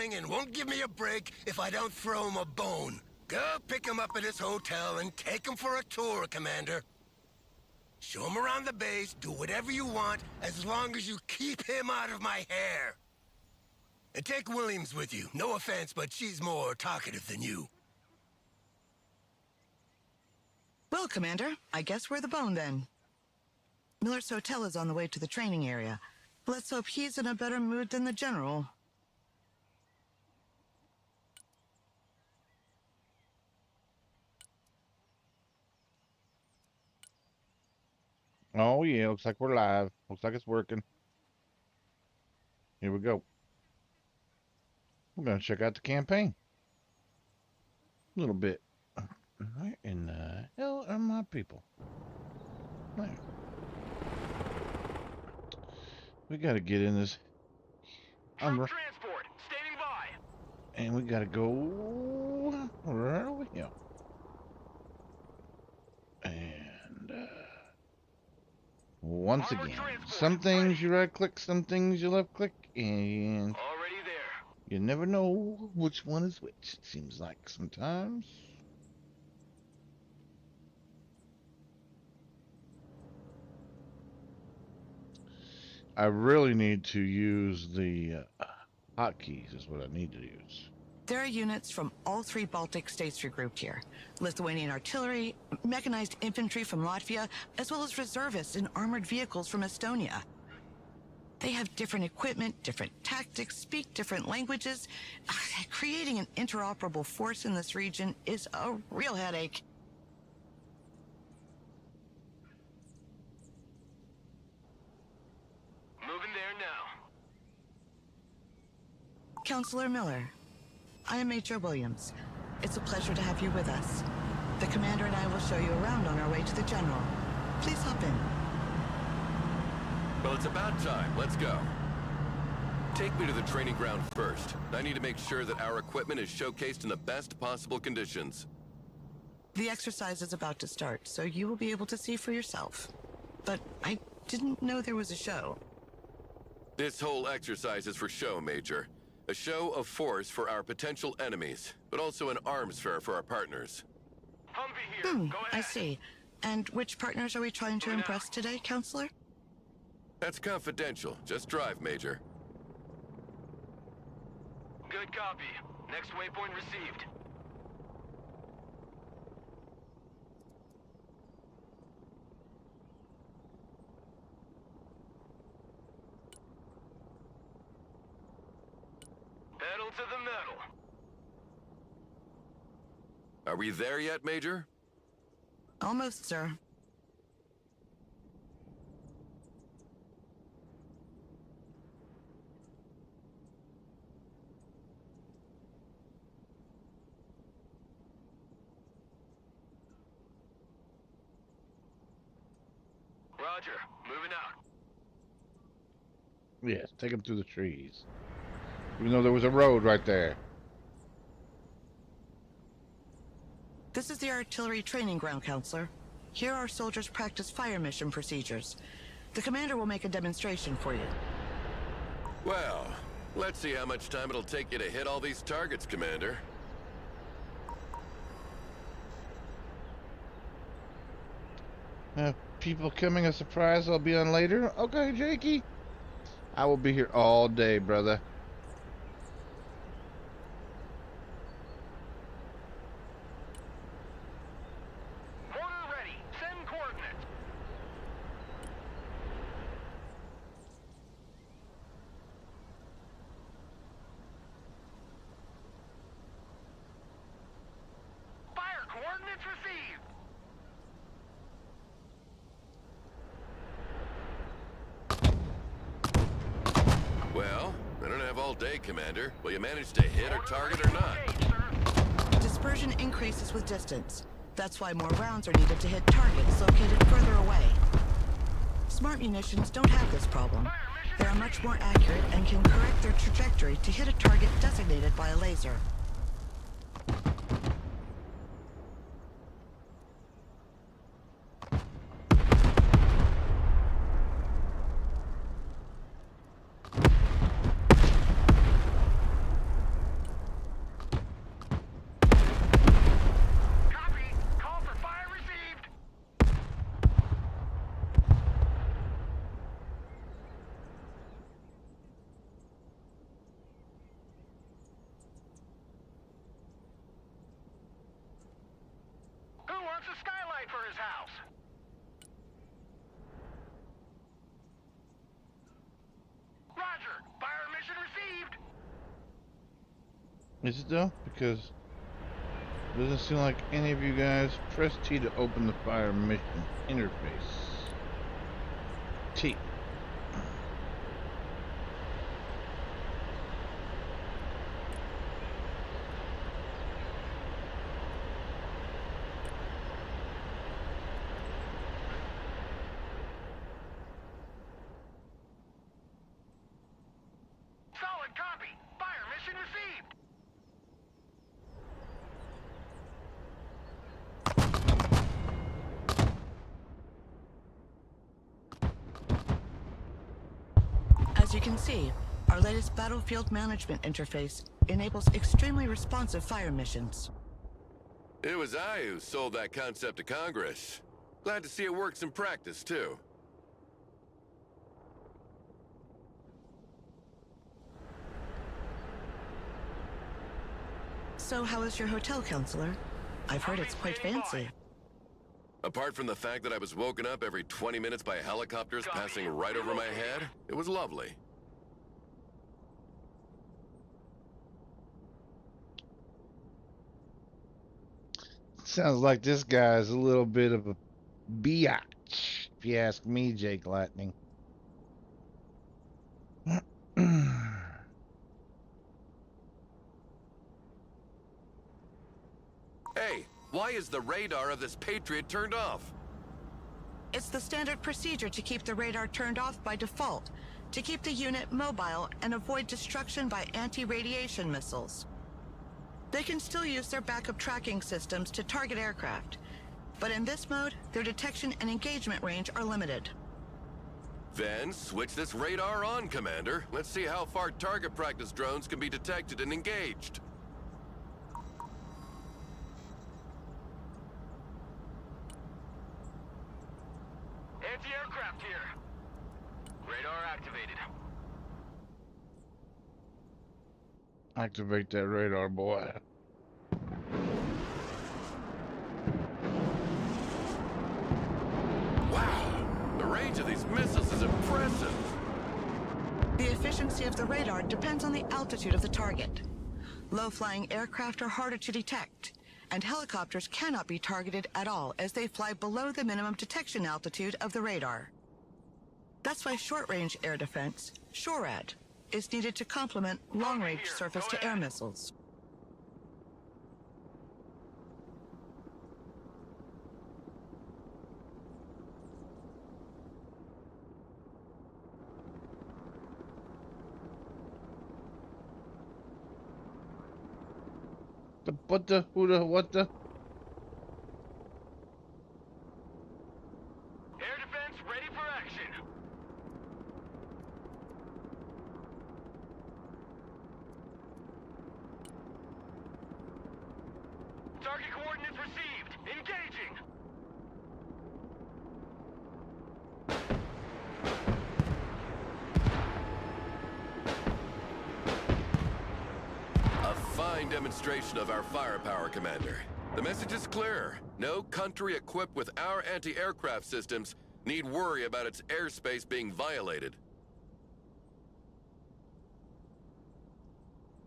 calling and won't give me a break if I don't throw him a bone. Go pick him up at his hotel and take him for a tour, Commander. Show him around the base, do whatever you want, as long as you keep him out of my hair. And take Williams with you. No offense, but she's more talkative than you. Well, Commander, I guess we're the bone then. Miller's hotel is on the way to the training area. Let's hope he's in a better mood than the General. Oh yeah, looks like we're live. Looks like it's working. Here we go. We're gonna check out the campaign. A little bit. Where in the hell are my people? There. We gotta get in this. Troop transport, standing by. And we gotta go right over here. And once again, some things you right click, some things you left click, and Already there. you never know which one is which. It seems like sometimes. I really need to use the hotkeys is what I need to use. There are units from all 3 Baltic states regrouped here. Lithuanian artillery, mechanized infantry from Latvia, as well as reservists in armored vehicles from Estonia. They have different equipment, different tactics, speak different languages. Creating an interoperable force in this region is a real headache. Moving there now. Counselor Miller, I am Major Williams. It's a pleasure to have you with us. The Commander and I will show you around on our way to the General. Please hop in. Well, it's about time. Let's go. Take me to the training ground first. I need to make sure that our equipment is showcased in the best possible conditions. The exercise is about to start, so you will be able to see for yourself. But I didn't know there was a show. This whole exercise is for show, Major. A show of force for our potential enemies, but also an arms fair for our partners. Humvee here. Go ahead. I see. And which partners are we trying to impress today, Counselor? That's confidential. Just drive, Major. Good copy. Next waypoint received. Pedal to the metal. Are we there yet, Major? Almost, sir. Roger. Moving out. Yes, take them through the trees. Even though there was a road right there. This is the artillery training ground, Counselor. Here our soldiers practice fire mission procedures. The Commander will make a demonstration for you. Well, let's see how much time it'll take you to hit all these targets, Commander. People coming a surprise I'll be on later. Okay, Jakey. I will be here all day, brother. Mortar ready. Send coordinates. Fire coordinates received. Well, I don't have all day, Commander. Will you manage to hit a target or not? Dispersion increases with distance. That's why more rounds are needed to hit targets located further away. Smart munitions don't have this problem. They are much more accurate and can correct their trajectory to hit a target designated by a laser. Is it though? Because it doesn't seem like any of you guys press T to open the fire mission interface. T. Solid copy. Fire mission received. As you can see, our latest battlefield management interface enables extremely responsive fire missions. It was I who sold that concept to Congress. Glad to see it works in practice, too. So how is your hotel, counselor? I've heard it's quite fancy. Apart from the fact that I was woken up every 20 minutes by helicopters passing right over my head, it was lovely. Sounds like this guy's a little bit of a biatch, if you ask me, Jake Lightning. Hey, why is the radar of this Patriot turned off? It's the standard procedure to keep the radar turned off by default, to keep the unit mobile and avoid destruction by anti-radiation missiles. They can still use their backup tracking systems to target aircraft, but in this mode, their detection and engagement range are limited. Then switch this radar on, Commander. Let's see how far target practice drones can be detected and engaged. Anti-aircraft here. Radar activated. Activate that radar, boy. Wow! The range of these missiles is impressive! The efficiency of the radar depends on the altitude of the target. Low-flying aircraft are harder to detect, and helicopters cannot be targeted at all as they fly below the minimum detection altitude of the radar. That's why short-range air defense, SHORAD, is needed to complement long-range surface-to-air missiles. What the, who the, what the? Air defense ready for action. Target coordinates received. Engaging. A fine demonstration of our firepower, Commander. The message is clear. No country equipped with our anti-aircraft systems need worry about its airspace being violated.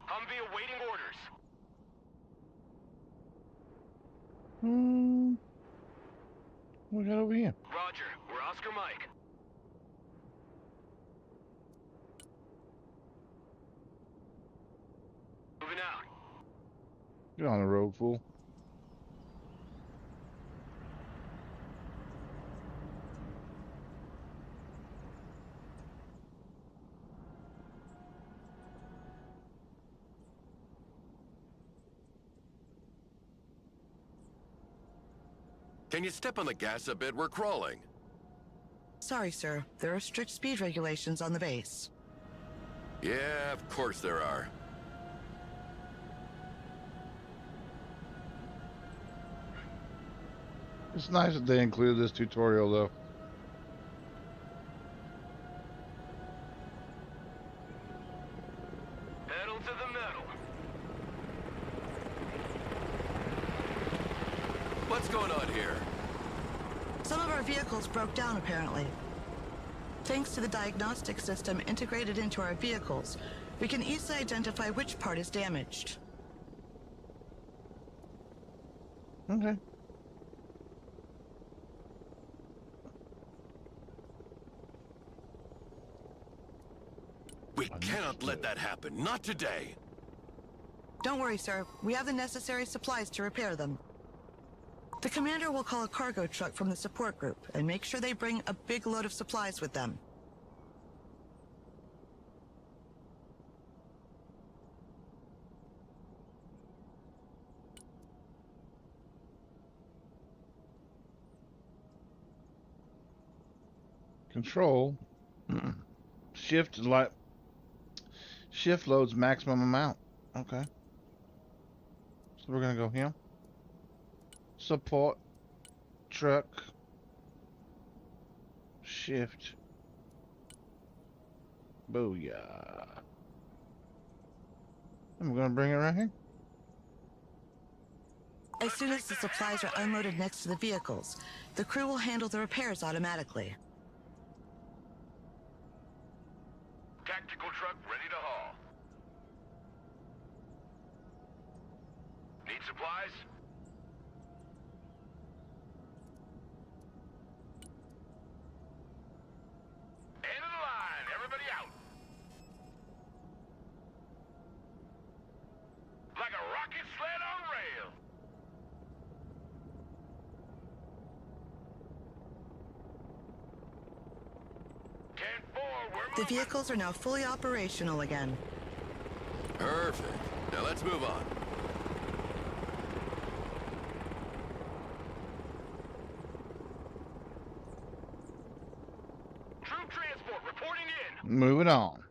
Humvee awaiting orders. What we got over here? Roger. We're Oscar Mike. Moving out. Get on the road, fool. Can you step on the gas a bit? We're crawling. Sorry, sir. There are strict speed regulations on the base. Yeah, of course there are. It's nice that they included this tutorial, though. Pedal to the metal. What's going on here? Some of our vehicles broke down, apparently. Thanks to the diagnostic system integrated into our vehicles, we can easily identify which part is damaged. Okay. We cannot let that happen. Not today. Don't worry, sir. We have the necessary supplies to repair them. The commander will call a cargo truck from the support group and make sure they bring a big load of supplies with them. Control. Shift loads maximum amount. Okay. So we're gonna go here. Support truck. Shift. Booyah. And we're gonna bring it right here. As soon as the supplies are unloaded next to the vehicles, the crew will handle the repairs automatically. Tactical truck ready to haul. Need supplies? End of the line. Everybody out. Like a rocket sled on rail. The vehicles are now fully operational again. Perfect. Now let's move on. Troop transport reporting in. Moving on.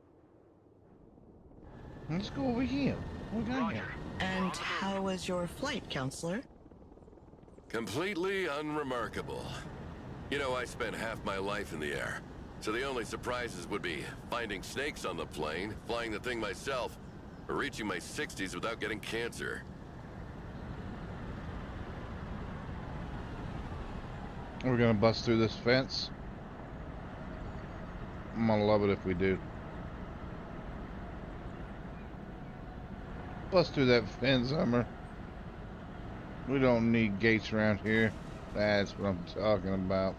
Let's go over here. What we got Roger. here? And how was your flight, counselor? Completely unremarkable. You know, I spent half my life in the air. So the only surprises would be finding snakes on the plane, flying the thing myself, or reaching my 60s without getting cancer. We're gonna bust through this fence. I'm gonna love it if we do. Bust through that fence, Summer. We don't need gates around here. That's what I'm talking about.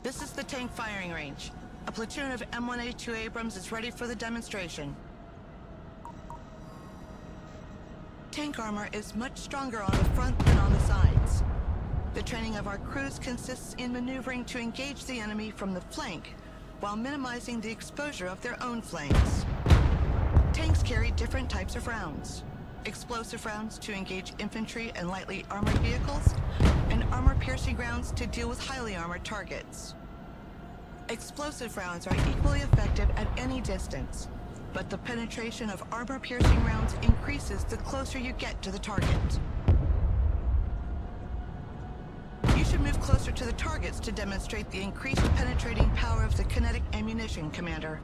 This is the tank firing range. A platoon of M1A2 Abrams is ready for the demonstration. Tank armor is much stronger on the front than on the sides. The training of our crews consists in maneuvering to engage the enemy from the flank, while minimizing the exposure of their own flanks. Tanks carry different types of rounds. Explosive rounds to engage infantry and lightly armored vehicles, and armor-piercing rounds to deal with highly armored targets. Explosive rounds are equally effective at any distance, but the penetration of armor-piercing rounds increases the closer you get to the target. You should move closer to the targets to demonstrate the increased penetrating power of the kinetic ammunition, Commander.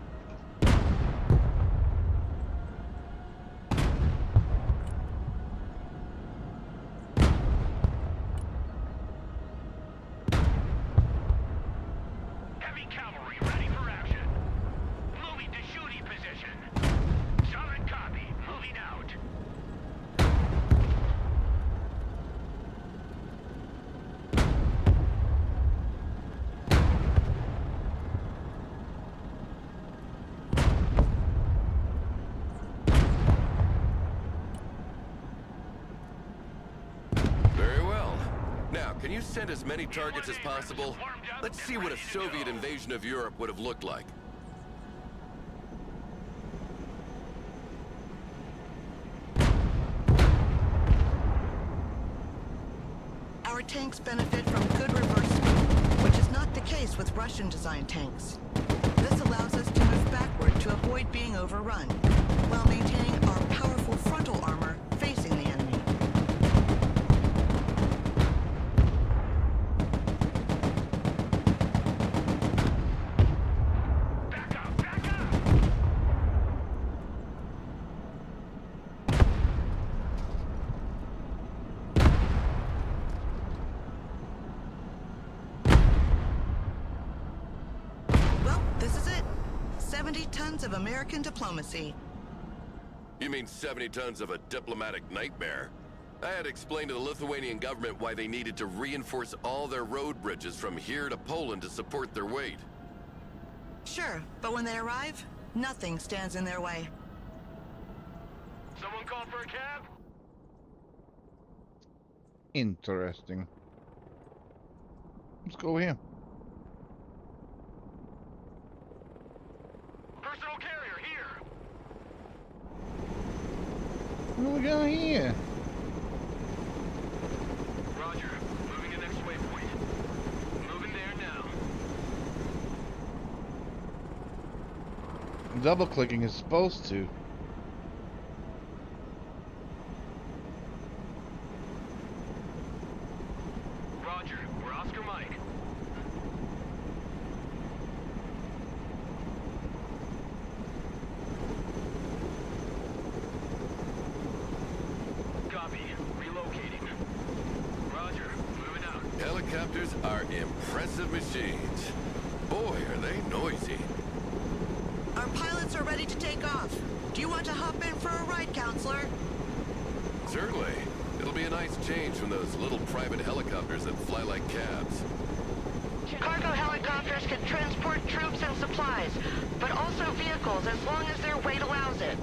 Can you send as many targets as possible? Let's see what a Soviet invasion of Europe would have looked like. Our tanks benefit from good reverse speed, which is not the case with Russian-designed tanks. This allows us to move backward to avoid being overrun, while maintaining our powerful frontal armor facing the enemy. Well, this is it. 70 tons of American diplomacy. You mean 70 tons of a diplomatic nightmare? I had explained to the Lithuanian government why they needed to reinforce all their road bridges from here to Poland to support their weight. Sure, but when they arrive, nothing stands in their way. Someone call for a cab? Interesting. Let's go here. Personal carrier here. What do we got here? Roger. Moving to next waypoint. Moving there now. Double clicking is supposed to. Roger. We're Oscar Mike. Copy. Relocating. Roger. Moving out. Helicopters are impressive machines. Boy, are they noisy. Our pilots are ready to take off. Do you want to hop in for a ride, Counselor? Certainly. It'll be a nice change from those little private helicopters that fly like cabs. Cargo helicopters can transport troops and supplies, but also vehicles as long as their weight allows it.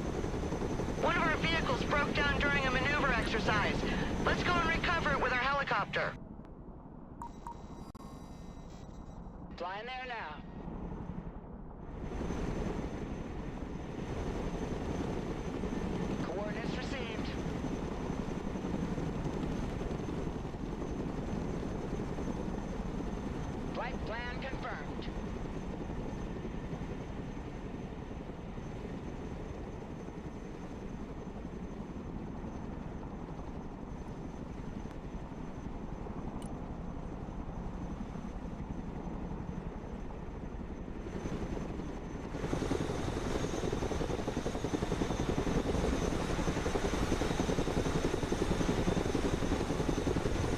One of our vehicles broke down during a maneuver exercise. Let's go and recover it with our helicopter. Flying there now. Coordinates received. Flight plan confirmed.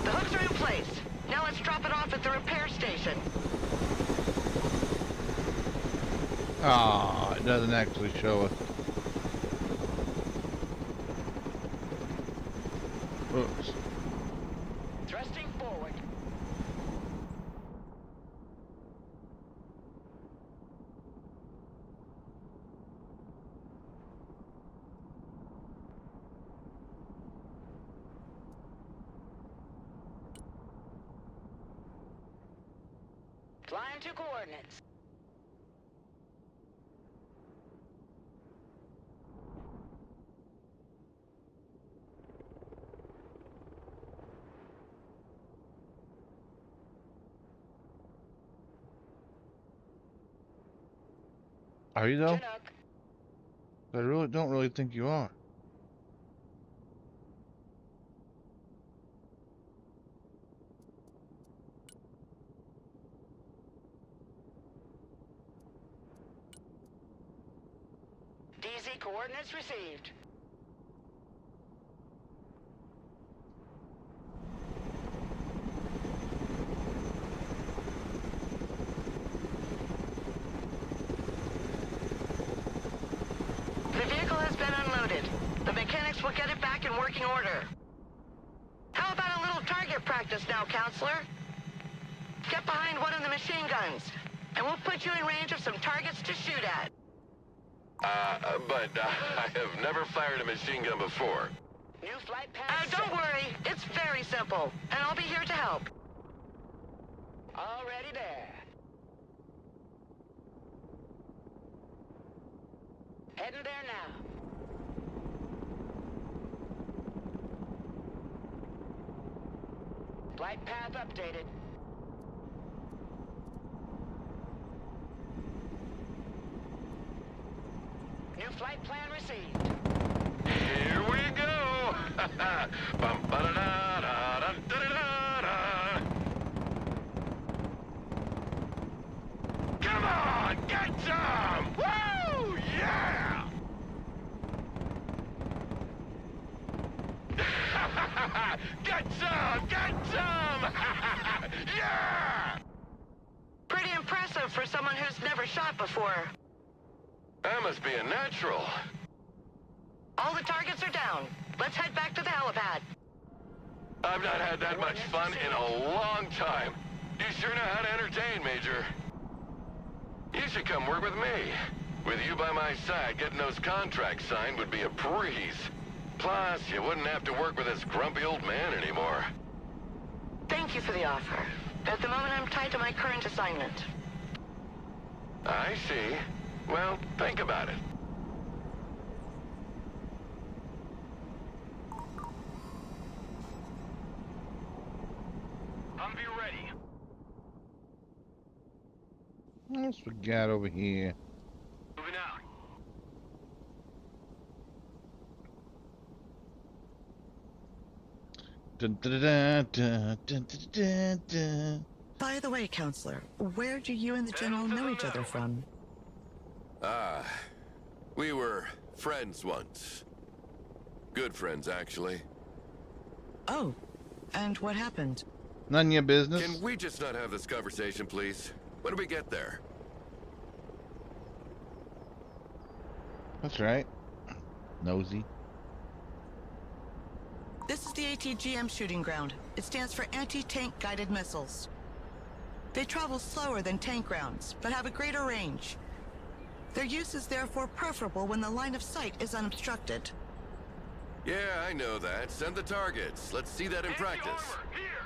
The hooks are in place. Now let's drop it off at the repair station. Ah, it doesn't actually show us. Oops. Thrusting forward. Flying to coordinates. Are you though? Chinook. I don't really think you are. DZ coordinates received. The vehicle has been unloaded. The mechanics will get it back in working order. How about a little target practice now, Counselor? Get behind one of the machine guns, and we'll put you in range of some targets to shoot at. But I have never fired a machine gun before. New flight path. Don't worry, it's very simple, and I'll be here to help. Already there. Heading there now. Flight path updated. New flight plan received. Here we go! Bum, ba-da-da-da-da-da-da-da. Come on, get some! Woo! Yeah! Get some! Get some! Yeah! Pretty impressive for someone who's never shot before. I must be a natural. All the targets are down. Let's head back to the helipad. I've not had that much fun in a long time. You sure know how to entertain, Major. You should come work with me. With you by my side, getting those contracts signed would be a breeze. Plus, you wouldn't have to work with this grumpy old man anymore. Thank you for the offer. At the moment, I'm tied to my current assignment. I see. Well, think about it. Humvee ready. What else we got over here? Moving out. Dun, dun, dun, dun, dun, dun, dun, dun. By the way, Counselor, where do you and the General know each other from? Ah, we were friends once. Good friends, actually. Oh, and what happened? None of your business. Can we just not have this conversation, please? When do we get there? That's right. Nosy. This is the ATGM shooting ground. It stands for Anti-Tank Guided Missiles. They travel slower than tank rounds, but have a greater range. Their use is therefore preferable when the line of sight is unobstructed. Yeah, I know that. Send the targets. Let's see that in practice. Anti-armor, here.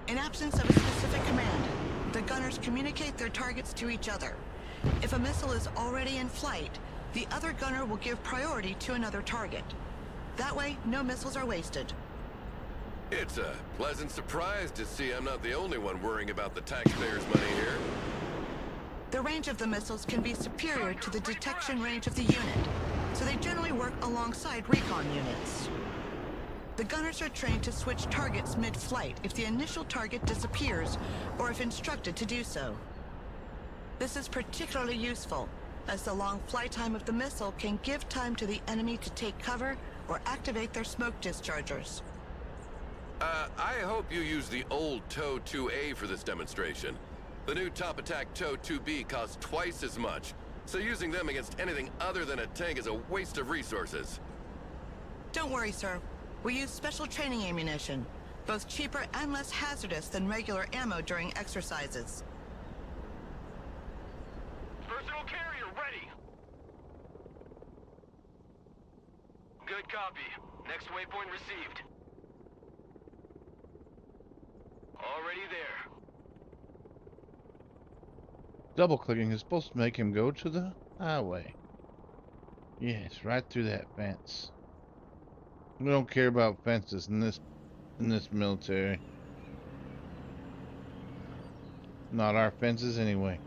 In absence of a specific command, the gunners communicate their targets to each other. If a missile is already in flight, the other gunner will give priority to another target. That way, no missiles are wasted. It's a pleasant surprise to see I'm not the only one worrying about the taxpayers' money here. The range of the missiles can be superior to the detection range of the unit, so they generally work alongside recon units. The gunners are trained to switch targets mid-flight if the initial target disappears or if instructed to do so. This is particularly useful, as the long flight time of the missile can give time to the enemy to take cover or activate their smoke dischargers. I hope you use the old TOW 2A for this demonstration. The new Top Attack TOW 2B costs twice as much, so using them against anything other than a tank is a waste of resources. Don't worry, sir. We use special training ammunition, both cheaper and less hazardous than regular ammo during exercises. Personal carrier ready. Good copy. Next waypoint received. Already there. Double clicking is supposed to make him go to the highway. Yes, right through that fence. We don't care about fences in this military. Not our fences anyway.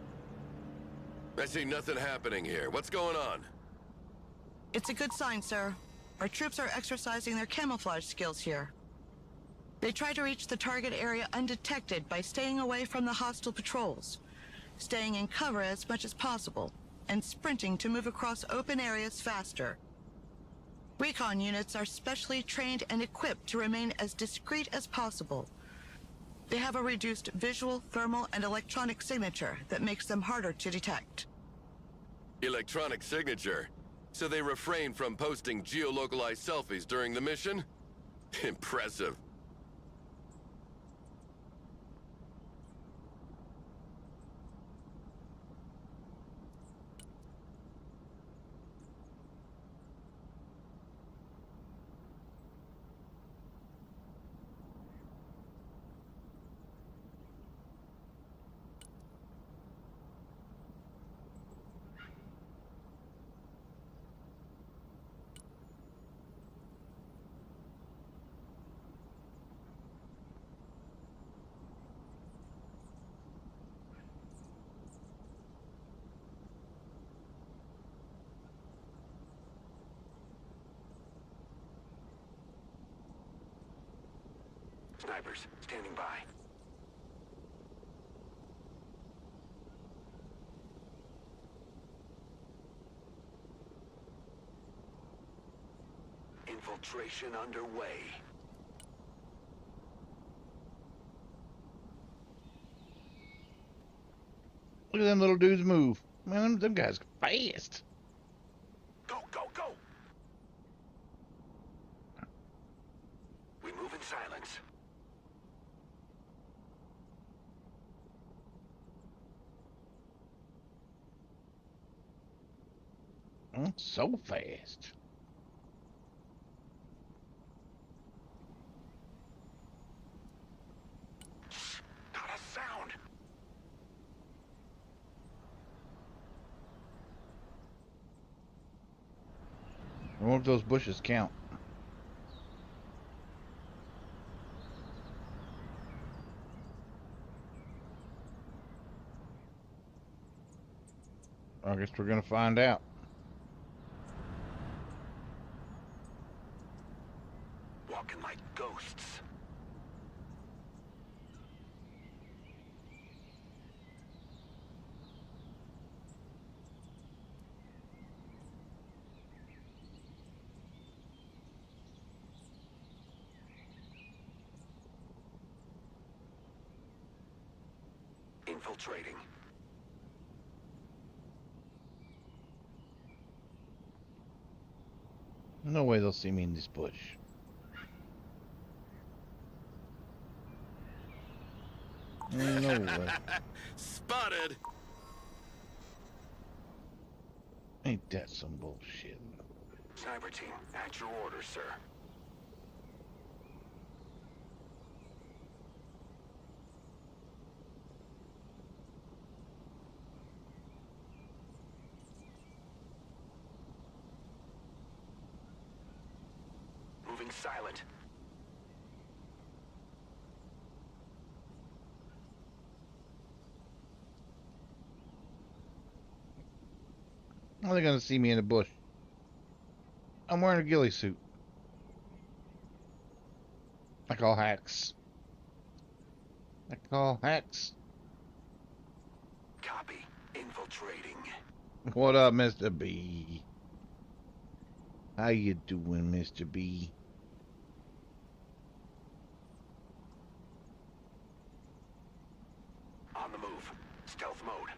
I see nothing happening here. What's going on? It's a good sign, sir. Our troops are exercising their camouflage skills here. They try to reach the target area undetected by staying away from the hostile patrols, staying in cover as much as possible, and sprinting to move across open areas faster. Recon units are specially trained and equipped to remain as discreet as possible. They have a reduced visual, thermal, and electronic signature that makes them harder to detect. Electronic signature? So they refrain from posting geolocalized selfies during the mission? Impressive. Snipers, standing by. Infiltration underway. Look at them little dudes move. Man, them guys are fast. Go, Go, go! We move in silence. So fast. Not a sound. I wonder if those bushes count. I guess we're gonna find out. Walking like ghosts. Infiltrating. No way they'll see me in this bush. No way. Spotted. Ain't that some bullshit? Sniper team, at your orders, sir. Moving silent. How are they gonna see me in the bush? I'm wearing a ghillie suit. I call hacks. I call hacks. Copy. Infiltrating. What up, Mr. B? How you doing, Mr. B? On the move. Stealth mode.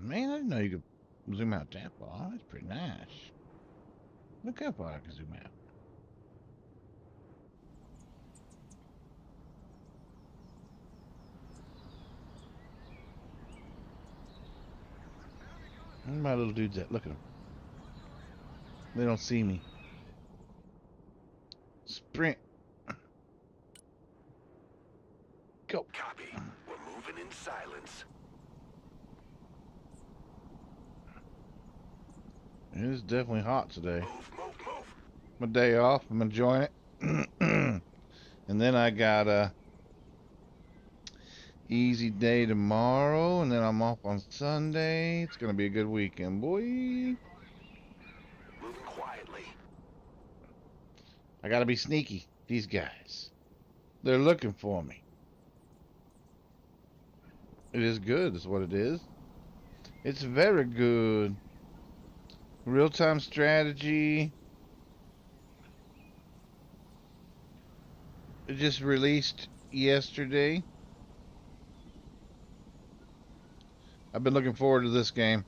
Man, I didn't know you could zoom out that far. That's pretty nice. Look how far I can zoom out. Where my little dudes at? Look at them. They don't see me. Sprint. Go. Copy. We're moving in silence. It is definitely hot today. Move, move, move. My day off. I'm enjoying it. And then I got a easy day tomorrow, and then I'm off on Sunday. It's gonna be a good weekend, boy. Moving quietly. I gotta be sneaky. These guys, they're looking for me. It is good, is what it is. It's very good. Real-time strategy. It just released yesterday. I've been looking forward to this game.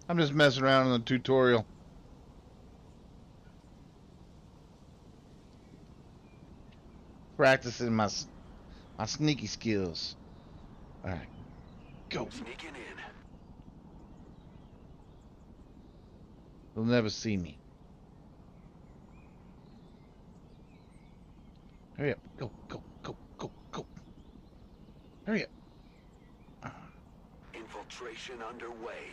I'm just messing around in the tutorial. Practicing my sneaky skills. All right, go. Sneaking in. They'll never see me. Hurry up. Go, go, go, go, go. Hurry up. Infiltration underway.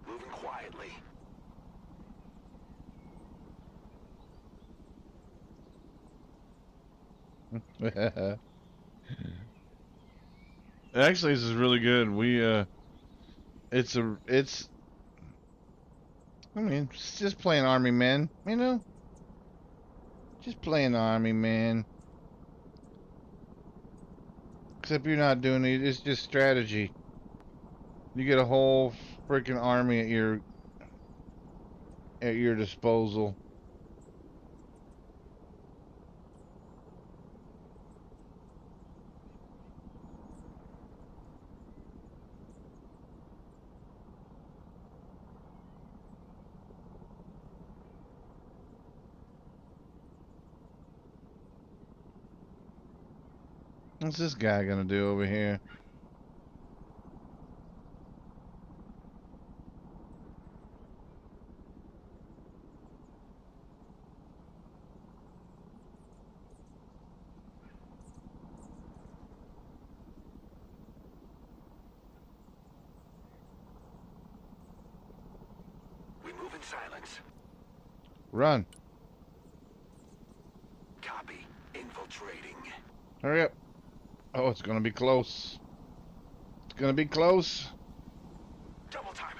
Moving quietly. Actually, this is really good. It's I mean, it's just playing Army Men, you know? Just playing Army Men. Except you're not doing it. It's just strategy. You get a whole freaking army at your disposal. What's this guy gonna do over here? We move in silence. Run. Copy. Infiltrating. Hurry up. Oh, it's gonna be close. It's gonna be close. Double time.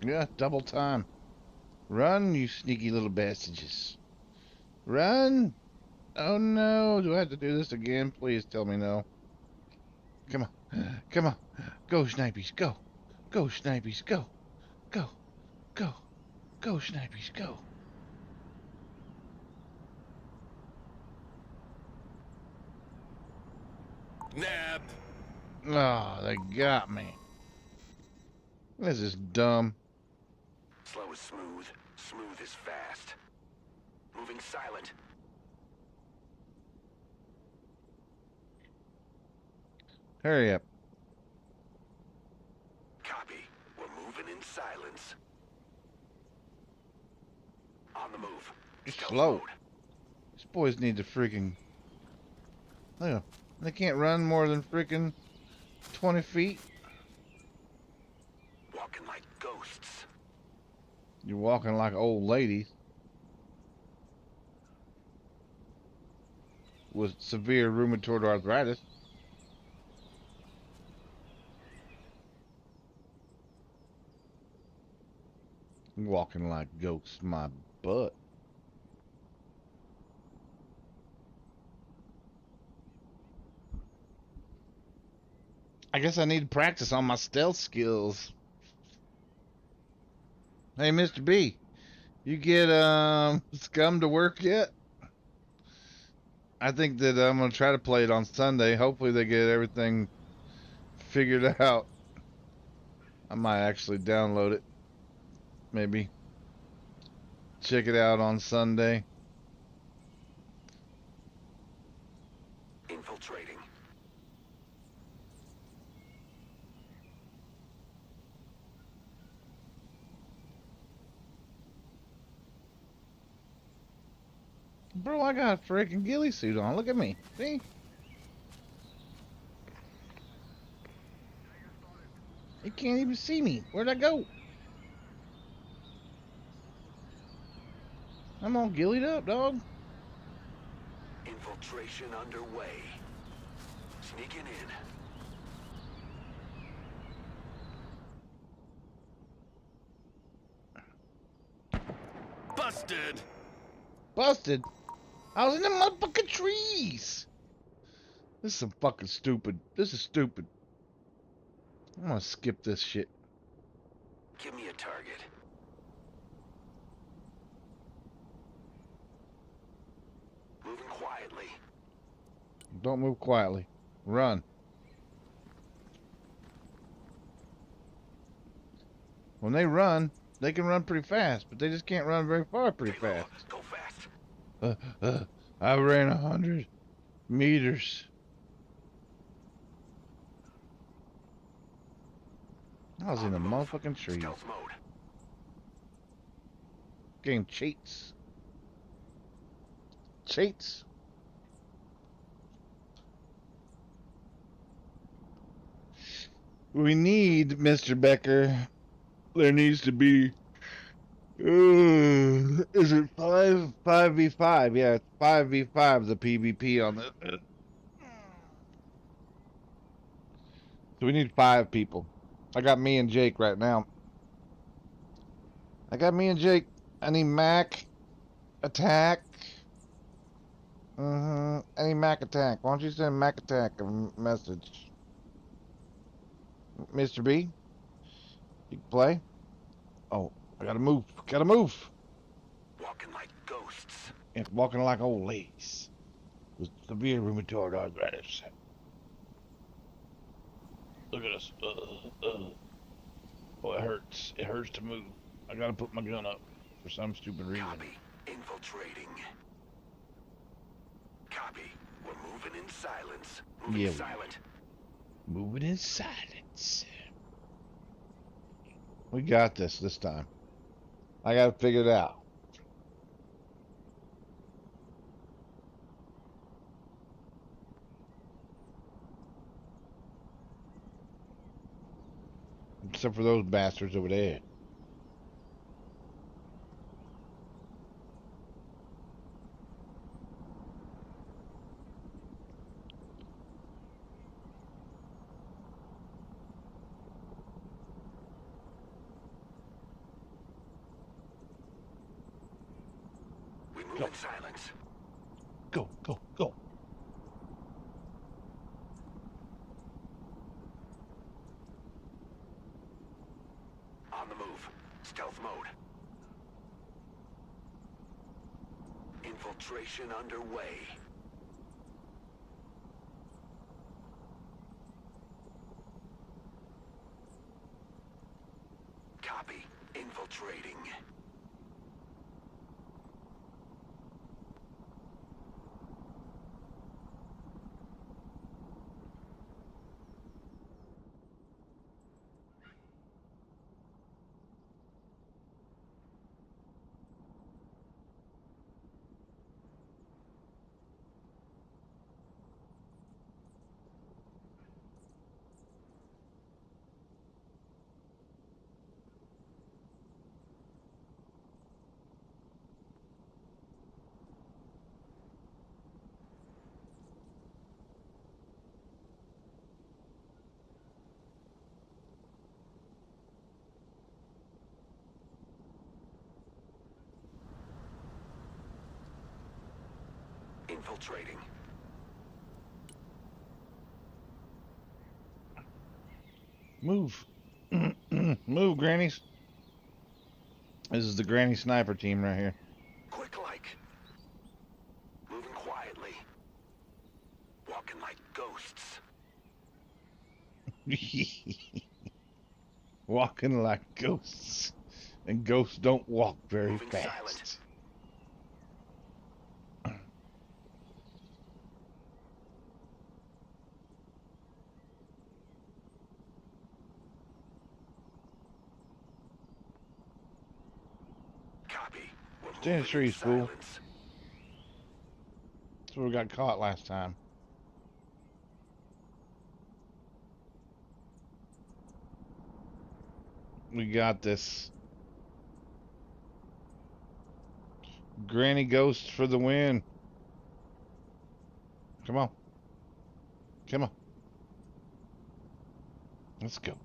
Yeah, double time. Run, you sneaky little bastards. Run! Oh no, do I have to do this again? Please tell me no. Come on. Come on. Go, Snipies, go. Go, Snipies, go. Go. Go. Go, Snipies, go. Nap! Oh, they got me. This is dumb. Slow is smooth. Smooth is fast. Moving silent. Hurry up. Copy. We're moving in silence. On the move. You're Stealth slow. mode. These boys need to freaking... Look, they can't run more than freaking 20 feet. Walking like ghosts. You're walking like old ladies with severe rheumatoid arthritis. Walking like ghosts, my butt. I guess I need to practice on my stealth skills. Hey, Mr. B, you get Scum to work yet? I think that I'm gonna try to play it on Sunday. Hopefully they get everything figured out. I might actually download it. Maybe check it out on Sunday. Infiltrating. Bro, I got a freaking ghillie suit on. Look at me. See? You can't even see me. Where'd I go? I'm all ghillied up, dog. Infiltration underway. Sneaking in. Busted! Busted. I was in the motherfucking trees. This is some fucking stupid. This is stupid. I'm gonna skip this shit. Give me a target. Moving quietly. Don't move quietly. Run. When they run, they can run pretty fast, but they just can't run very far pretty Stay low. fast. Go fast. I ran 100 meters. I was in the motherfucking trees. Stealth mode. Game cheats. Cheats. We need, Mr. Becker. There needs to be. Is it 5v5? Yeah, it's 5v5 the PvP on this. So we need 5 people. I got me and Jake right now. I need Mac, Attack, Any Mac attack? Why don't you send Mac attack a message? Mr. B? You can play? Oh, I gotta move. Gotta move. Walking like ghosts. And walking like old ladies with severe rheumatoid arthritis. Look at us. Oh, it hurts. It hurts to move. I gotta put my gun up for some stupid reason. Copy. Infiltrating. Copy. We're moving in silence. Moving silent. Moving in silence. We got this time. I gotta figure it out. Except for those bastards over there. We move in silence. Go, go, go. On the move. Stealth mode. Infiltration underway. Copy. Infiltrating. Infiltrating. Move. Move, grannies. This is the granny sniper team right here. Quick like. Moving quietly. Walking like ghosts. Walking like ghosts. And ghosts don't walk very Moving fast. silent. Copy. We're Stay in the moving trees, fool. silence. That's where we got caught last time. We got this. Granny ghosts for the win. Come on. Come on. Let's go.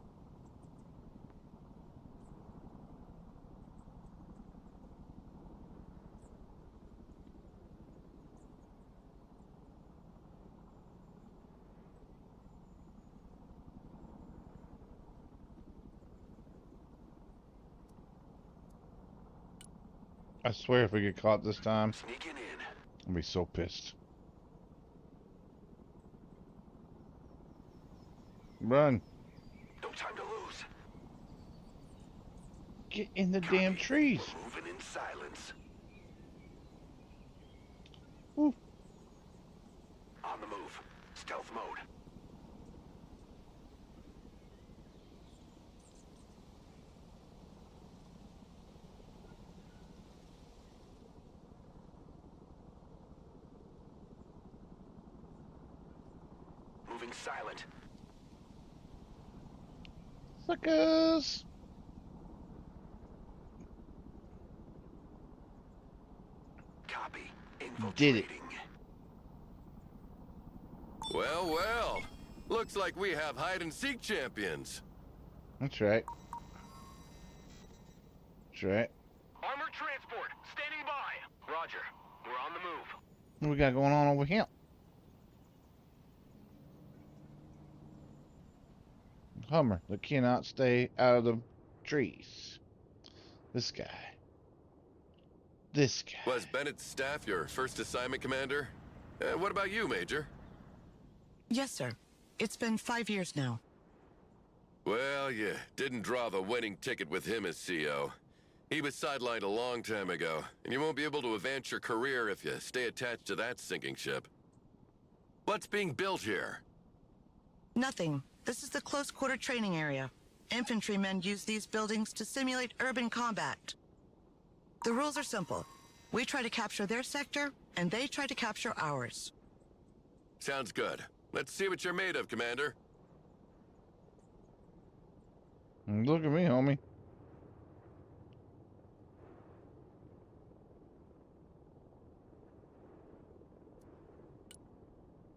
I swear if we get caught this time, Sneaking in. I'll be so pissed. Run. No time to lose. Get in the Copy. damn trees. We're moving in silence. Woo. On the move. Stealth mode. Moving silent. Suckers. Copy. Did it. Infiltrating. Well, well. Looks like we have hide-and-seek champions. That's right. That's right. Armored transport, standing by. Roger. We're on the move. What we got going on over here? Hummer that cannot stay out of the trees. This guy. This guy. Was Bennett's staff your first assignment, Commander? What about you, Major? Yes, sir. It's been 5 years now. Well, you didn't draw the winning ticket with him as CO. He was sidelined a long time ago, and you won't be able to advance your career if you stay attached to that sinking ship. What's being built here? Nothing. This is the close-quarter training area. Infantrymen use these buildings to simulate urban combat. The rules are simple. We try to capture their sector, and they try to capture ours. Sounds good. Let's see what you're made of, Commander. Look at me, homie.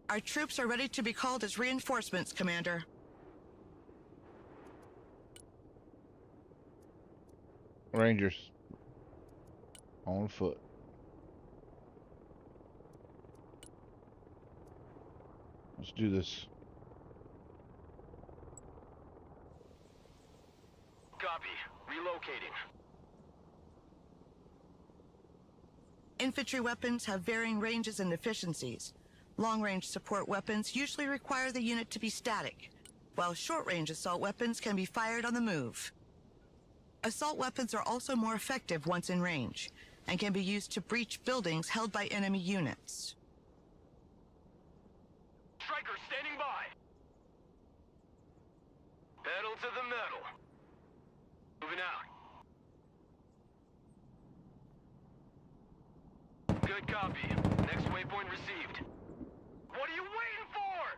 Our troops are ready to be called as reinforcements, Commander. Rangers. On foot. Let's do this. Copy. Relocating. Infantry weapons have varying ranges and efficiencies. Long-range support weapons usually require the unit to be static, while short-range assault weapons can be fired on the move. Assault weapons are also more effective once in range, and can be used to breach buildings held by enemy units. Striker standing by. Pedal to the metal. Moving out. Good copy. Next waypoint received. What are you waiting for?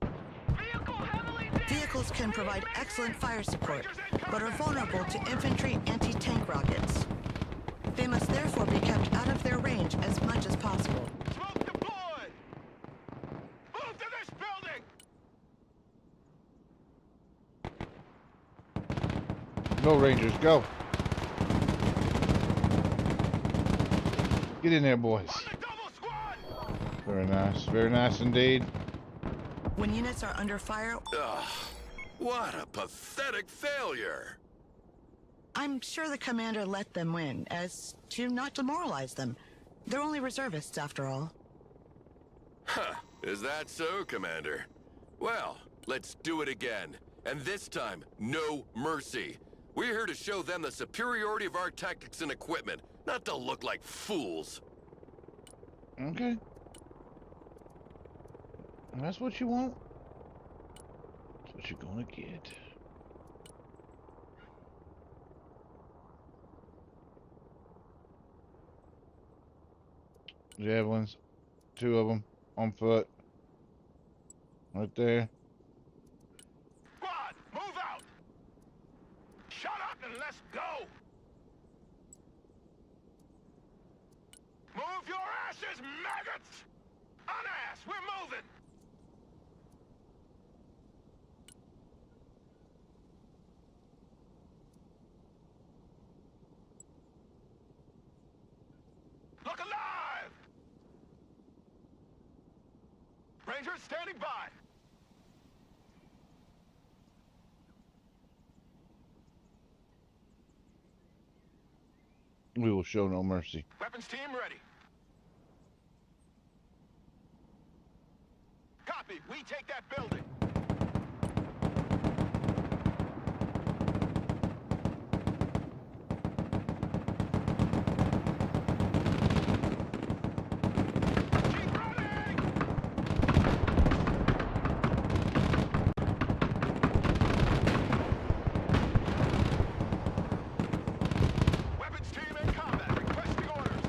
Drive! Vehicle heavily damaged! Vehicles can provide excellent fire support, but are vulnerable to infantry anti-tank rockets. They must therefore be kept out of their range as much as possible. Smoke deployed! Move to this building! Go, Rangers, go. Get in there, boys. On the double squad! Very nice. Very nice indeed. When units are under fire, Ugh, what a pathetic failure! I'm sure the commander let them win, as to not demoralize them. They're only reservists, after all. Huh, is that so, Commander? Well, let's do it again. And this time, no mercy. We're here to show them the superiority of our tactics and equipment, not to look like fools. Okay. That's what you want. That's what you're gonna get. Javelins. 2 of them. On foot. Right there. Squad, move out! Shut up and let's go! Move your asses, maggots! On ass, we're moving! Look alive! Rangers standing by! We will show no mercy. Weapons team ready. Copy, we take that building. Keep running! Weapons team in combat, requesting orders.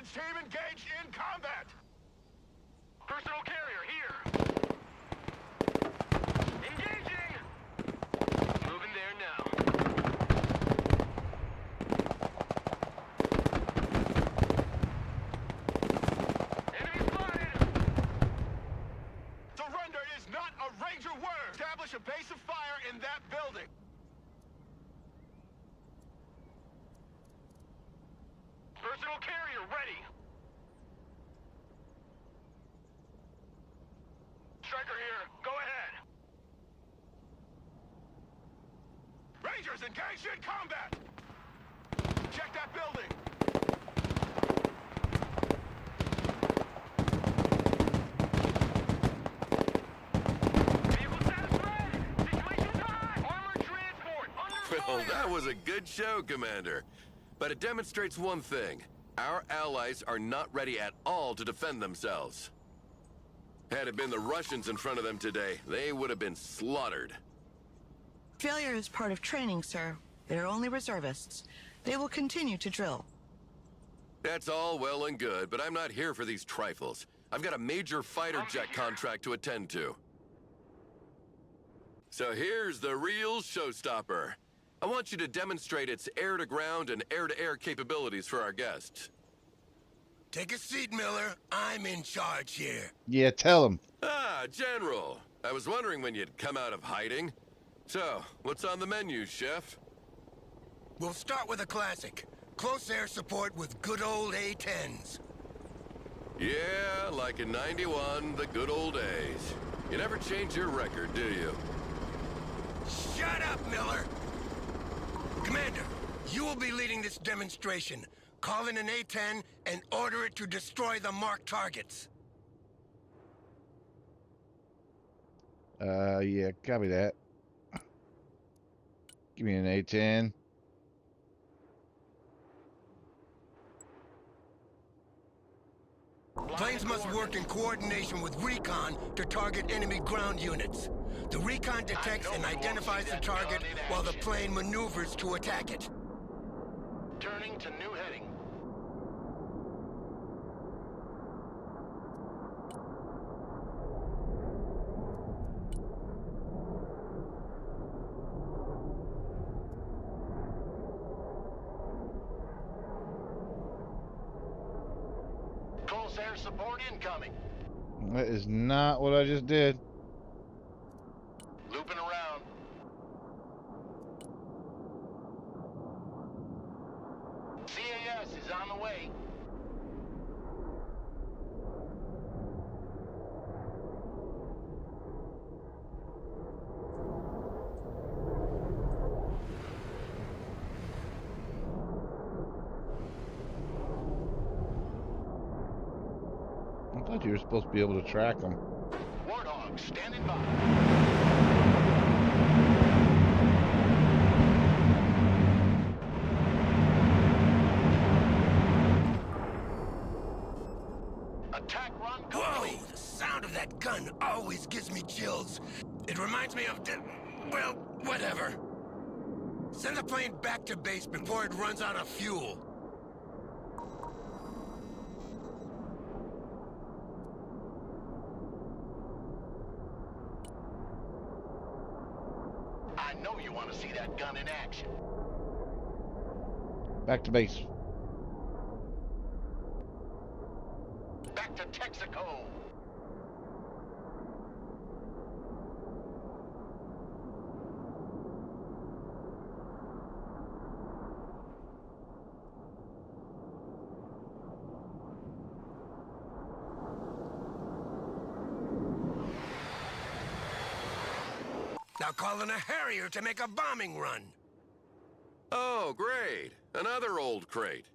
Resistance team engaged in combat! Personal carrier here. Engaging. Moving there now. Enemy spotted. Surrender is not a Ranger word! Establish a base of fire in that building! Personal carrier ready. Striker here. Go ahead. Rangers engaged in combat! Check that building! Vehicle status red. Situation's high. Armored transport under Well, fire. that was a good show, Commander. But it demonstrates one thing. Our allies are not ready at all to defend themselves. Had it been the Russians in front of them today, they would have been slaughtered. Failure is part of training, sir. They're only reservists. They will continue to drill. That's all well and good, but I'm not here for these trifles. I've got a major fighter jet contract to attend to. So here's the real showstopper. I want you to demonstrate its air-to-ground and air-to-air capabilities for our guests. Take a seat, Miller. I'm in charge here. Yeah, tell him. Ah, General. I was wondering when you'd come out of hiding. So, what's on the menu, Chef? We'll start with a classic. Close air support with good old A-10s. Yeah, like in '91, the good old days. You never change your record, do you? Shut up, Miller! Commander, you will be leading this demonstration. Call in an A-10 and order it to destroy the marked targets. Yeah, copy that. Give me an A-10. Planes must work in coordination with recon to target enemy ground units. The recon detects and identifies the target while the plane maneuvers to attack it. Turning to new heading. Close air support incoming. That is not what I just did. Looping around. CAS is on the way. I thought you were supposed to be able to track them. Warthog standing by. Attack run complete. Whoa! The sound of that gun always gives me chills. It reminds me of well, whatever. Send the plane back to base before it runs out of fuel. I know you want to see that gun in action. Back to base. Back to Texaco. Now call in a Harrier to make a bombing run. Oh, great. Another old crate.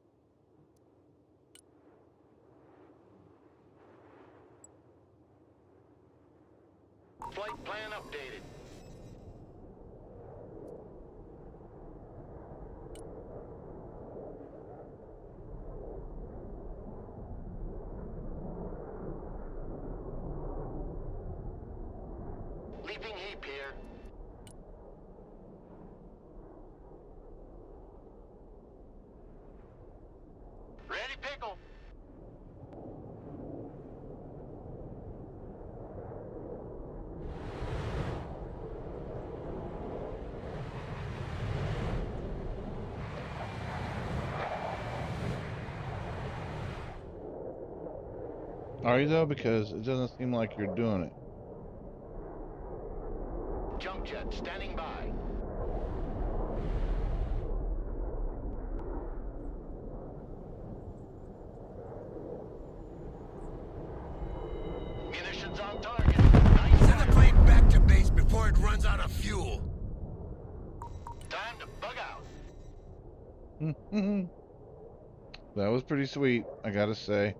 Flight plan updated. Leaping heap here. Ready, pickle. Are you though? Because it doesn't seem like you're doing it. Jump jet standing by. Munitions on target. Nice. Send the plane back to base before it runs out of fuel. Time to bug out. That was pretty sweet, I gotta say.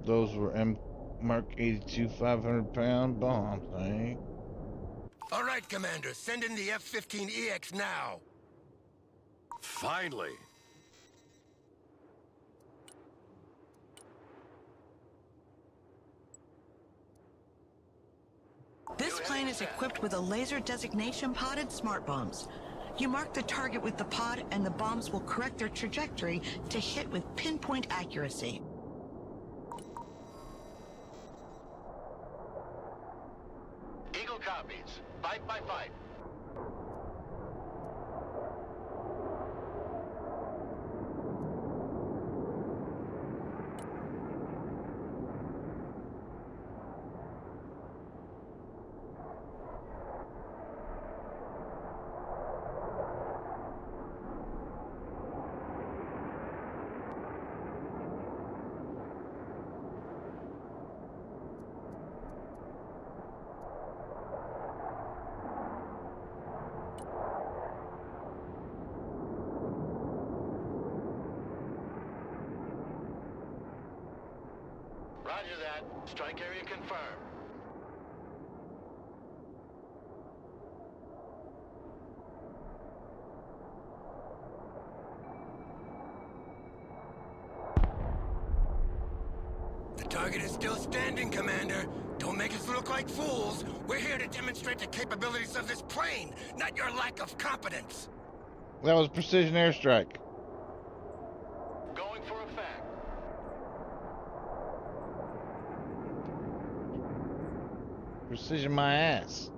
Those were Mark 82 500-pound bombs, eh? All right, Commander. Send in the F-15EX now. Finally. This plane is equipped with a laser designation pod and smart bombs. You mark the target with the pod, and the bombs will correct their trajectory to hit with pinpoint accuracy. Eagle copies. Fight by fight. Roger that. Strike area confirmed. The target is still standing, Commander. Don't make us look like fools. We're here to demonstrate the capabilities of this plane, not your lack of competence. That was precision airstrike. Going for effect. Precision my ass.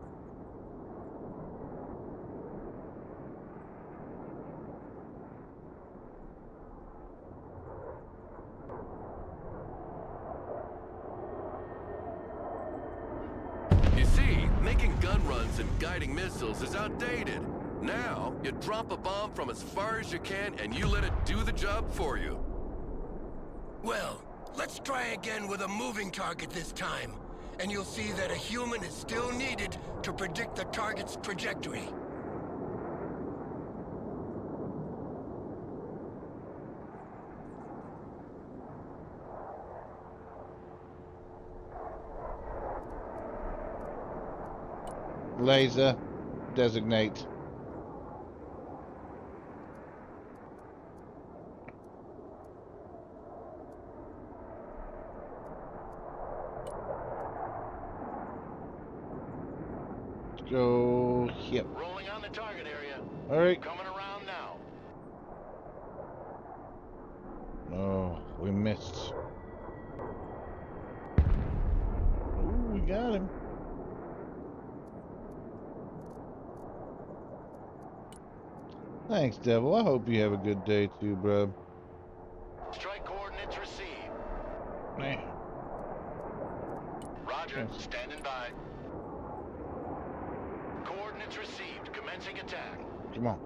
You see, making gun runs and guiding missiles is outdated. Now, you drop a bomb from as far as you can and you let it do the job for you. Well, let's try again with a moving target this time. And you'll see that a human is still needed to predict the target's trajectory. Laser designate. Go hip. Rolling on the target area. All right. Coming around now. Oh, we missed. Ooh, we got him. Thanks, Devil. I hope you have a good day too, bro. Strike coordinates received. Man. Roger, Yes. standing by. Coordinates received. Commencing attack. Come on.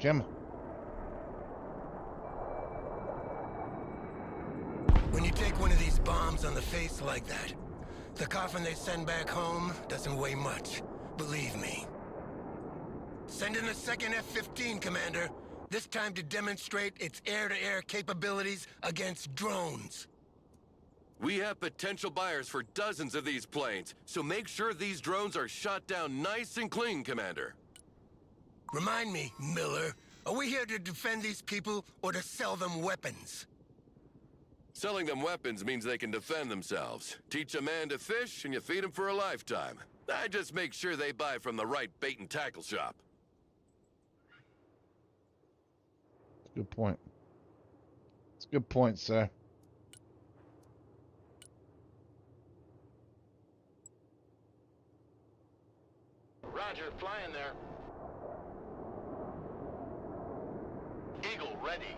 Come on. When you take one of these bombs on the face like that, the coffin they send back home doesn't weigh much. Believe me. Send in the second F-15, Commander. This time to demonstrate its air-to-air capabilities against drones. We have potential buyers for dozens of these planes, so make sure these drones are shot down nice and clean, Commander. Remind me, Miller, are we here to defend these people or to sell them weapons? Selling them weapons means they can defend themselves. Teach a man to fish and you feed him for a lifetime. I just make sure they buy from the right bait and tackle shop. Good point. It's a good point, sir. Roger, flying there. Eagle ready.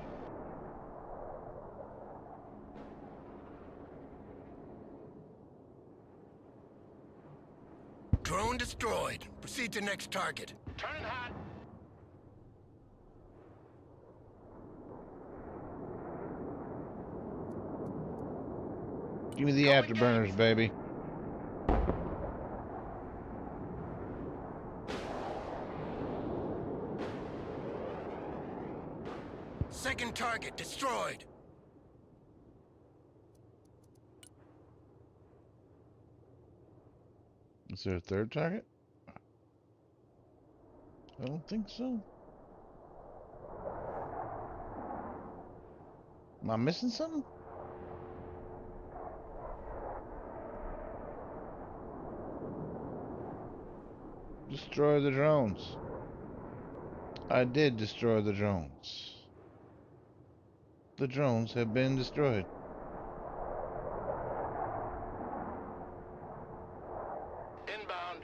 Drone destroyed. Proceed to next target. Turning hot. Give me the Going afterburners, gas. baby. Second target destroyed. Is there a third target? I don't think so. Am I missing something? Destroy the drones. I did destroy the drones. The drones have been destroyed. Inbound.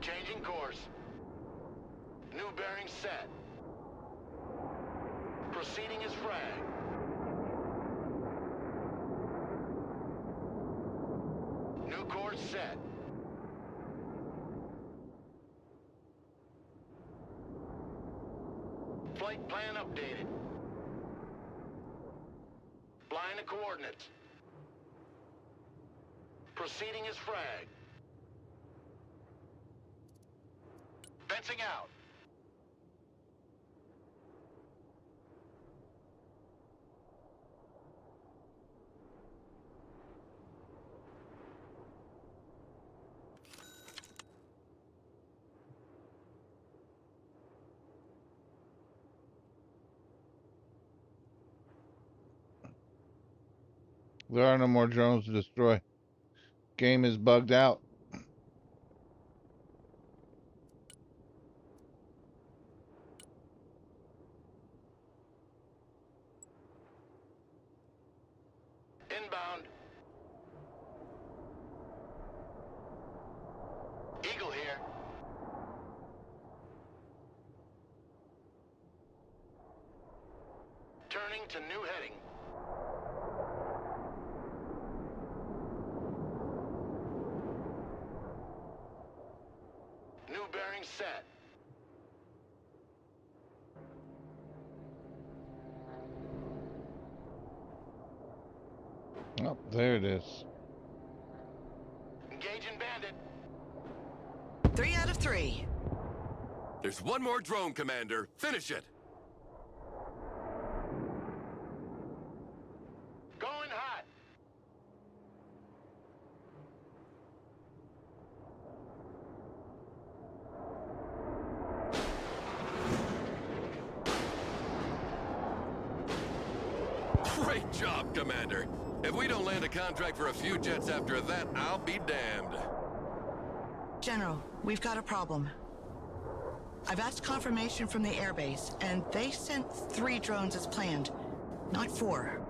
Changing course. New bearing set. Proceeding as frag. New course set. Flight plan updated. Flying the coordinates. Proceeding as frag. Fencing out. There are no more drones to destroy. Game is bugged out. Inbound. Eagle here. Turning to new heading. New bearing set. Oh, there it is. Engaging bandit. 3 out of 3. There's one more drone, Commander. Finish it. Going hot. Great job, Commander. If we don't land a contract for a few jets after that, I'll be damned. General, we've got a problem. I've asked confirmation from the airbase, and they sent 3 drones as planned, not 4.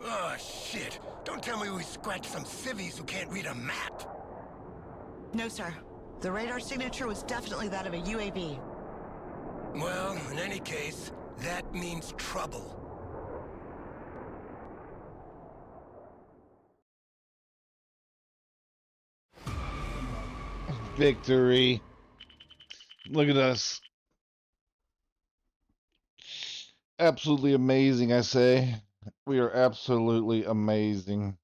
Oh, shit. Don't tell me we scratched some civvies who can't read a map. No, sir. The radar signature was definitely that of a UAV. Well, in any case, that means trouble. Victory. Look at us. Absolutely amazing, I say. We are absolutely amazing.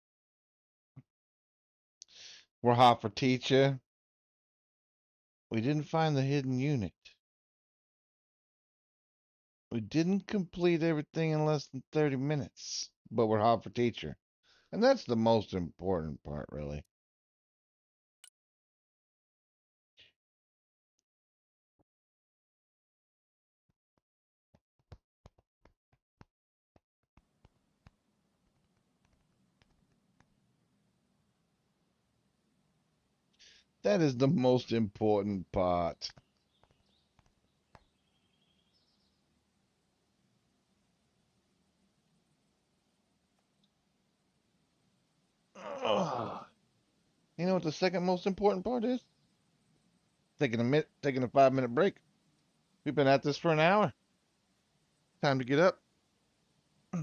We're hot for teacher. We didn't find the hidden unit. We didn't complete everything in less than 30 minutes, but we're hot for teacher. And that's the most important part, really. That is the most important part. Ugh. You know what the second most important part is? Taking a 5-minute break. We've been at this for an hour. Time to get up,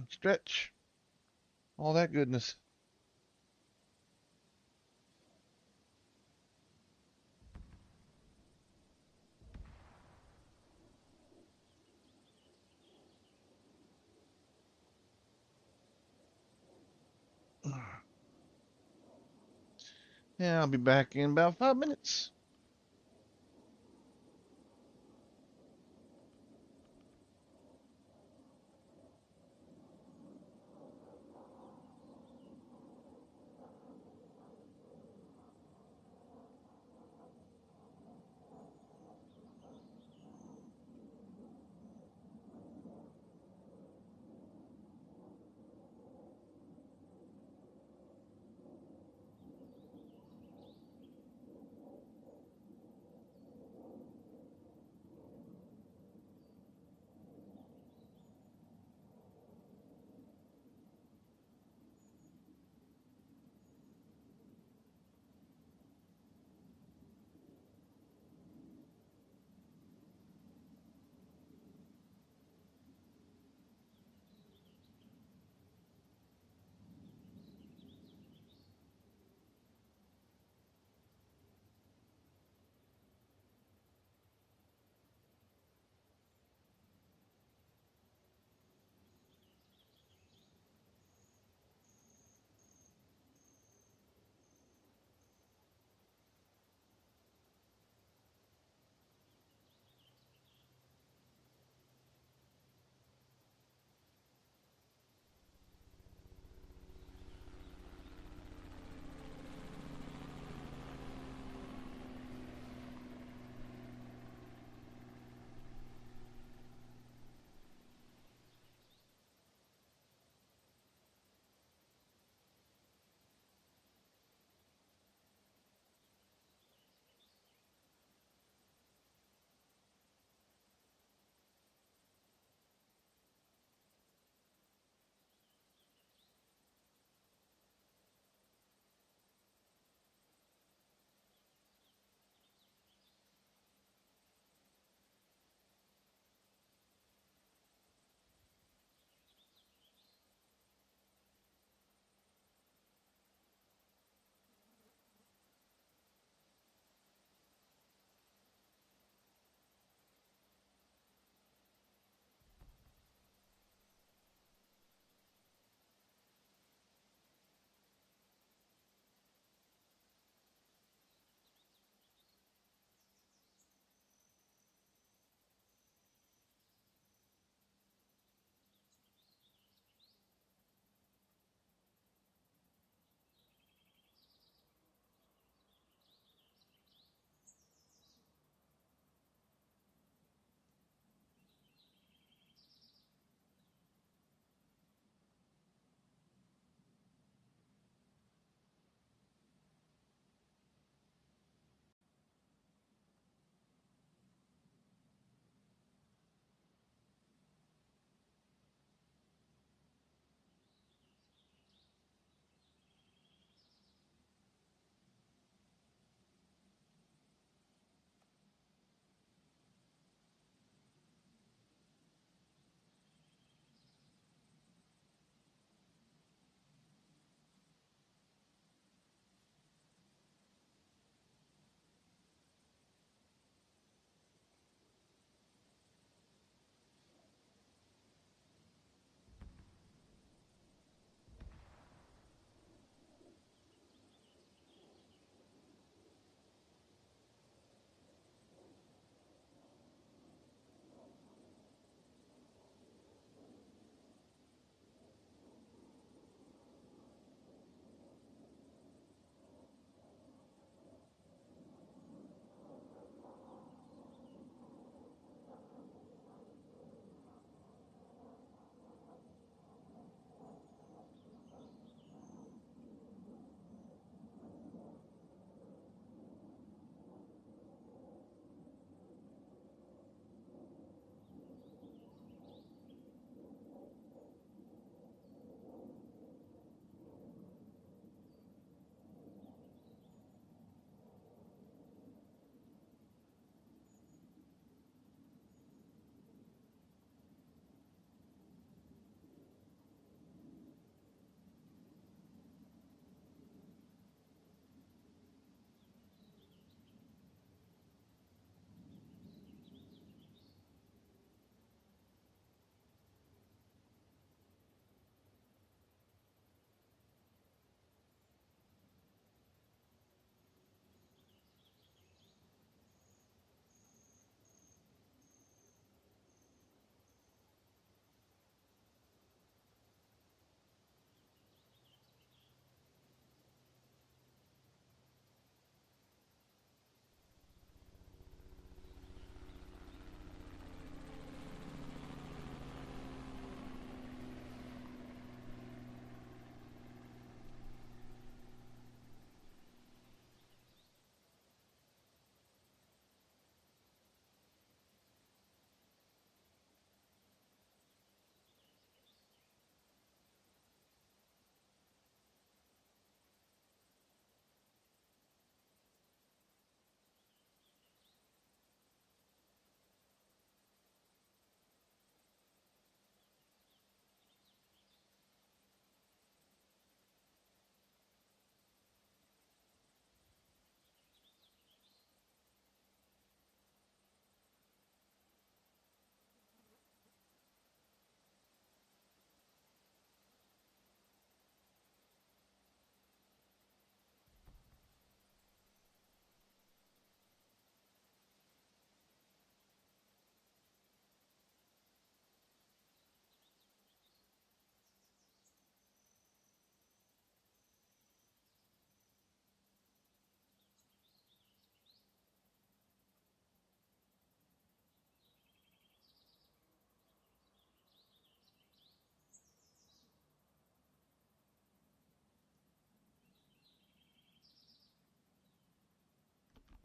stretch, all that goodness. Yeah, I'll be back in about 5 minutes.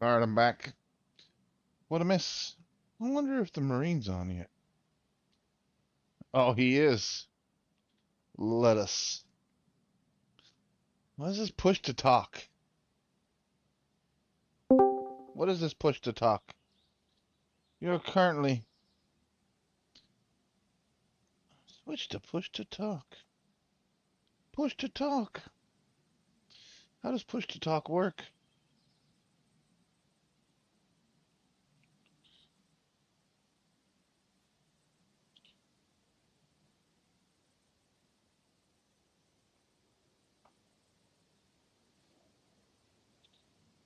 All right, I'm back. What a miss. I wonder if the Marine's on yet. Oh, he is. Let us. What is this push to talk? What is this push to talk? You're currently... Switch to push to talk. Push to talk. How does push to talk work?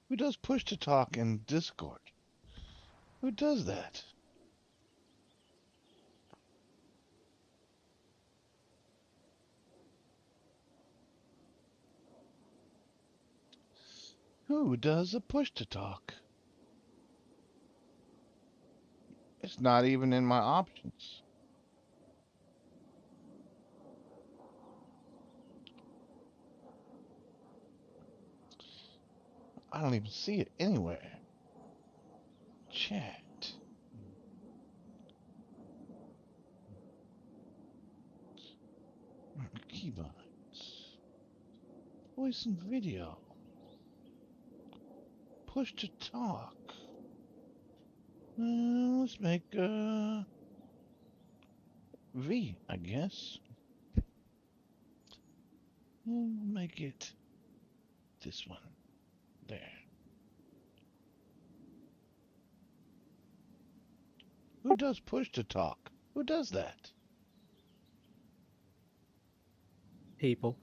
Who does push to talk in Discord? Who does that? Who does a push to talk? It's not even in my options. I don't even see it anywhere. Chat. Keybinds. Voice and video. Push to talk. Let's make V, I guess. We'll make it this one. There. Who does push to talk? Who does that? People.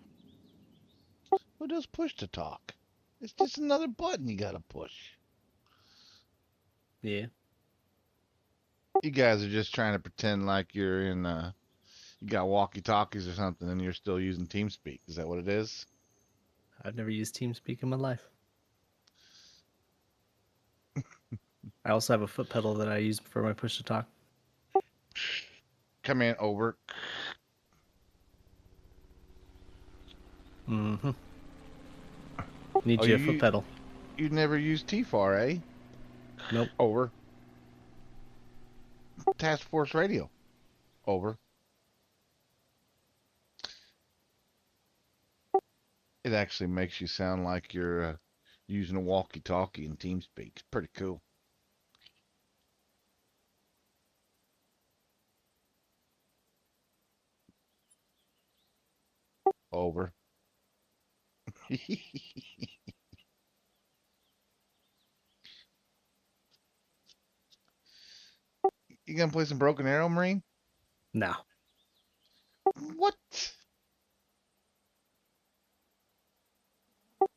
Who does push to talk? It's just another button you gotta push. Yeah. You guys are just trying to pretend like you're in, you got walkie-talkies or something and you're still using TeamSpeak. Is that what it is? I've never used TeamSpeak in my life. I also have a foot pedal that I use for my push to talk. Come in, over. Mm-hmm. Need Oh, you a foot pedal. You never used T-FAR, eh? Nope. Over. Task Force Radio. Over. It actually makes you sound like you're using a walkie-talkie in TeamSpeak. It's pretty cool. Over. You gonna play some Broken Arrow, Marine? No. What?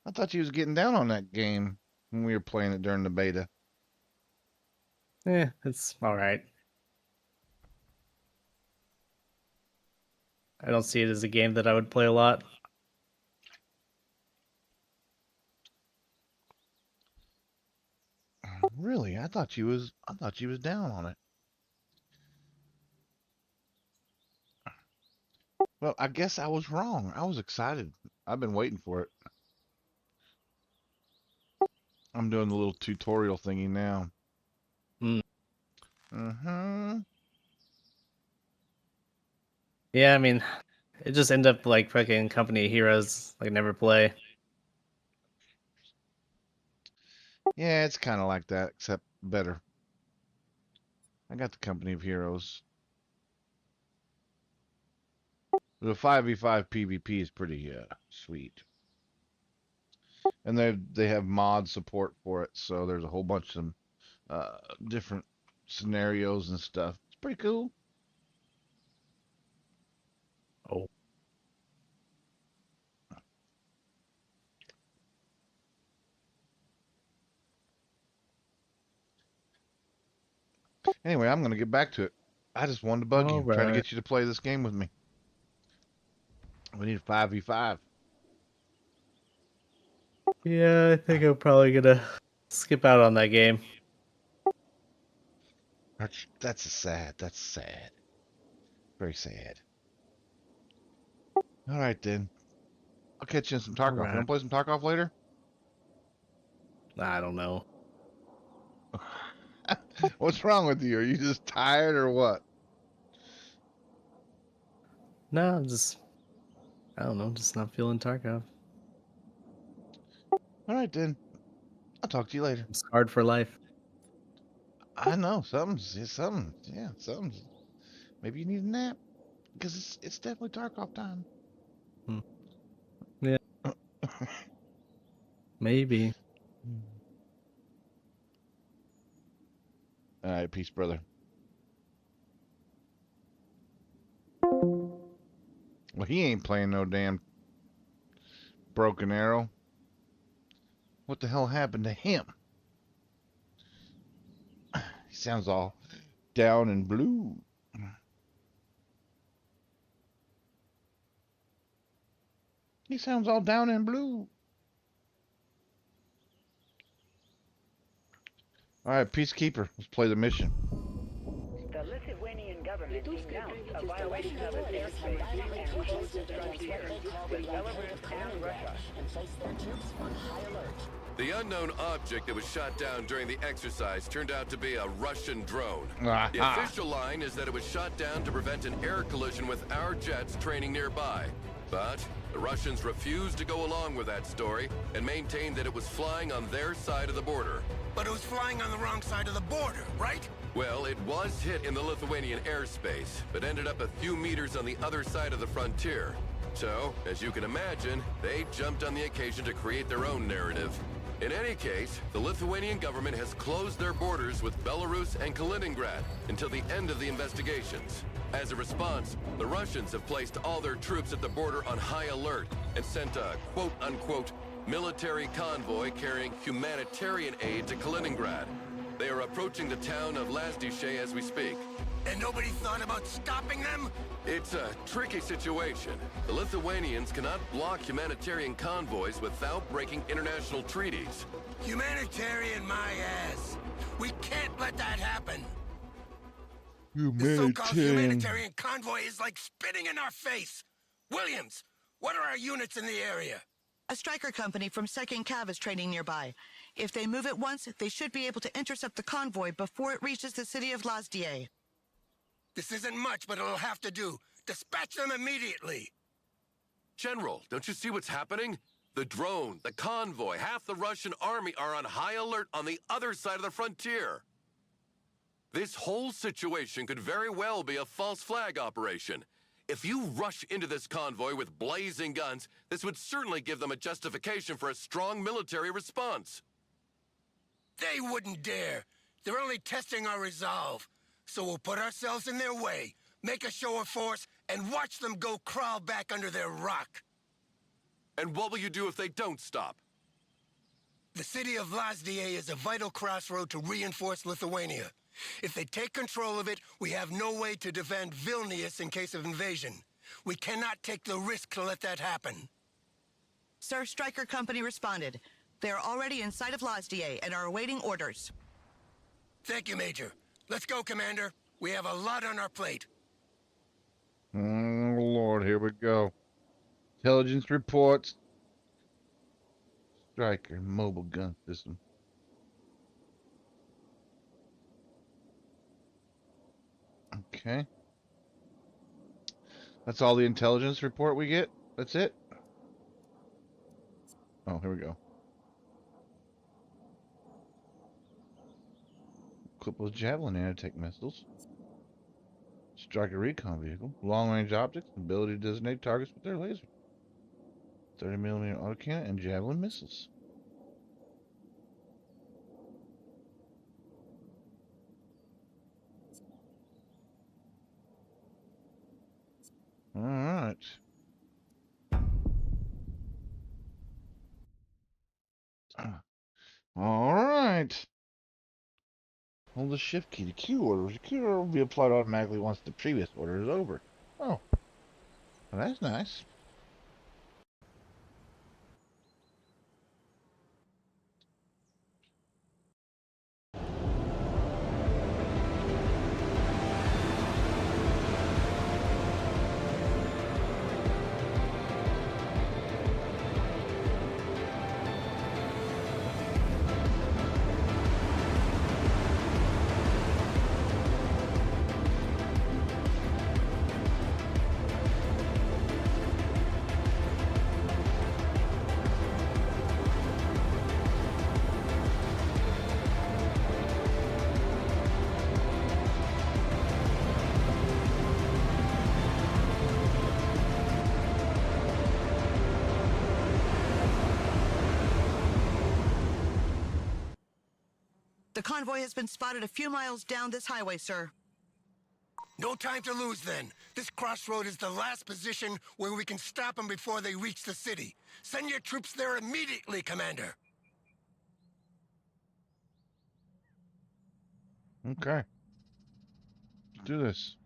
I thought you was getting down on that game when we were playing it during the beta. It's alright. I don't see it as a game that I would play a lot. Really? I thought you was down on it. Well, I guess I was wrong. I was excited. I've been waiting for it. I'm doing the little tutorial thingy now. Mm. Yeah, I mean, it just end up like fucking Company of Heroes, like never play. Yeah, it's kind of like that, except better. I got the Company of Heroes. The 5v5 PvP is pretty sweet. And they have mod support for it, so there's a whole bunch of different scenarios and stuff. It's pretty cool. Oh. Anyway, I'm gonna get back to it. I just wanted to bug you, trying to Alright. get you to play this game with me. We need a 5v5. Yeah, I think I'm probably gonna skip out on that game. That's sad. That's sad. Very sad. All right then. I'll catch you in some Tarkov. You Alright. want to play some Tarkov later? I don't know. What's wrong with you? Are you just tired or what? No, I'm just I don't know, just not feeling Tarkov. All right, then. I'll talk to you later. It's hard for life. I know something. Yeah, something. Maybe you need a nap because it's definitely Tarkov time. Hmm. Yeah, maybe. All right, peace, brother. Well, he ain't playing no damn Broken Arrow. What the hell happened to him? He sounds all down and blue. He sounds all down and blue. All right, Peacekeeper, let's play the mission. The Lithuanian government denounced a violation of its airspace and closed its frontier with Belarus and Russia. The unknown object that was shot down during the exercise turned out to be a Russian drone. The Aha. official line is that it was shot down to prevent an air collision with our jets training nearby. But the Russians refused to go along with that story and maintained that it was flying on their side of the border. But it was flying on the wrong side of the border, right? Well, it was hit in the Lithuanian airspace, but ended up a few meters on the other side of the frontier. So, as you can imagine, they jumped on the occasion to create their own narrative. In any case, the Lithuanian government has closed their borders with Belarus and Kaliningrad until the end of the investigations. As a response, the Russians have placed all their troops at the border on high alert and sent a quote-unquote military convoy carrying humanitarian aid to Kaliningrad. They are approaching the town of Lazdishe as we speak. And nobody thought about stopping them? It's a tricky situation. The Lithuanians cannot block humanitarian convoys without breaking international treaties. Humanitarian my ass. We can't let that happen. The so-called humanitarian convoy is like spitting in our face. Williams, what are our units in the area? A striker company from 2nd Cav is training nearby. If they move at once, they should be able to intercept the convoy before it reaches the city of Lazdie. This isn't much, but it'll have to do. Dispatch them immediately. General, don't you see what's happening? The drone, the convoy, half the Russian army are on high alert on the other side of the frontier. This whole situation could very well be a false flag operation. If you rush into this convoy with blazing guns, this would certainly give them a justification for a strong military response. They wouldn't dare. They're only testing our resolve. So we'll put ourselves in their way, make a show of force, and watch them go crawl back under their rock. And what will you do if they don't stop? The city of Lazdie is a vital crossroad to reinforce Lithuania. If they take control of it, we have no way to defend Vilnius in case of invasion. We cannot take the risk to let that happen. Sir, Striker Company responded. They are already in sight of Lazdie and are awaiting orders. Thank you, Major. Let's go, Commander. We have a lot on our plate. Oh, Lord, here we go. Intelligence reports. Striker mobile gun system. Okay. That's all the intelligence report we get? That's it? Oh, here we go. Equipped with Javelin anti-tank missiles. Striker recon vehicle. Long-range optics. Ability to designate targets with their laser. 30mm autocannon and Javelin missiles. All right. All right. Hold the shift key to queue orders. The queue order will be applied automatically once the previous order is over. Oh. Well, that's nice. convoy has been spotted a few miles down this highway, sir. No time to lose then. This crossroad is the last position where we can stop them before they reach the city. Send your troops there immediately, Commander. Okay. Let's do this.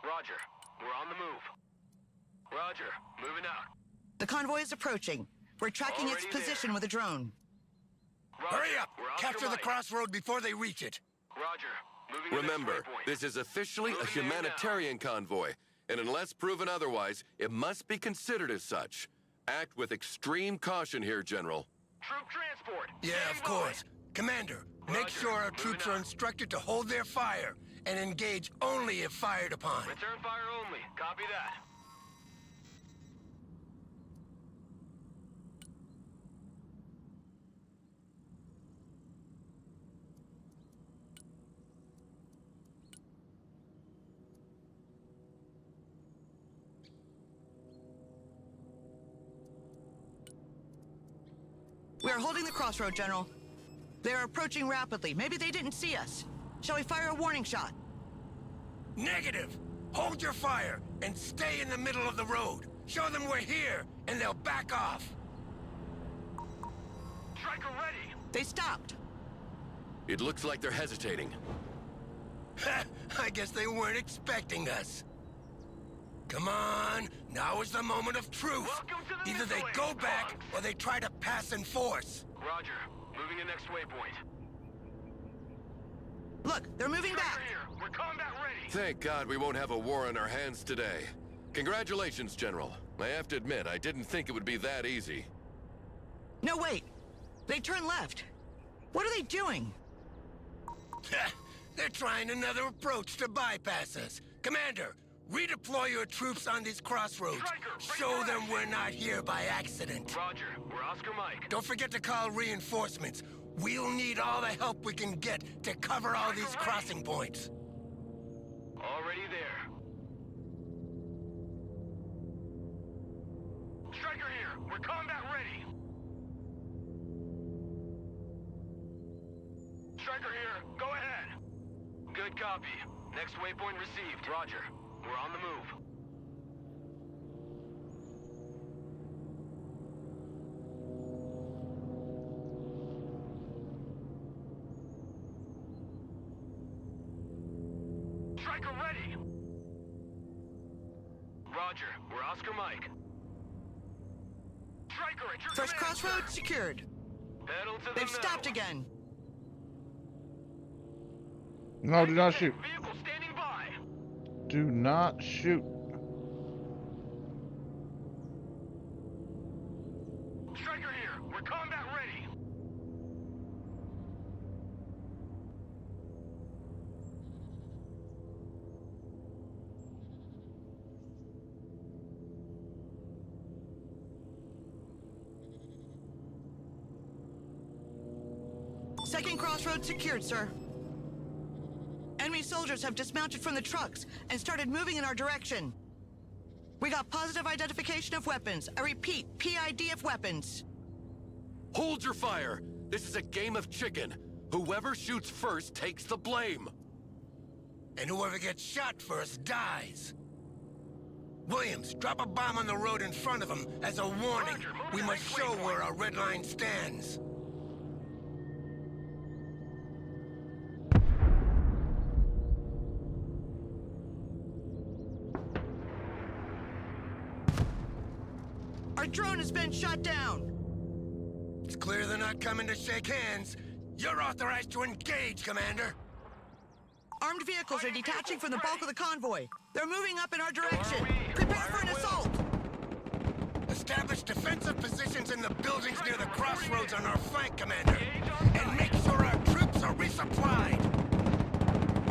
Roger. We're on the move. Roger. Moving out. The convoy is approaching. We're tracking its Already position there. with a drone. Roger. Hurry up! We're Oscar Capture the Mike. crossroad before they reach it. Roger. Moving to Remember, next waypoint. this is officially a Moving there now. humanitarian convoy, and unless proven otherwise, it must be considered as such. Act with extreme caution here, General. Troop transport. Yeah, of Standing by. course. Commander, make Roger. sure our Moving troops are out. instructed to hold their fire and engage only if fired upon. Return fire only. Copy that. We are holding the crossroad, General. They are approaching rapidly. Maybe they didn't see us. Shall we fire a warning shot? Negative! Hold your fire and stay in the middle of the road. Show them we're here, and they'll back off. Striker ready. They stopped. It looks like they're hesitating. I guess they weren't expecting us. Come on, now is the moment of truth. Welcome to the Either they missile go age, back Bugs. or they try to pass in force. Roger. Moving to next waypoint. Look, they're moving Striker back. here. We're combat ready. Thank God we won't have a war on our hands today. Congratulations, General. I have to admit, I didn't think it would be that easy. No, wait. They turned left. What are they doing? They're trying another approach to bypass us. Commander, redeploy your troops on these crossroads. Striker, ready Show for them action. we're not here by accident. Roger. We're Oscar Mike. Don't forget to call reinforcements. We'll need all the help we can get to cover all these crossing points. Already there. Striker here. We're combat ready. Striker here. Go ahead. Good copy. Next waypoint received. Roger. We're on the move. Striker ready. Roger. We're Oscar Mike. Striker at your First command, crossroad sir. secured. Pedal to the They've metal. stopped again. No, do not shoot. Vehicle standing by. Do not shoot. Striker here. We're combat ready. Second crossroad secured, sir. Enemy soldiers have dismounted from the trucks and started moving in our direction. We got positive identification of weapons. I repeat, PID of weapons. Hold your fire! This is a game of chicken. Whoever shoots first takes the blame. And whoever gets shot first dies. Williams, drop a bomb on the road in front of them as a warning. Roger, moving We to must next show waypoint. where our red line stands. Our drone has been shot down. It's clear they're not coming to shake hands. You're authorized to engage, Commander. Armed vehicles are detaching from the bulk of the convoy. They're moving up in our direction. we? Prepare Fire for an at will. assault. Establish defensive positions in the buildings near the crossroads on our flank, Commander. And make sure our troops are resupplied.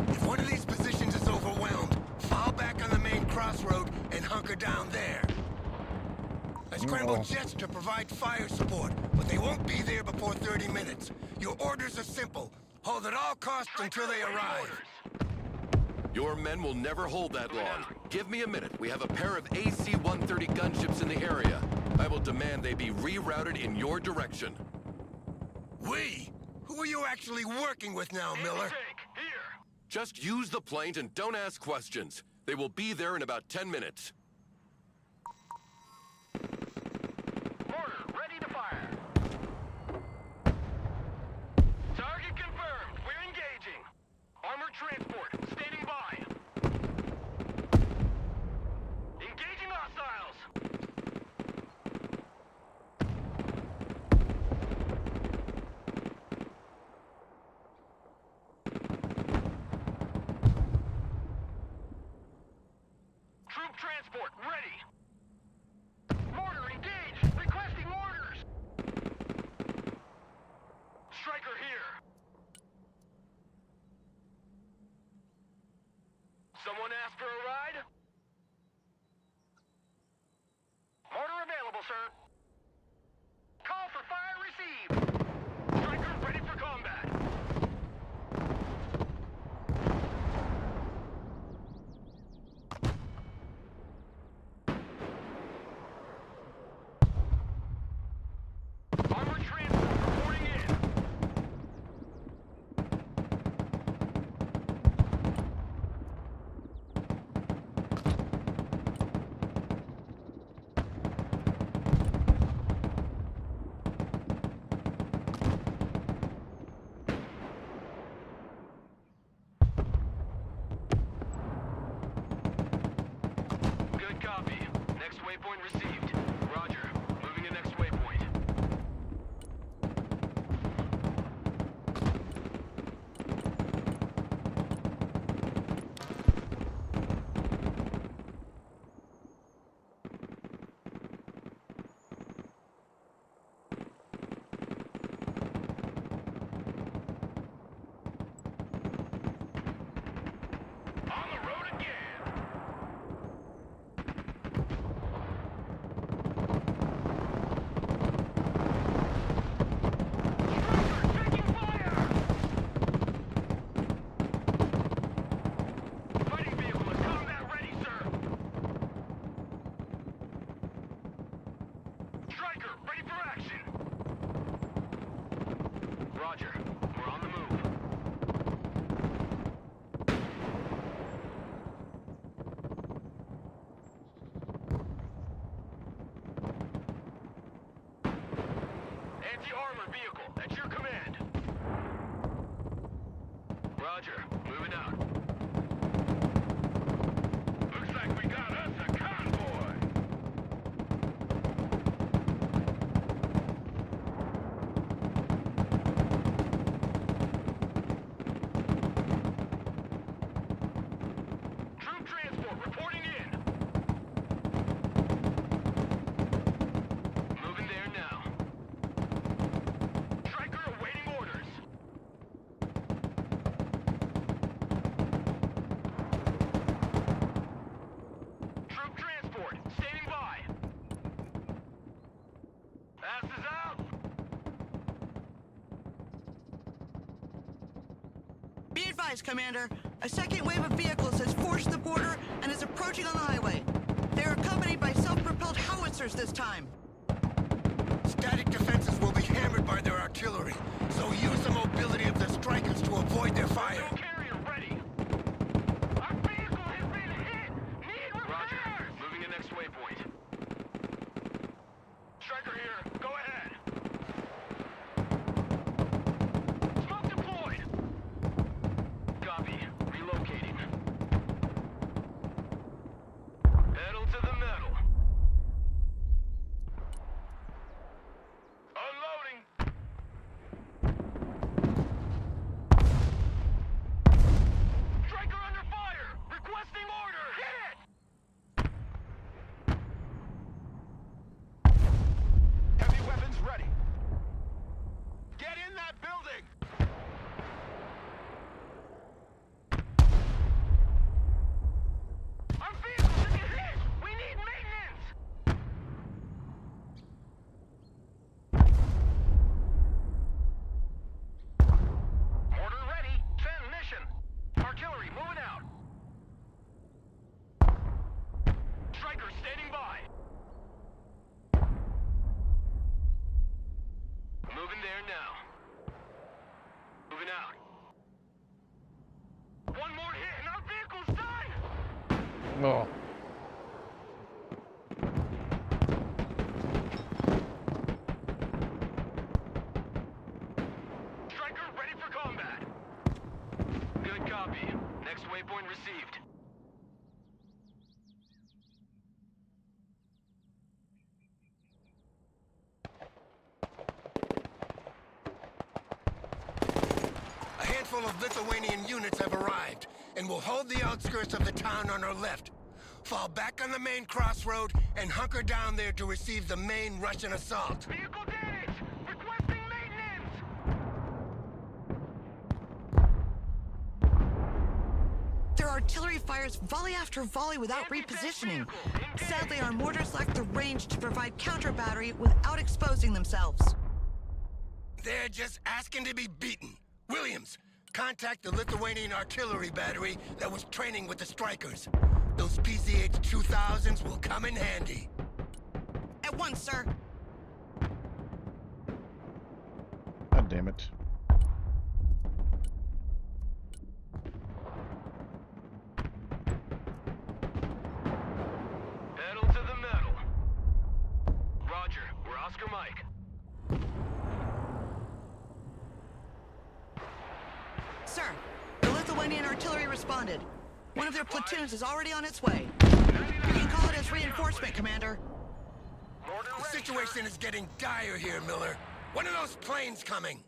If one of these positions is overwhelmed, fall back on the main crossroad and hunker down there. scrambled jets to provide fire support, but they won't be there before 30 minutes. Your orders are simple. Hold at all costs until they arrive. Your men will never hold that long. Give me a minute. We have a pair of AC-130 gunships in the area. I will demand they be rerouted in your direction. We? Who are you actually working with now, Miller? Just use the planes and don't ask questions. They will be there in about 10 minutes. Order, ready to fire. Target confirmed. We're engaging. Armored transport, standing by. Engaging hostiles. Troop transport, ready. Mortar engaged. Requesting orders. Striker here. Someone asked for a ride? Mortar available, sir. Call for fire received. Striker ready for combat. Armored transport reporting in. Good copy. Next waypoint received. Roger. Moving to next waypoint. On the road again. Striker taking fire. Fighting vehicle is combat ready, sir. Striker ready for action. Roger. We're on the move. Anti-armor vehicle, at your command. Roger, moving out. Looks like we got us a convoy. Troop transport reporting in. Moving there now. Striker awaiting orders. Troop transport, standing by. Passes out. Be advised, Commander. A second wave of vehicles has forced the border and is approaching on the highway. They are accompanied by self-propelled howitzers this time. Static defenses will be hammered by their artillery, so use the mobility of the strikers to avoid their fire. No carrier ready. Our vehicle has been hit. Need repairs. Roger. Moving to next waypoint. Striker here. Go ahead. Smoke deployed. Copy. Relocating. Pedal to the metal. Unloading. Striker under fire. Requesting order. Hit it. there now. Moving out. One more hit and our vehicle's done! Oh. Striker ready for combat. Good copy. Next waypoint received. A handful of Lithuanian units have arrived, and will hold the outskirts of the town on our left. Fall back on the main crossroad and hunker down there to receive the main Russian assault. Vehicle damage! Requesting maintenance! Their artillery fires volley after volley without repositioning. Sadly, our mortars lack the range to provide counter battery without exposing themselves. They're just asking to be beaten. Williams, contact the Lithuanian artillery battery that was training with the strikers. Those PCH-2000s will come in handy. At once, sir. God damn it. Pedal to the metal. Roger, we're Oscar Mike. Sir, the Lithuanian artillery responded. One of their platoons is already on its way. You can call it as reinforcement, Commander. Mortar The ready, situation is getting dire here, Miller. One of those planes coming.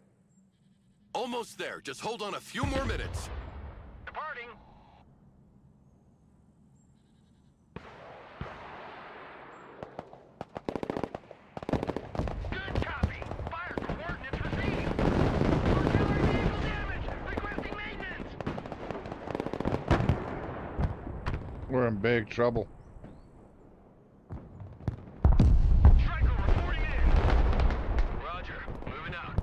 Almost there. Just hold on a few more minutes. Departing. Good copy. Fire coordinates received. Artillery vehicle damage. Requesting maintenance. We're in big trouble. Striker reporting in. Roger. Moving out.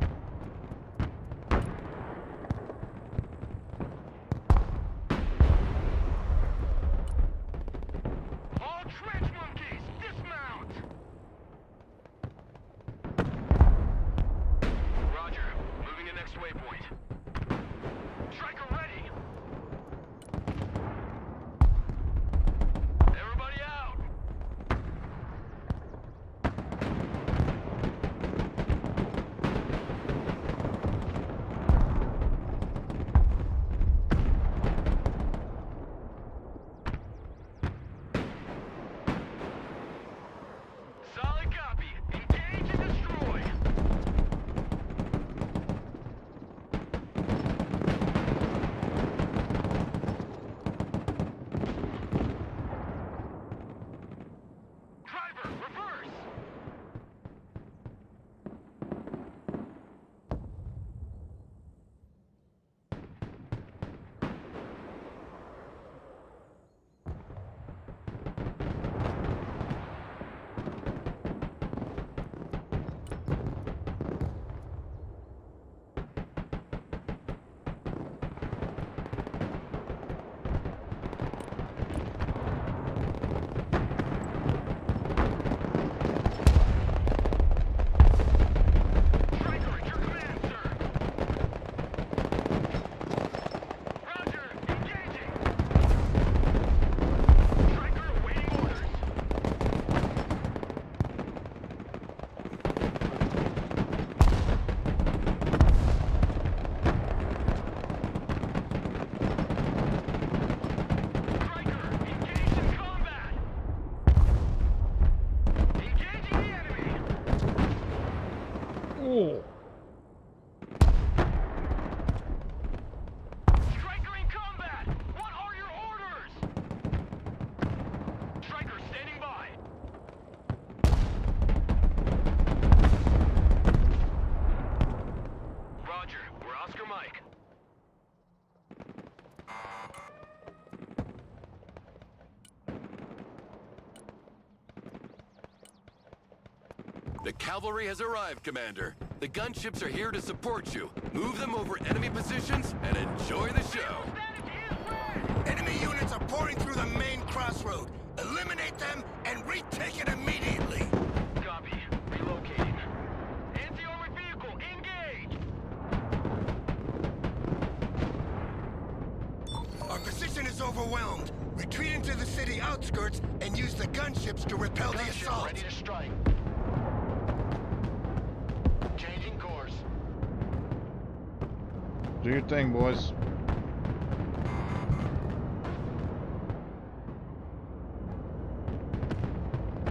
All trench monkeys, dismount. Roger. Moving to next waypoint. Striker ready. Everybody out. Solid copy. Engage and destroy. Driver, reverse. Striker at your command, sir. Roger, engaging. Striker awaiting orders. Striker, engaged in combat. Engaging the enemy. Oh. Striker in combat! What are your orders? Striker standing by. Roger, we're Oscar Mike. The cavalry has arrived, Commander. The gunships are here to support you. Move them over enemy positions and enjoy the show. Static is red! Enemy units are pouring through the main crossroad. Eliminate them and retake it immediately. Copy. Relocating. Anti-armored vehicle, engage! overwhelmed. Retreat into the city outskirts and use the gunships to repel the Gunship assault. ready to strike. Changing course. Do your thing, boys.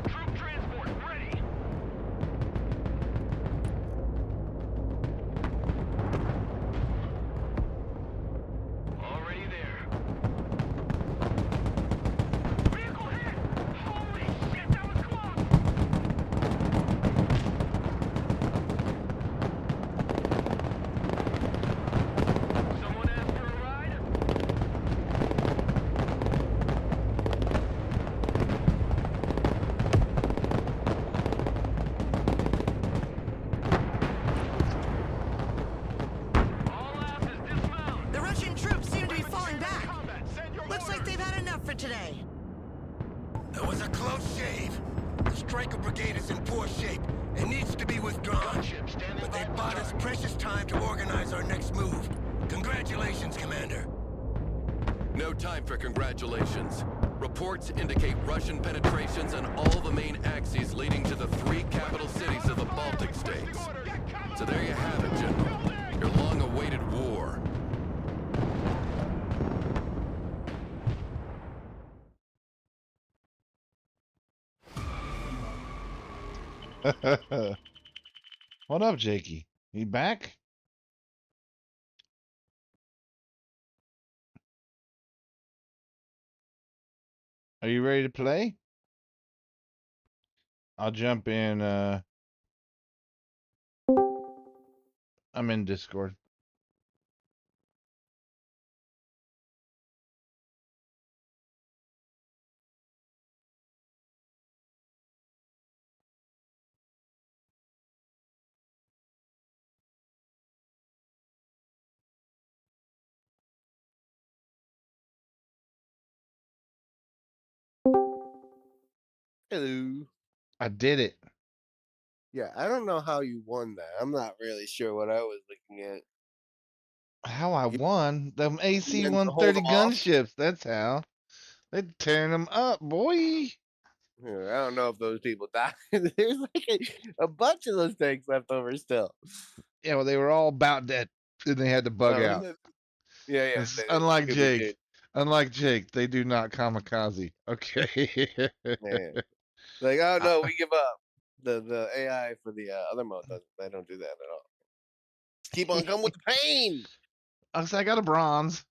Troop transport ready. Already there. Vehicle hit! Holy shit, that was close! Someone asked for a ride? All asses dismount! The Russian troops seem to be falling back. Combat, send your Looks like orders. they've had enough for today. That was a close shave. The Striker Brigade is in poor shape and needs to be withdrawn. Gunship standing But by they for bought us target. precious time to organize our next move. Congratulations, Commander. No time for congratulations. Reports indicate Russian penetrations on all the main axes leading to the 3 capital cities of the Baltic states. So there you have it, General. Your long-awaited war. What up, Jakey? You back? Are you ready to play? I'll jump in. I'm in Discord. Hello. I did it. Yeah, I don't know how you won that. I'm not really sure what I was looking at. How I You won? Them AC meant to hold 130 them off? gunships. That's how. They tearing them up, boy. Yeah, I don't know if those people died. There's like a bunch of those tanks left over still. Yeah, well, they were all about dead, and they had to bug Oh, out. yeah, yeah. It's They unlike stupid dude. Jake. Unlike Jake, they do not kamikaze. Okay. Man. Like, oh no, we give up. The AI for the other mode doesn't. They don't do that at all. Keep on coming with the pain. I got a bronze.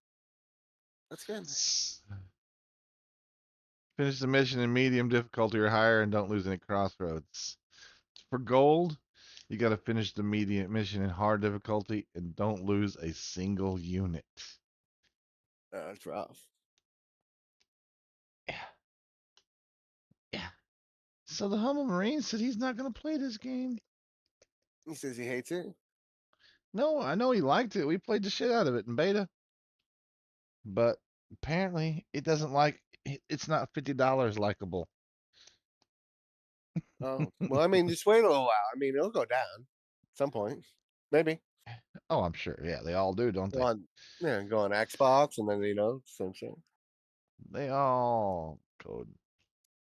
That's good. Finish the mission in medium difficulty or higher and don't lose any crossroads. For gold, you got to finish the medium mission in hard difficulty and don't lose a single unit. That's rough. Yeah. Yeah. So the Humble Marine said he's not going to play this game. He says he hates it. No, I know he liked it. We played the shit out of it in beta. But apparently it doesn't like it's not $50 likable. Oh well, I mean, just wait a little while. I mean, it'll go down at some point. Maybe. Oh, I'm sure. Yeah, they all do, don't Go they? on, yeah, go on Xbox and then same shit. They all code.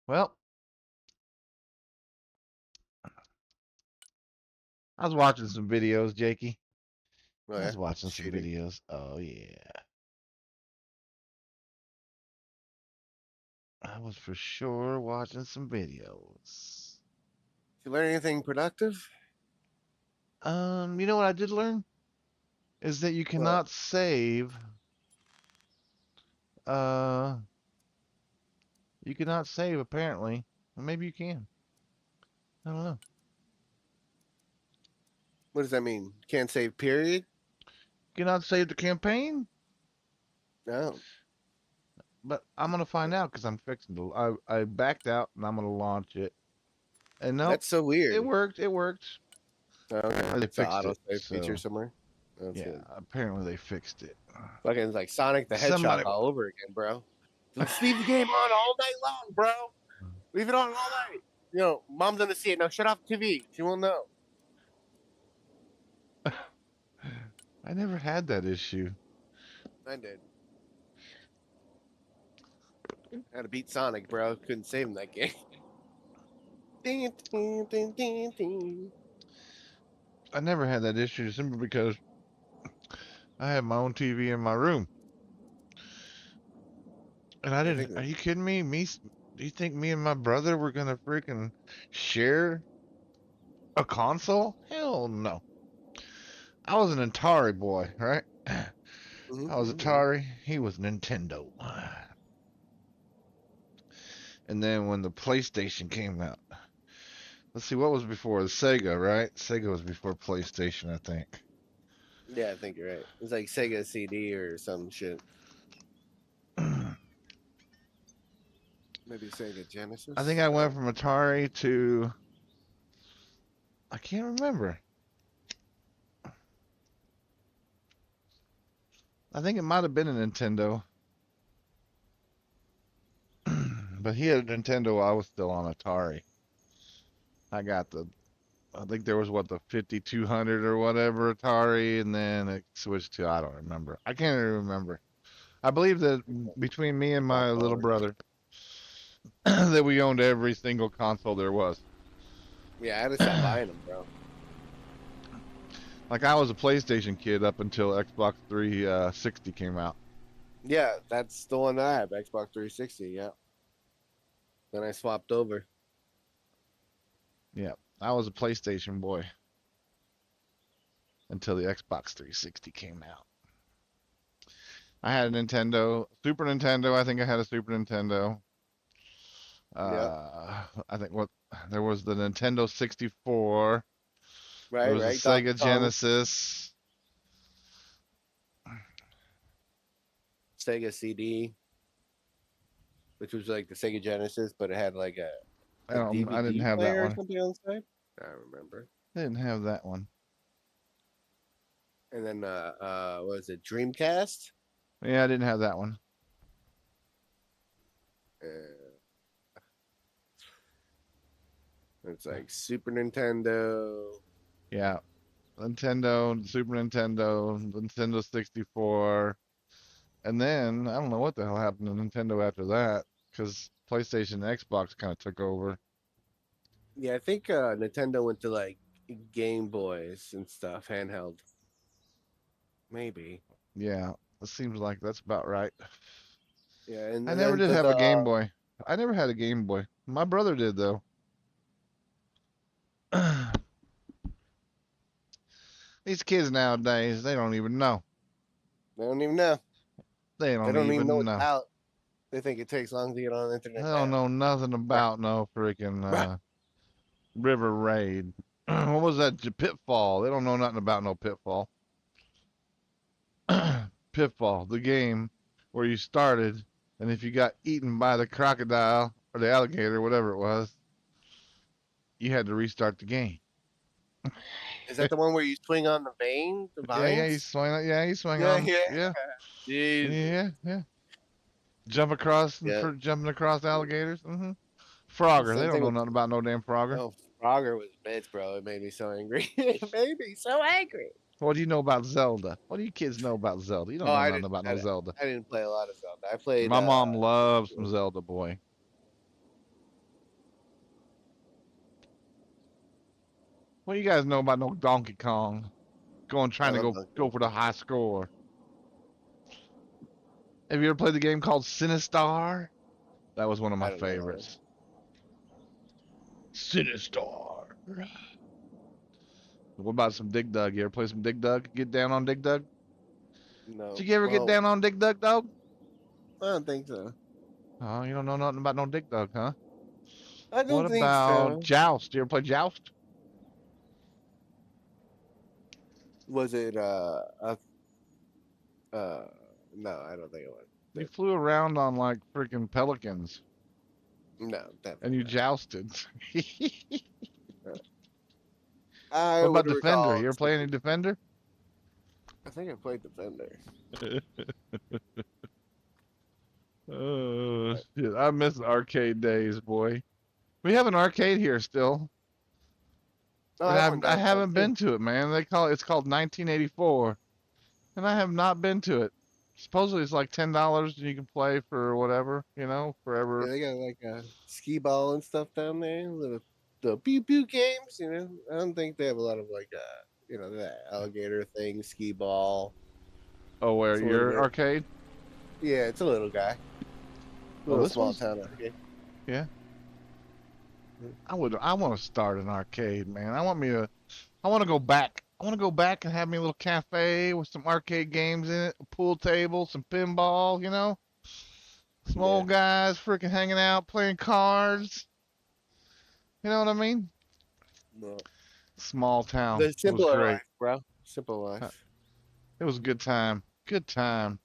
Well, I was watching some videos, Jakey. Oh, I yeah? was watching some Cheating. videos. Oh yeah. I was for sure watching some videos. Did you learn anything productive? You know what I did learn? Is that you What? cannot save uh you cannot save apparently. Well, maybe you can. I don't know. What does that mean? Can't save period? You cannot save the campaign? No. But I'm gonna find out because I'm fixing to. I backed out and I'm gonna launch it. And nope, That's so weird. it worked. It worked. Okay. Or they It's an fixed auto it. save feature So somewhere. That's yeah, good. apparently they fixed it. Fucking like Sonic the Hedgehog Somebody. all over again, bro. Just leave the game on all night long, bro. Leave it on all night. Mom's gonna see it. Now shut off the TV. She won't know. I never had that issue. I did. Had to beat Sonic, bro. Couldn't save him that game. Ding, ding, ding, ding, ding. I never had that issue simply because I had my own TV in my room. And I I didn't, think are you kidding me? Do you think me and my brother were gonna freaking share a console? Hell no. I was an Atari boy, right? I was Atari, he was Nintendo. And then when the PlayStation came out, let's see, what was before? The Sega, right? Sega was before PlayStation, I think. Yeah, I think you're right. It's like Sega CD or some shit. Maybe Sega Genesis. I think I went from Atari to, I can't remember. I think it might have been a Nintendo. But he had a Nintendo, I was still on Atari. I think there was what, the 5200 or whatever Atari, and then it switched to, I don't remember. I can't even remember. I believe that between me and my little brother, that we owned every single console there was. Yeah, I had to stop buying them, bro. Like, I was a PlayStation kid up until Xbox 360 came out. Yeah, that's the one that I have, Xbox 360, yeah. Then I swapped over. Yeah, I was a PlayStation boy until the Xbox 360 came out. I had a Nintendo, Super Nintendo. I think I had a Super Nintendo. I think there was the Nintendo 64. Right, There was right. a Sega Genesis. Sega CD, which was like the Sega Genesis, but it had like a DVD I didn't have that player or one. something on the side. I remember. I didn't have that one. And then what was it, Dreamcast? Yeah, I didn't have that one. It's like Super Nintendo. Yeah, Nintendo, Super Nintendo, Nintendo 64, and then I don't know what the hell happened to Nintendo after that, because PlayStation and Xbox kind of took over. Yeah, I think Nintendo went to like Game Boys and stuff, handheld. Maybe. Yeah, it seems like that's about right. Yeah, and I never then did have a Game Boy. I never had a Game Boy. My brother did, though. These kids nowadays, they don't even know. They don't even know. They They don't don't even know even it's know. out. They think it takes long to get on the They internet. don't know nothing about no freaking River Raid. What was that? Pitfall. They don't know nothing about no Pitfall. Pitfall, the game where you started, and if you got eaten by the crocodile or the alligator, whatever it was, you had to restart the game. Is that the one where you swing on the vines? Yeah, you swing. Yeah, you swing Yeah, on. yeah. Yeah, Jeez. yeah. Jump across and Yeah. jumping across alligators. Frogger. They Same don't thing know with nothing about no damn Frogger. oh, Frogger was a bitch, bro. It made me so angry. It made me so angry. What do you know about Zelda? What do you kids know about Zelda? You don't Oh, know I nothing didn't. about no Zelda. I didn't play a lot of Zelda. I played. My mom loves some Zelda, boy. What do you guys know about no Donkey Kong? Trying to go for the high score. Have you ever played the game called Sinistar? That was one of my favorites. Sinistar. What about some Dig Dug? You ever play some Dig Dug? Get down on Dig Dug? No. Did you ever get down on Dig Dug, dog? I don't think so. Oh, you don't know nothing about no Dig Dug, huh? I don't What think about so. Joust? You ever play Joust? Was it no, I don't think it was. You flew around on like freaking pelicans No, definitely. and you not. jousted. I What about would Defender? recall You ever play any Defender? I think I played Defender. Oh, shit. I miss arcade days, boy. We have an arcade here still. Oh, But I haven't been to it, man. It's called 1984. And I have not been to it. supposedly it's like $10 and you can play for whatever, you know, forever. Yeah, they got like a skee ball and stuff down there. The pew pew games, you know. I don't think they have a lot of like you know, that alligator thing, skee ball. Oh, where It's a little your bit. arcade? Yeah, it's a little guy, Oh, little this small one's town arcade. yeah. I want to start an arcade, man. I want to go back. I want to go back and have me a little cafe with some arcade games in it, a pool table, some pinball, you know? Some Yeah, old guys freaking hanging out, playing cards. You know what I mean? no. Small town. The It was simpler great. life, bro. Simple Uh, life. It was a good time. Good time.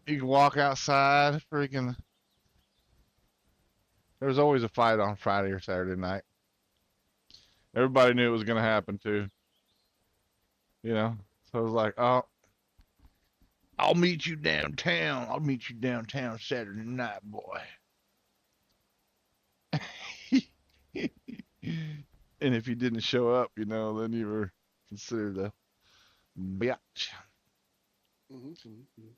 You could walk outside, freaking. There was always a fight on Friday or Saturday night. Everybody knew it was going to happen too, you know? So it was like, oh, I'll meet you downtown. I'll meet you downtown Saturday night, boy. And if you didn't show up, you know, then you were considered a bitch. Mm-hmm.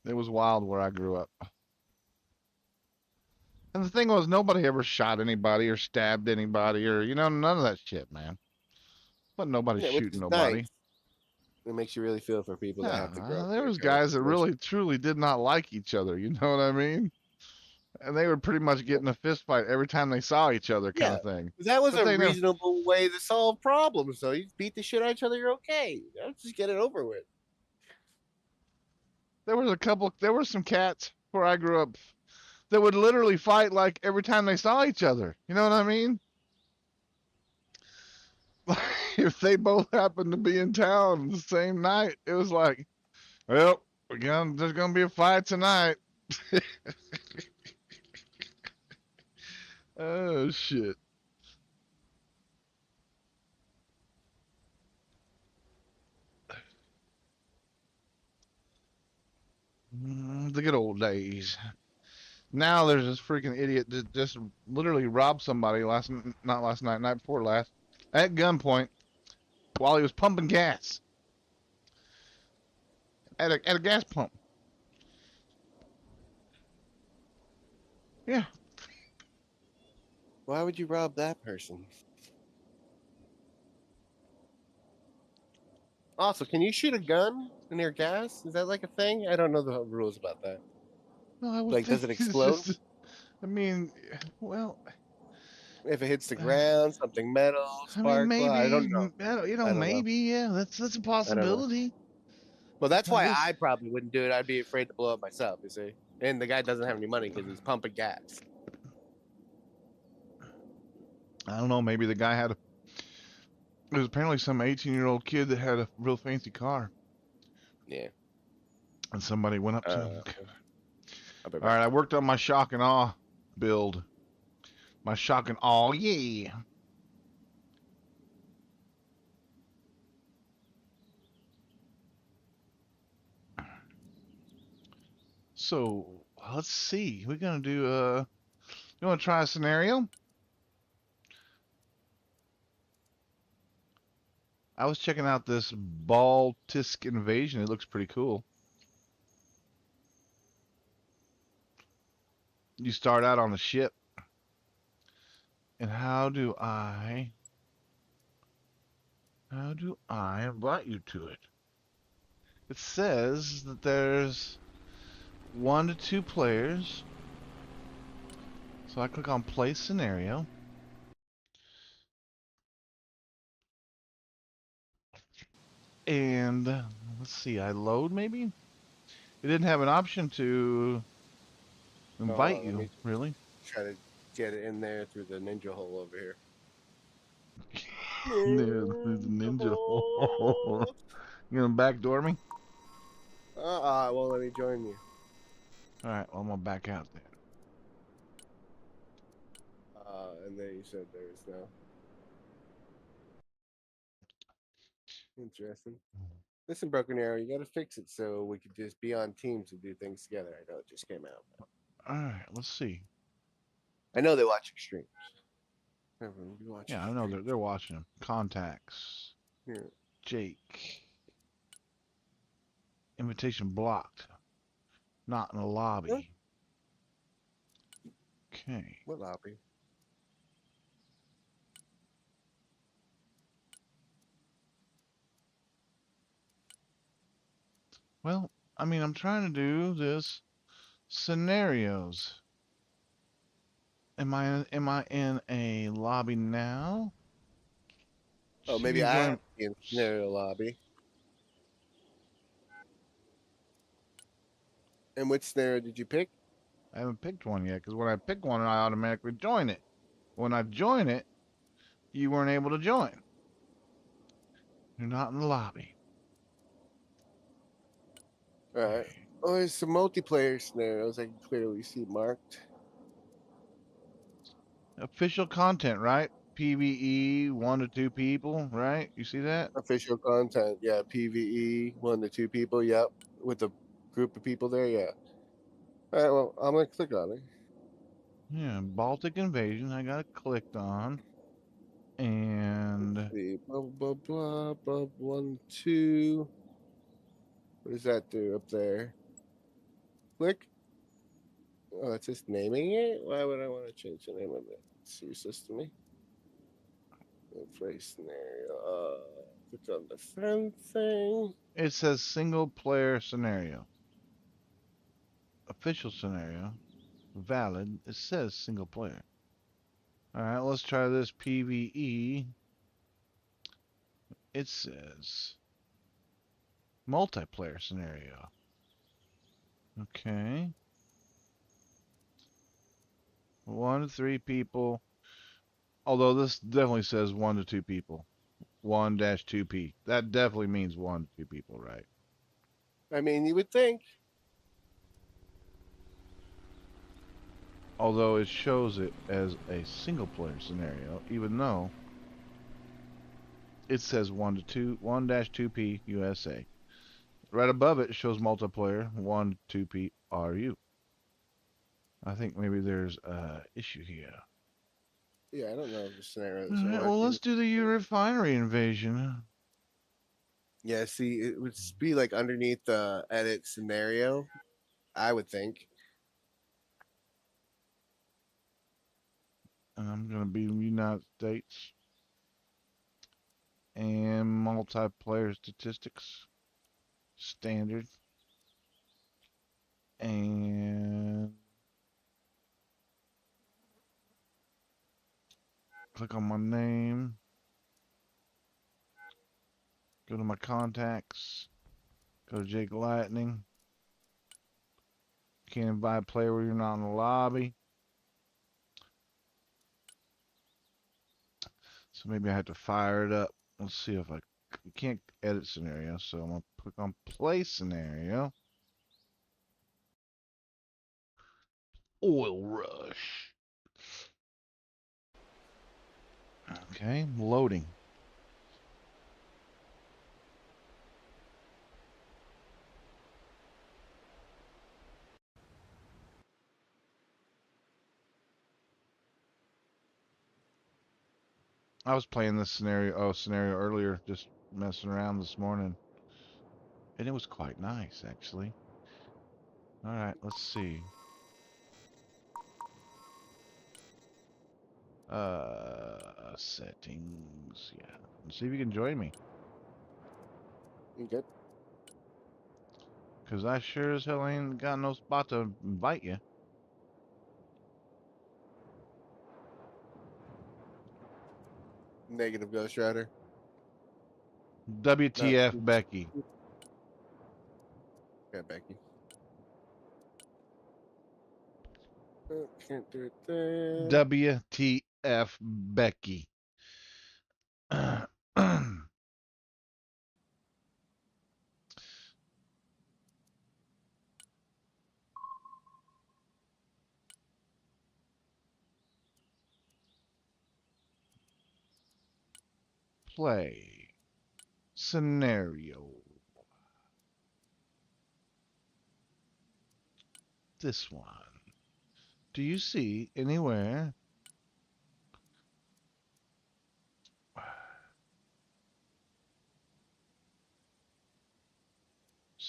It was wild where I grew up. And the thing was, nobody ever shot anybody or stabbed anybody or, you know, none of that shit, man. But nobody Yeah, which shooting is nobody. nice. It makes you really feel for people that have to grow Yeah, up in there those was kind of guys that situations. really, truly did not like each other. You know what I mean? And they would pretty much get in a fist fight every time they saw each other, kind Yeah, of thing. that was But a they never. reasonable way to solve problems. So you beat the shit out of each other, you're okay. Just get it over with. There was a couple. There were some cats where I grew up that would literally fight like every time they saw each other. You know what I mean? If they both happened to be in town the same night, it was like, well, there's gonna be a fight tonight. Oh shit. The good old days. Now there's this freaking idiot that just literally robbed somebody not last night, night before last, at gunpoint while he was pumping gas at a gas pump. Yeah, Why would you rob that person? Also, can you shoot a gun near gas? Is that like a thing? I don't know the rules about that. no, I would Like, think does it it's explode just. I mean, well, if it hits the uh, ground? Something metal, I mean, spark? Well, I maybe, don't know. you know, I don't know. maybe, yeah, that's a I don't know. possibility. Well, that's I why guess I probably wouldn't do it. I'd be afraid to blow up myself. You see, and the guy doesn't have any money because he's pumping gas. I don't know. Maybe the guy had a. It was apparently some 18-year-old kid that had a real fancy car, Yeah. and somebody went up to him. I'll be All back. right, I worked on my shock and awe build. My shock and awe, yeah. So let's see. We're gonna do you wanna try a scenario? I was checking out this Baltisk invasion. It looks pretty cool. You start out on the ship. And how do I invite you to it? It says that there's 1 to 2 players. So I click on play scenario. And let's see, I load maybe? It didn't have an option to Hold invite on, let you, me really. try to get it in there through the ninja hole over here. There's a ninja. You gonna backdoor me? Well, let me join you. Alright, well, I'm gonna back out then. And then you said there is no. Interesting. Listen, Broken Arrow, you gotta fix it so we could just be on teams and do things together. I know it just came out. Alright, let's see. I know they watch Extremes. Everyone be watching. Yeah, I know they're watching him. Contacts. Yeah. Jake. Invitation blocked. Not in the lobby. Okay. What lobby? Well, I mean, I'm trying to do this scenarios. Am I in a lobby now? Oh, See maybe you I join. have to be in scenario lobby. And which scenario did you pick? I haven't picked one yet because when I pick one, I automatically join it. When I join it, you weren't able to join. You're not in the lobby. All right. Oh, there's some multiplayer scenarios I can clearly see marked. Official content, right? PVE, 1 to 2 people, right? You see that? Official content, yeah. PVE, 1 to 2 people, yep. With a group of people there, yeah. All right, well, I'm gonna click on it. Yeah, Baltic Invasion. I got it clicked on. And See, blah blah blah blah 1, 2. What does that do up there? Click. Oh, it's just naming it. Why would I want to change the name of it? It's useless to me. Play scenario. Click on the friend thing. it says single player scenario. Official scenario. Valid. It says single player. All right, let's try this PVE. It says multiplayer scenario. Okay. 1 to 3 people. Although this definitely says 1 to 2 people. 1-2P. That definitely means 1 to 2 people, right? I mean, you would think. Although it shows it as a single player scenario, even though it says 1-2P USA. Right above it shows multiplayer 1-2P RU. I think maybe there's a issue here. Yeah, I don't know if the scenario All is right, well, working. let's do the refinery invasion. Yeah, see, it would be like underneath the edit scenario, I would think. And I'm going to be in the United States. And multiplayer statistics. Standard. And click on my name. Go to my contacts. Go to Jake Lightning. Can't invite a player where you're not in the lobby. So maybe I have to fire it up. Let's see if I can't edit scenario. So I'm going to click on play scenario. Oil rush. Okay, loading. I was playing this scenario earlier, just messing around this morning. And it was quite nice, actually. All right, let's see. Settings. Yeah. Let's see if you can join me. Okay. Because I sure as hell ain't got no spot to invite you. Negative Ghost Rider. No, WTF, Becky. yeah, Becky. Can't do it there. WTF, Becky. Play. Scenario. This one. Do you see anywhere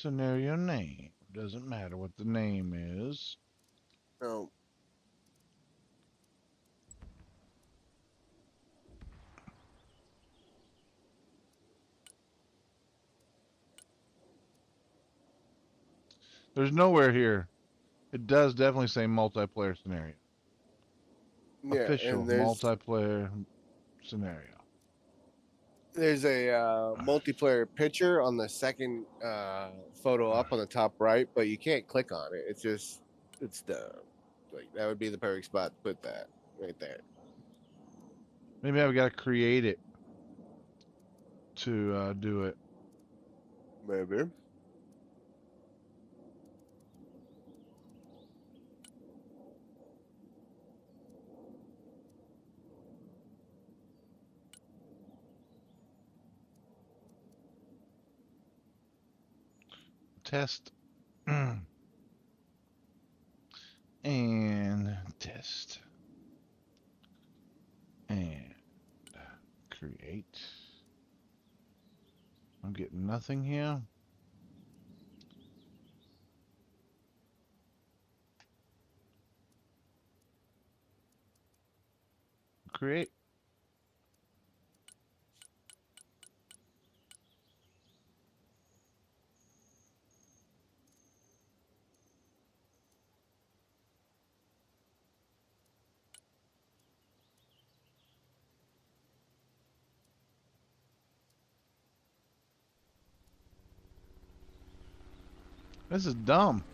scenario name. Doesn't matter what the name is. No. There's nowhere here. It does definitely say multiplayer scenario. Yeah, Official and multiplayer scenario. there's a multiplayer picture on the second photo up on the top right, but you can't click on it. It's the like that would be the perfect spot to put that right there. Maybe I've got to create it to do it. Maybe. Test. And test. And create. I'm getting nothing here. Create. This is dumb.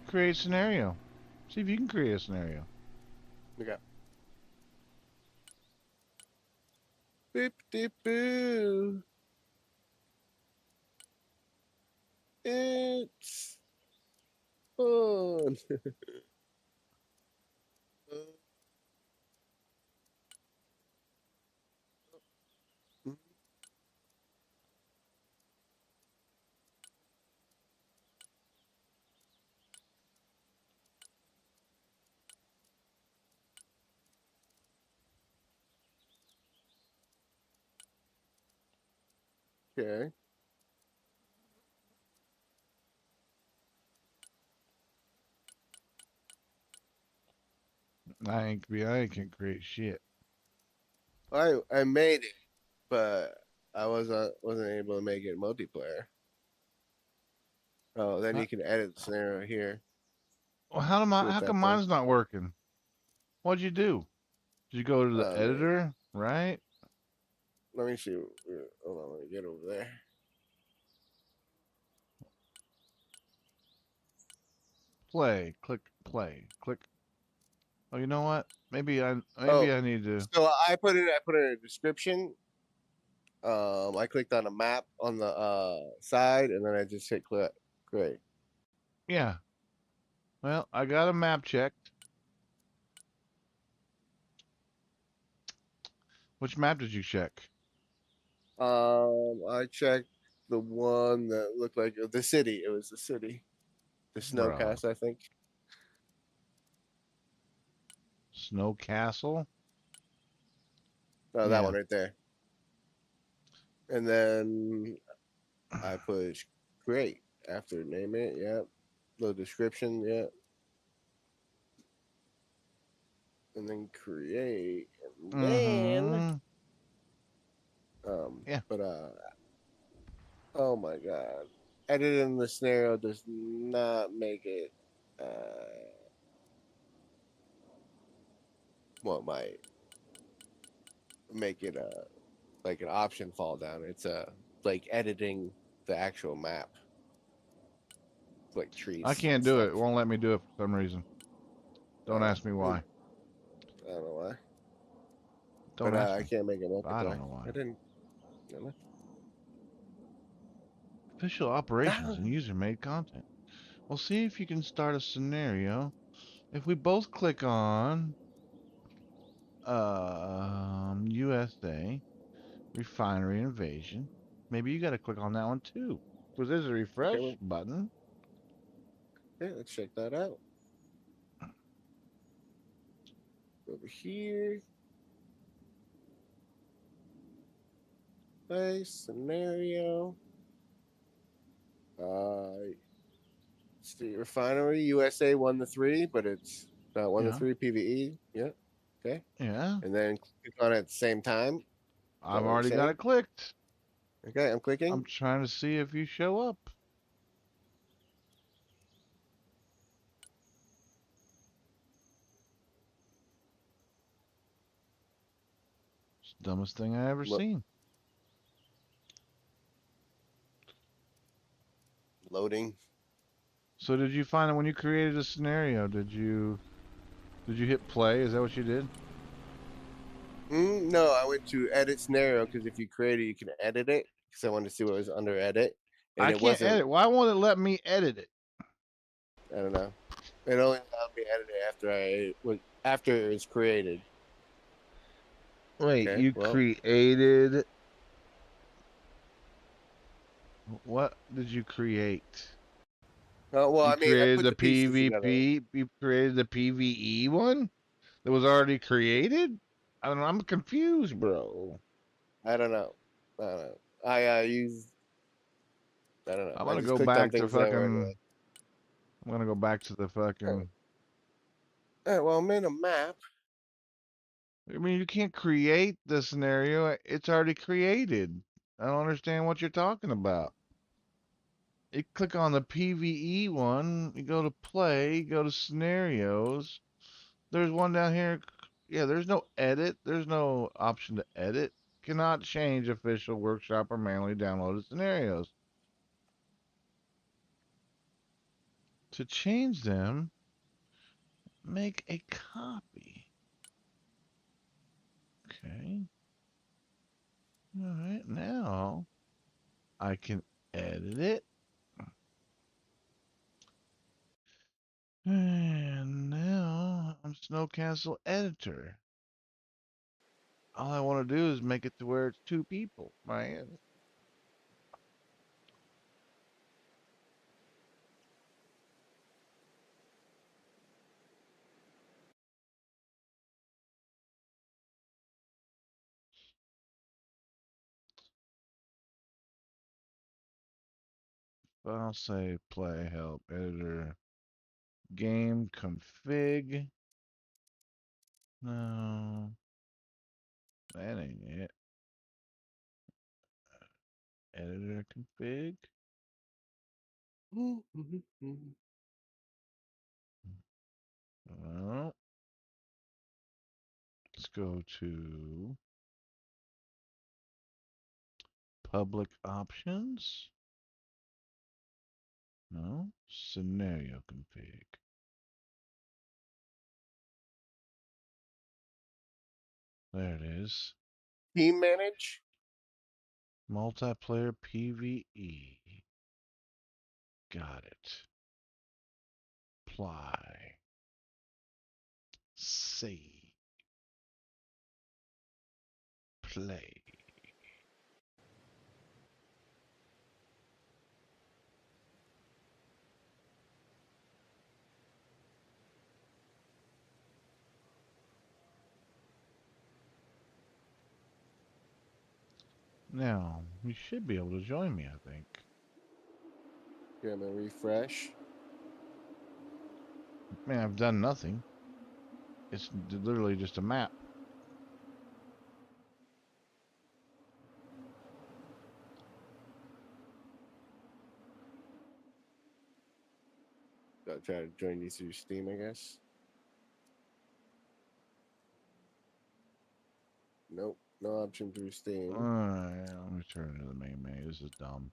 Create scenario. See if you can create a scenario. Okay. Beep deep boo. It's fun. Okay. I can't create shit. I made it, but I wasn't able to make it multiplayer. Oh, then Huh? you can edit the scenario here. Well, See what how that come does. mine's not working? What'd you do? Did you go to the Man. editor, right? Let me see. Hold on, let me get over there. Play, click play, click. Oh, you know what? Maybe Oh, I need to. so I put it in a description. I clicked on a map on the side, and then I just hit click. Great. Yeah. Well, I got a map checked. Which map did you check? I checked the one that looked like the city. It was the city, the Bruh. snowcast, I think. Snow Castle? No, that Yeah. one right there. And then I put great after name it. Yep. The description. Yep. And then create. And then Mm-hmm. Yeah. but oh my god. Editing the scenario does not make it what might make it like an option fall down. It's like editing the actual map. Like I trees and can't do it. stuff. It won't let me do it for some reason. Don't ask me I why. don't know why. Don't But ask I me. can't make it I multiply. don't know why. I didn't. Damn it. Official operations Ah, and user-made content. Well, see if you can start a scenario. If we both click on USA refinery invasion, maybe you got to click on that one too. Because there's a okay, refresh button. let's check that out. Over here. play scenario. It's the refinery USA 1-3, but it's not 1-3 PVE. Yeah. Okay. Yeah. And then click on it at the same time. Is that I've what you're already got saying? it clicked. Okay, I'm I'm clicking. trying to see if you show up. It's the dumbest thing I ever Lo- seen. Loading. So did you find it when you created a scenario? Did you hit play? Is that what you did? No, I went to edit scenario because if you create it, you can edit it. Because I wanted to see what was under edit, and I it can't wasn't. edit. Why won't it let me edit it? I don't know. It only allowed me to edit it after it was created. Wait, Okay, you well, created what did you create? I You mean, I created put the the pieces together. PvP, you created the PvE one that was already created? I don't know, I'm confused, bro. I don't know. I don't know. Use. I don't know. I'm I gonna just go clicked on back to things that were. fucking I'm gonna go back to the Oh, fucking all right, well, I'm in a map. I mean, you can't create the scenario. It's already created. I don't understand what you're talking about. You click on the PvE one, you go to play, you go to scenarios. There's one down here. Yeah, there's no edit. There's no option to edit. Cannot change official workshop or manually downloaded scenarios. To change them, make a copy. Okay. All right, now I can edit it. And now I'm Snow Castle editor. All I want to do is make it to where it's two people, right? I'll say play help editor game config. No, that ain't it. Editor config. Well, let's go to public options. No, scenario config. There it is. Team manage. Multiplayer PvE. Got it. Apply. Save. Play. Now, you should be able to join me, I think. Okay, I'm gonna refresh. Man, I've done nothing. It's literally just a map. I'll try to join you through Steam, I guess. Nope, no option through Steam. Alright, let me turn to the main menu. This is dumb.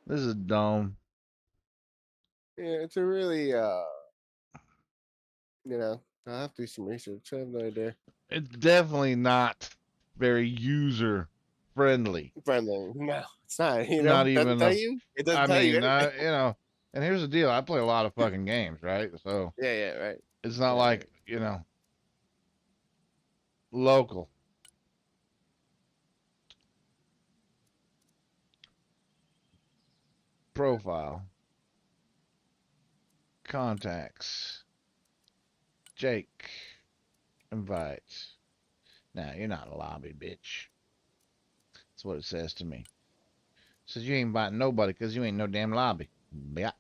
This is dumb. Yeah, it's a really I'll have to do some research. I have no idea. It's definitely not very user friendly. Friendly. No, it's not. Not It doesn't even tell a. you. It doesn't I tell you mean, anything. and here's the deal. I play a lot of fucking games, right? So Yeah, right. it's not Yeah, like, right. local. Profile. Contacts. Jake. Invite. Nah, you're not in a lobby, bitch. That's what it says to me. It says you ain't inviting nobody because you ain't no damn lobby. Bitch.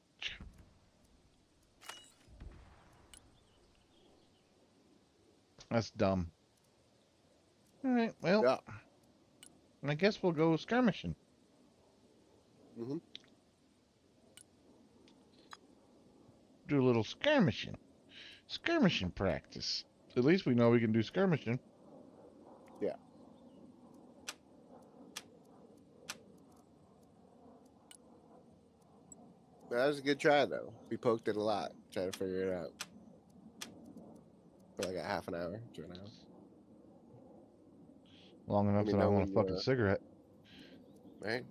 That's dumb. Alright, well, Yeah. I guess we'll go skirmishing. Mm-hmm. Do a little skirmishing. Skirmishing practice. At least we know we can do skirmishing. Yeah. That was a good try, though. We poked it a lot, trying to figure it out. For like a half an hour to an hour. Long enough Let me that I know want when a you, fucking cigarette. right?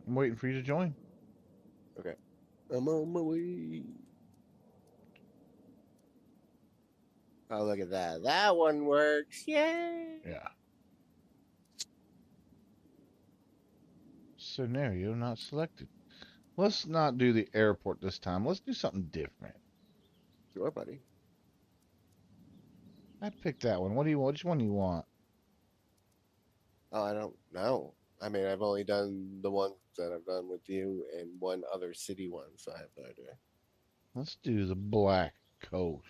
I'm waiting for you to join. Okay. I'm on my way. Oh, look at that. That one works. Yay. Yeah. Scenario not selected. Let's not do the airport this time. Let's do something different. Sure, buddy. I picked that one. What do you want? Which one do you want? Oh, I don't know. I mean, I've only done the ones that I've done with you and one other city one, so I have no idea. Let's do the Black Coast.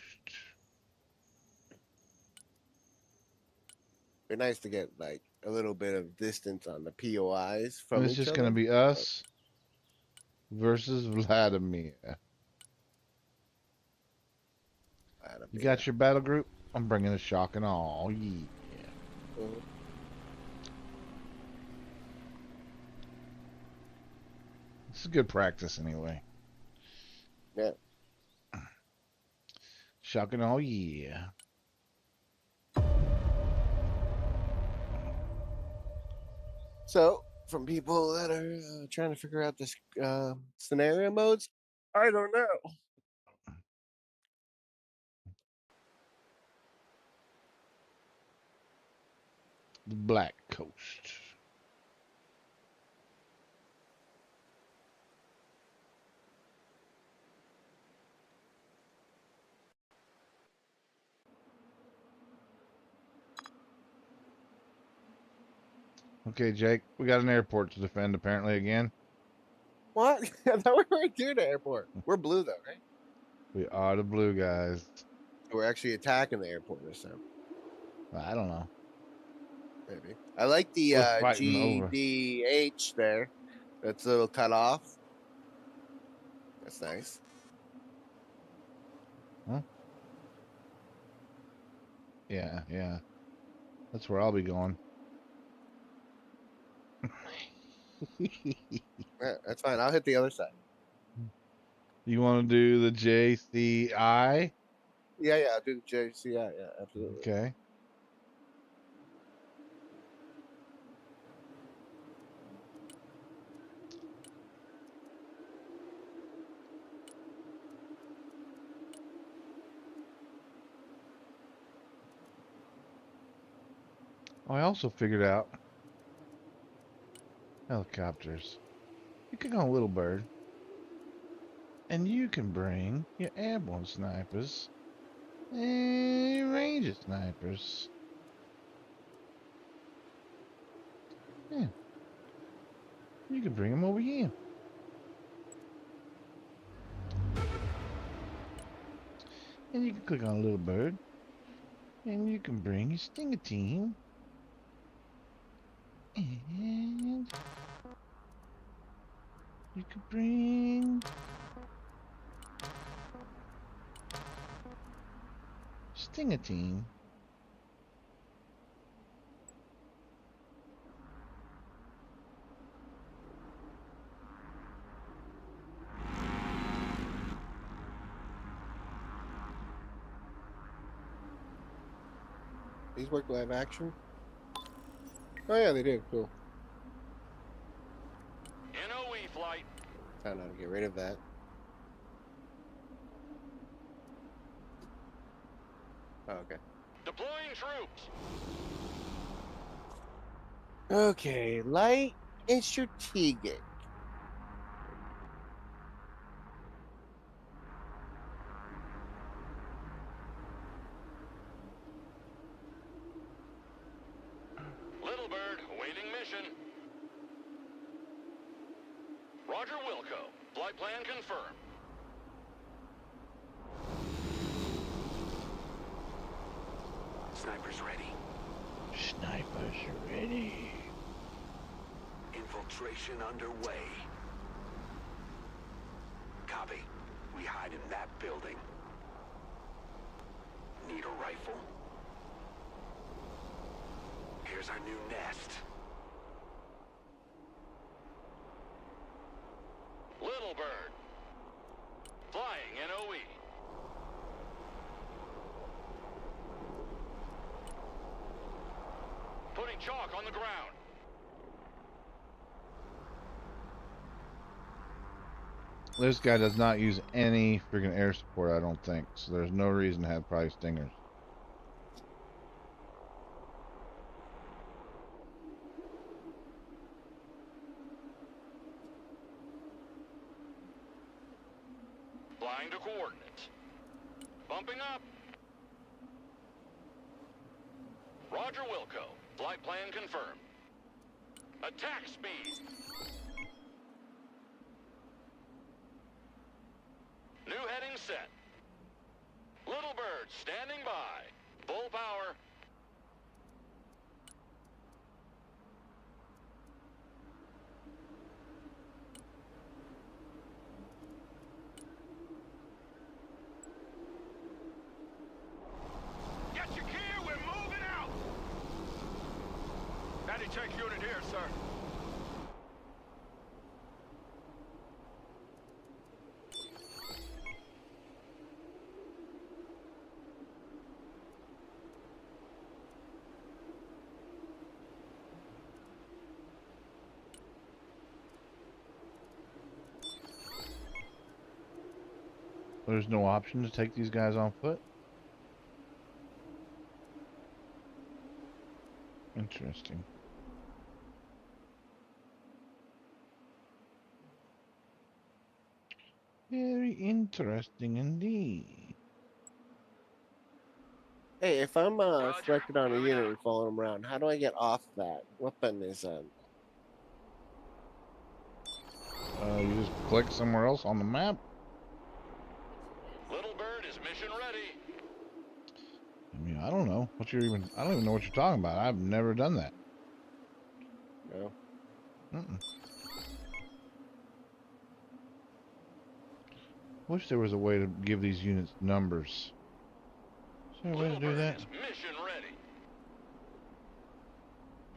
It'd be nice to get like a little bit of distance on the POIs And from it's each just other. going to be us versus Vladimir. You got your battle group? I'm bringing the shock and all. Yeah. Mhm. This is good practice anyway. Yeah. Shock and all, yeah. So, from people that are trying to figure out this scenario modes, I don't know. The Black Coast. Okay, Jake, we got an airport to defend apparently again. What? I thought we were doing the airport. We're blue though, right? We are the blue guys. We're actually attacking the airport this time. I don't know. Maybe. I like the We're fighting over. GDH there. That's a little cut off. That's nice. Huh? Yeah, yeah. That's where I'll be going. Yeah, that's fine. I'll hit the other side. You want to do the JCI? Yeah, I'll do JCI. Yeah, absolutely. Okay. Oh, I also figured out helicopters. You can go Little Bird, and you can bring your airborne snipers and your ranger snipers. Yeah. You can bring them over here. And you can click on Little Bird, and you can bring your Stinger team. And you can bring Stinger team. These work live action? Oh yeah, they do. Cool. NOE flight. Found out how to get rid of that. Oh, okay. Deploying troops. Okay, light and strategic. Roger Wilco. Flight plan confirmed. Snipers ready. Snipers ready. Infiltration underway. Copy. We hide in that building. Need a rifle? Here's our new nest. Little Bird. Flying NOE. Putting chalk on the ground. This guy does not use any freaking air support, I don't think. So there's no reason to have probably stingers. Flying to coordinates. Bumping up. Roger Wilco. Flight plan confirmed. Attack speed. New heading set. Little Bird standing by. Full power. Get your gear, we're moving out! Anti-tank unit here, sir. There's no option to take these guys on foot? Interesting. Very interesting indeed. Hey, if I'm selected on a unit and following them around, how do I get off that? What button is that? You just click somewhere else on the map. Little Bird is mission ready. I mean, I don't know what you're even. I don't even know what you're talking about. I've never done that. No. Wish there was a way to give these units numbers. Is there a way to do that? Mission ready.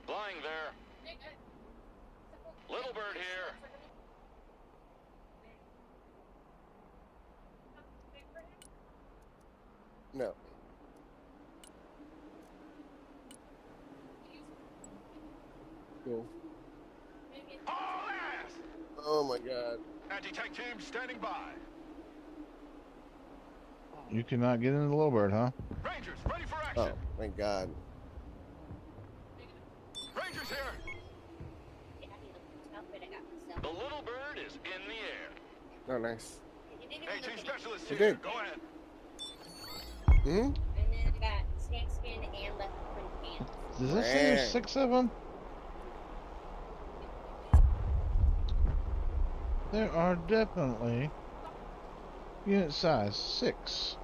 Flying there. Little Bird here. No. Cool. Haul ass! Oh my god. Anti-tank team standing by. You cannot get into the Little Bird, huh? Rangers ready for action. Oh, thank god. Rangers here. The Little Bird is in the air. Oh, nice. AT specialist You here. did. Go ahead. Hmm? And then I got snakeskin and leopard pants. Does this say there's 6 of them? There are definitely unit size 6.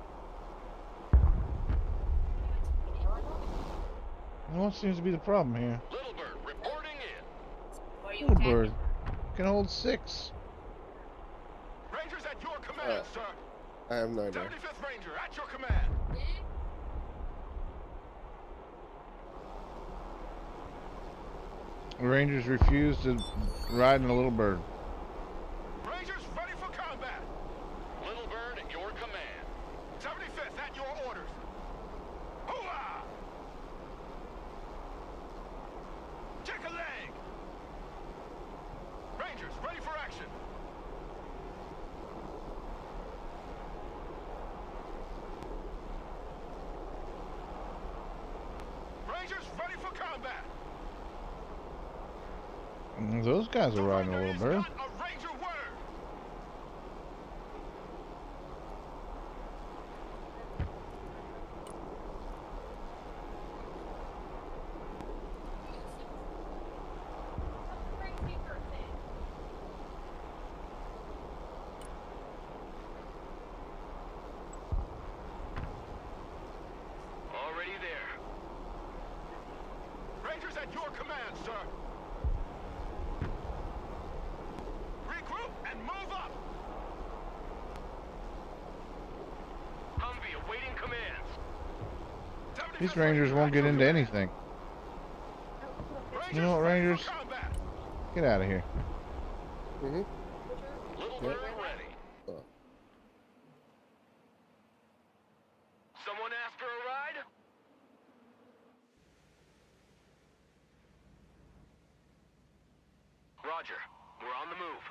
And what seems to be the problem here? Little Bird reporting in. Or you Little attack Bird me. can hold 6. Rangers at your command, sir. I have no idea. 75th Ranger at your command. Rangers refuse to ride in a Little Bird. Rangers ready for combat. Little Bird at your command. 75th at your orders. Hooah! Check a leg. Rangers ready for action. Rangers ready for combat. Those guys are riding a Little Bird. Not a Ranger word. on, sir. Regroup and move up. Humvee awaiting commands. These Rangers won't get into anything. You know what, Rangers? Get out of here. Mm-hmm. Little Yep. bird ready. Oh. Someone asked for a ride? Roger. We're on the move.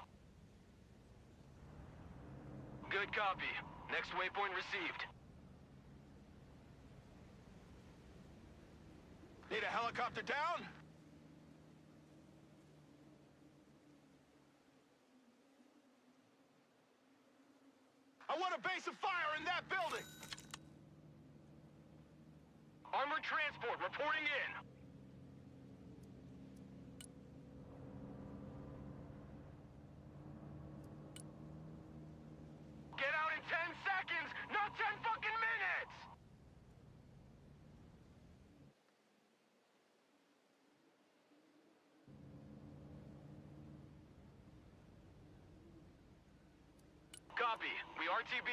Good copy. Next waypoint received. Need a helicopter down? I want a base of fire in that building! Armored transport reporting in. Get out in 10 seconds, not 10 fucking minutes! Copy. We RTB.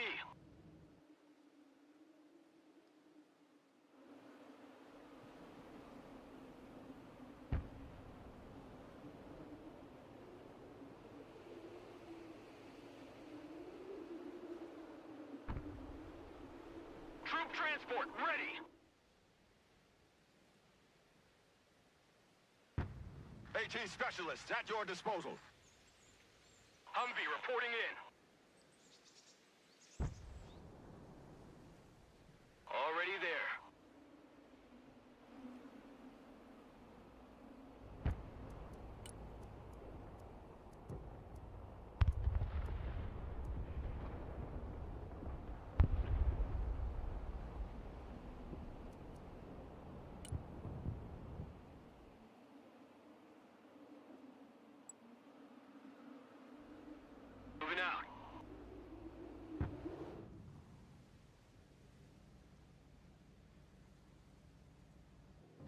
Troop transport ready. 18 specialists at your disposal. Humvee reporting in. Already there. Moving out.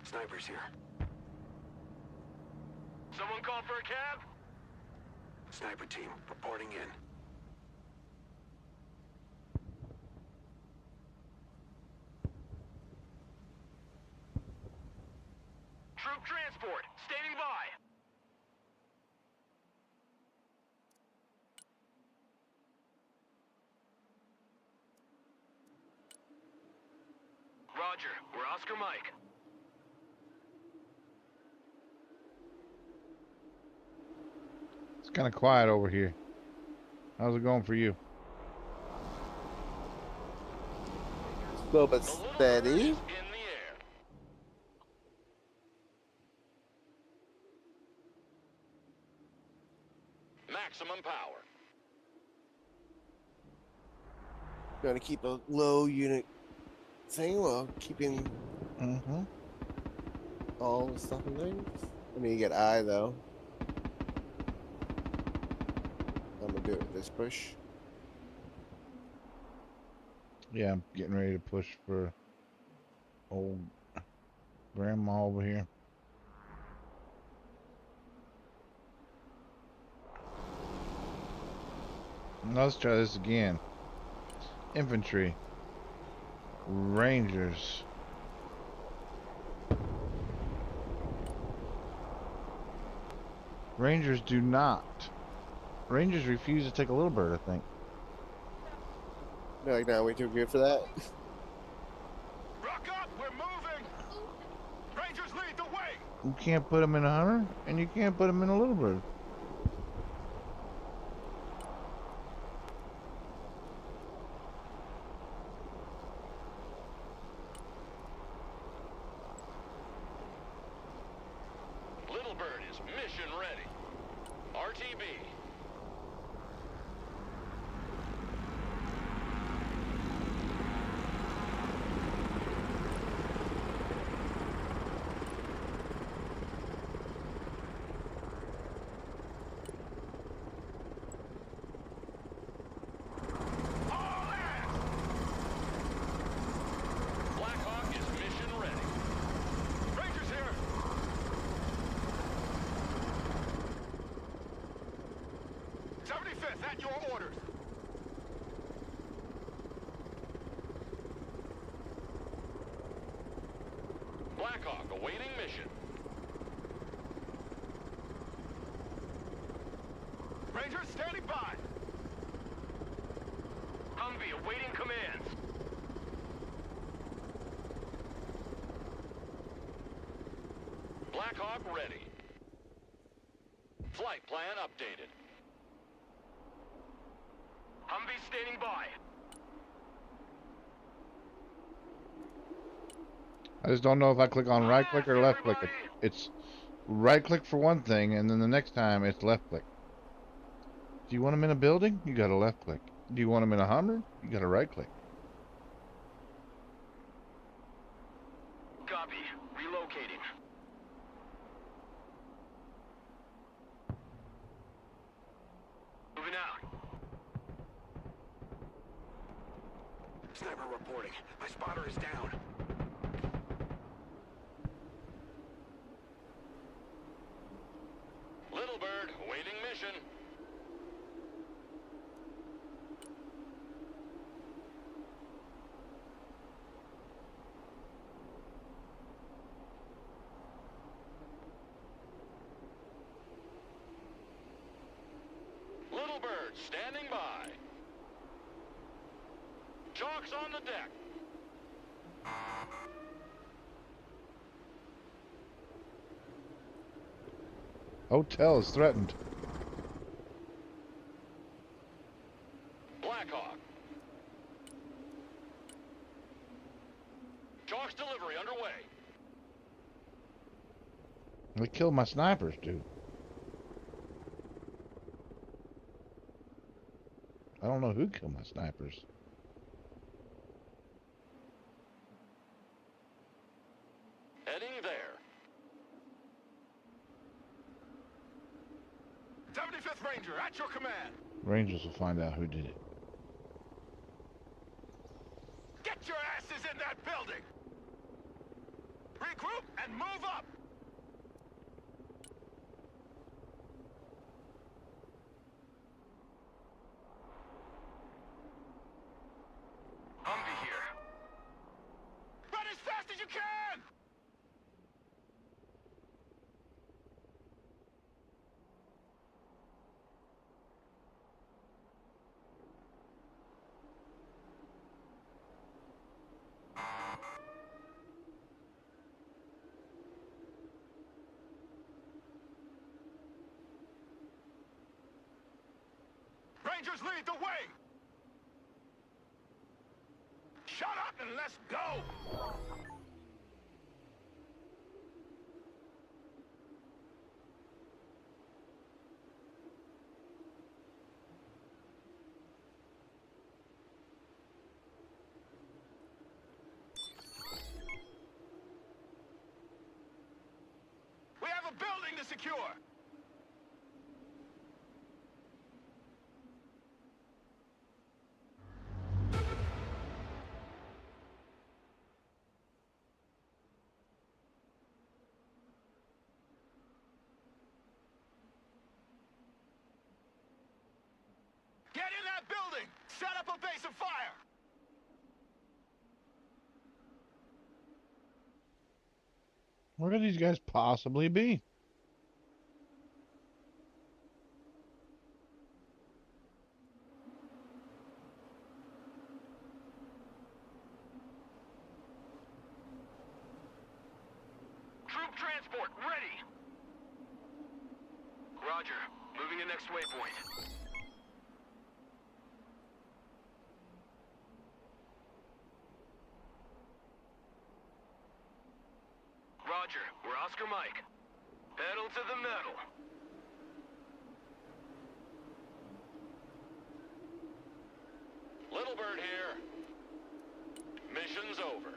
Snipers here. Someone call for a cab? Sniper team reporting in. Troop transport, standing by. Roger, we're Oscar Mike. It's kind of quiet over here. How's it going for you? Slow but The little bird is steady. in the air. Maximum power. Trying to keep a low unit thing while keeping Mm-hmm. all the stuff and things. I mean, you get I though. I'm gonna do it with this push. Yeah, I'm getting ready to push for old grandma over here. Now let's try this again. Infantry. Rangers. Rangers do not. Rangers refuse to take a little bird, I think. You're like, nah, we too good for that. Rock up, we're moving. Rangers lead the way. You can't put them in a hunter, and you can't put them in a little bird. Little bird is mission ready. RTB. 75th, at your orders. Blackhawk awaiting mission. Rangers standing by. Humvee awaiting commands. Blackhawk ready. Flight plan updated. Humvee standing by. I just don't know if I click on right click or left click. It's right click for one thing, and then the next time it's left click. Do you want them in a building? You got a left click. Do you want them in a Hummer? You got a right click. Copy. Relocating. Moving out. Sniper reporting. My spotter is down. Little Bird awaiting mission. Little Bird standing by. Chalk's on the deck. Hotel is threatened. Blackhawk. Chalk's delivery underway. They killed my snipers, dude. I don't know who killed my snipers. Heading there. 75th Ranger, at your command. Rangers will find out who did it. Get your asses in that building. Regroup and move up. Humvee here. Run as fast as you can! Rangers lead the way! Shut up and let's go! We have a building to secure! Get in that building! Set up a base of fire! Where could these guys possibly be? Troop transport ready! Roger. Moving to next waypoint. Roger. We're Oscar Mike. Pedal to the metal. Little Bird here. Mission's over.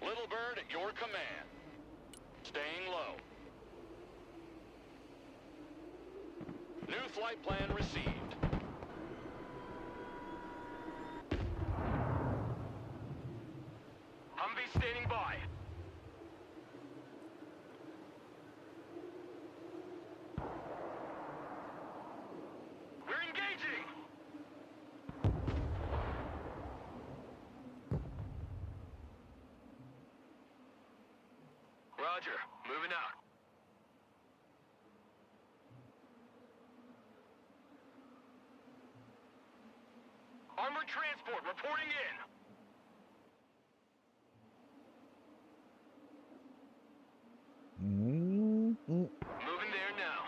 Little Bird at your command. Staying low. New flight plan received. Humvee standing by. Roger. Moving out. Armored transport reporting in. Moving there now.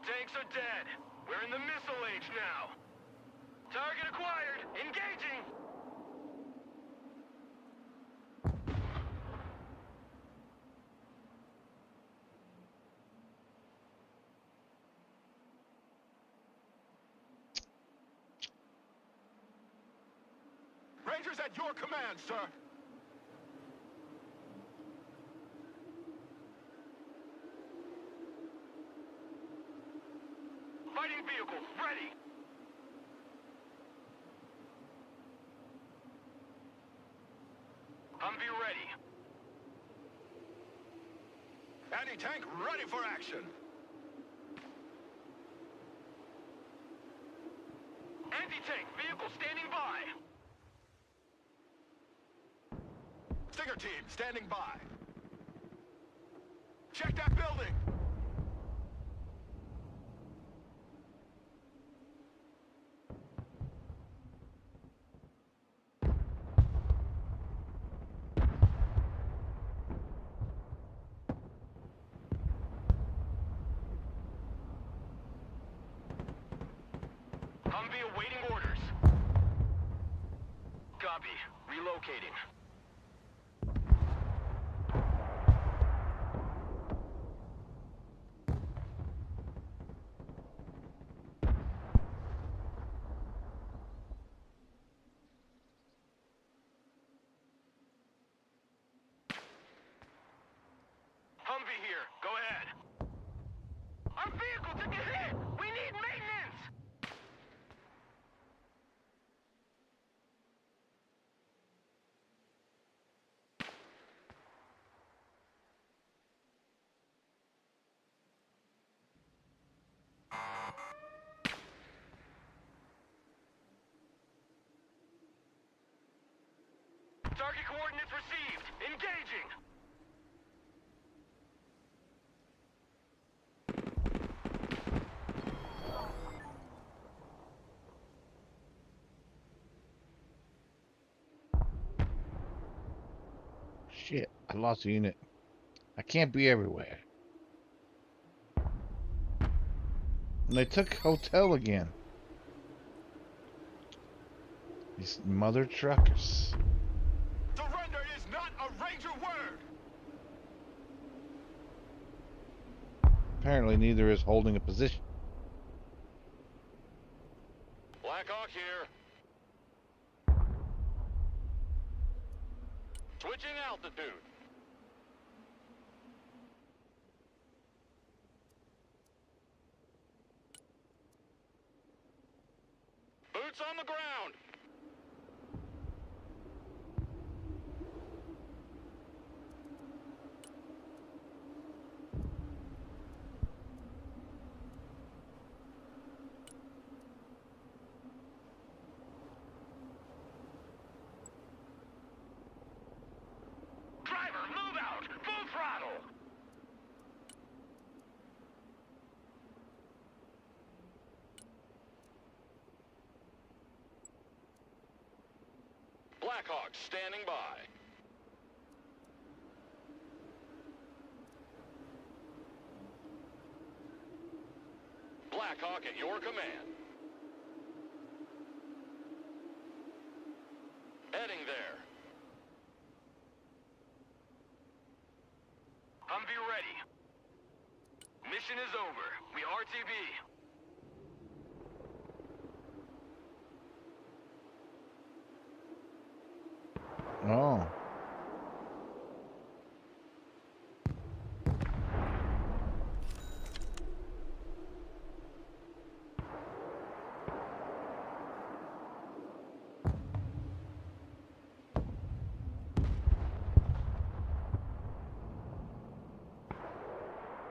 Tanks are dead. We're in the missile age now. Target acquired. Engaging. Rangers at your command, sir. Fighting vehicles ready. Humvee ready. Anti-tank ready for action. Anti-tank vehicle standing by. Stinger team standing by. Check that building. Humvee awaiting orders. Copy. Relocating. Humvee here. Go ahead. Our vehicle took a hit. We need maintenance. Target coordinates received. Engaging. Shit, I lost a unit. I can't be everywhere. And they took hotel again. These mother truckers. Surrender is not a Ranger word. Apparently neither is holding a position. Blackhawk here. Switching altitude. Boots on the ground. Driver, move out. Full throttle. Blackhawk standing by. Blackhawk at your command. Heading there. Humvee ready. Mission is over. We RTB. Oh.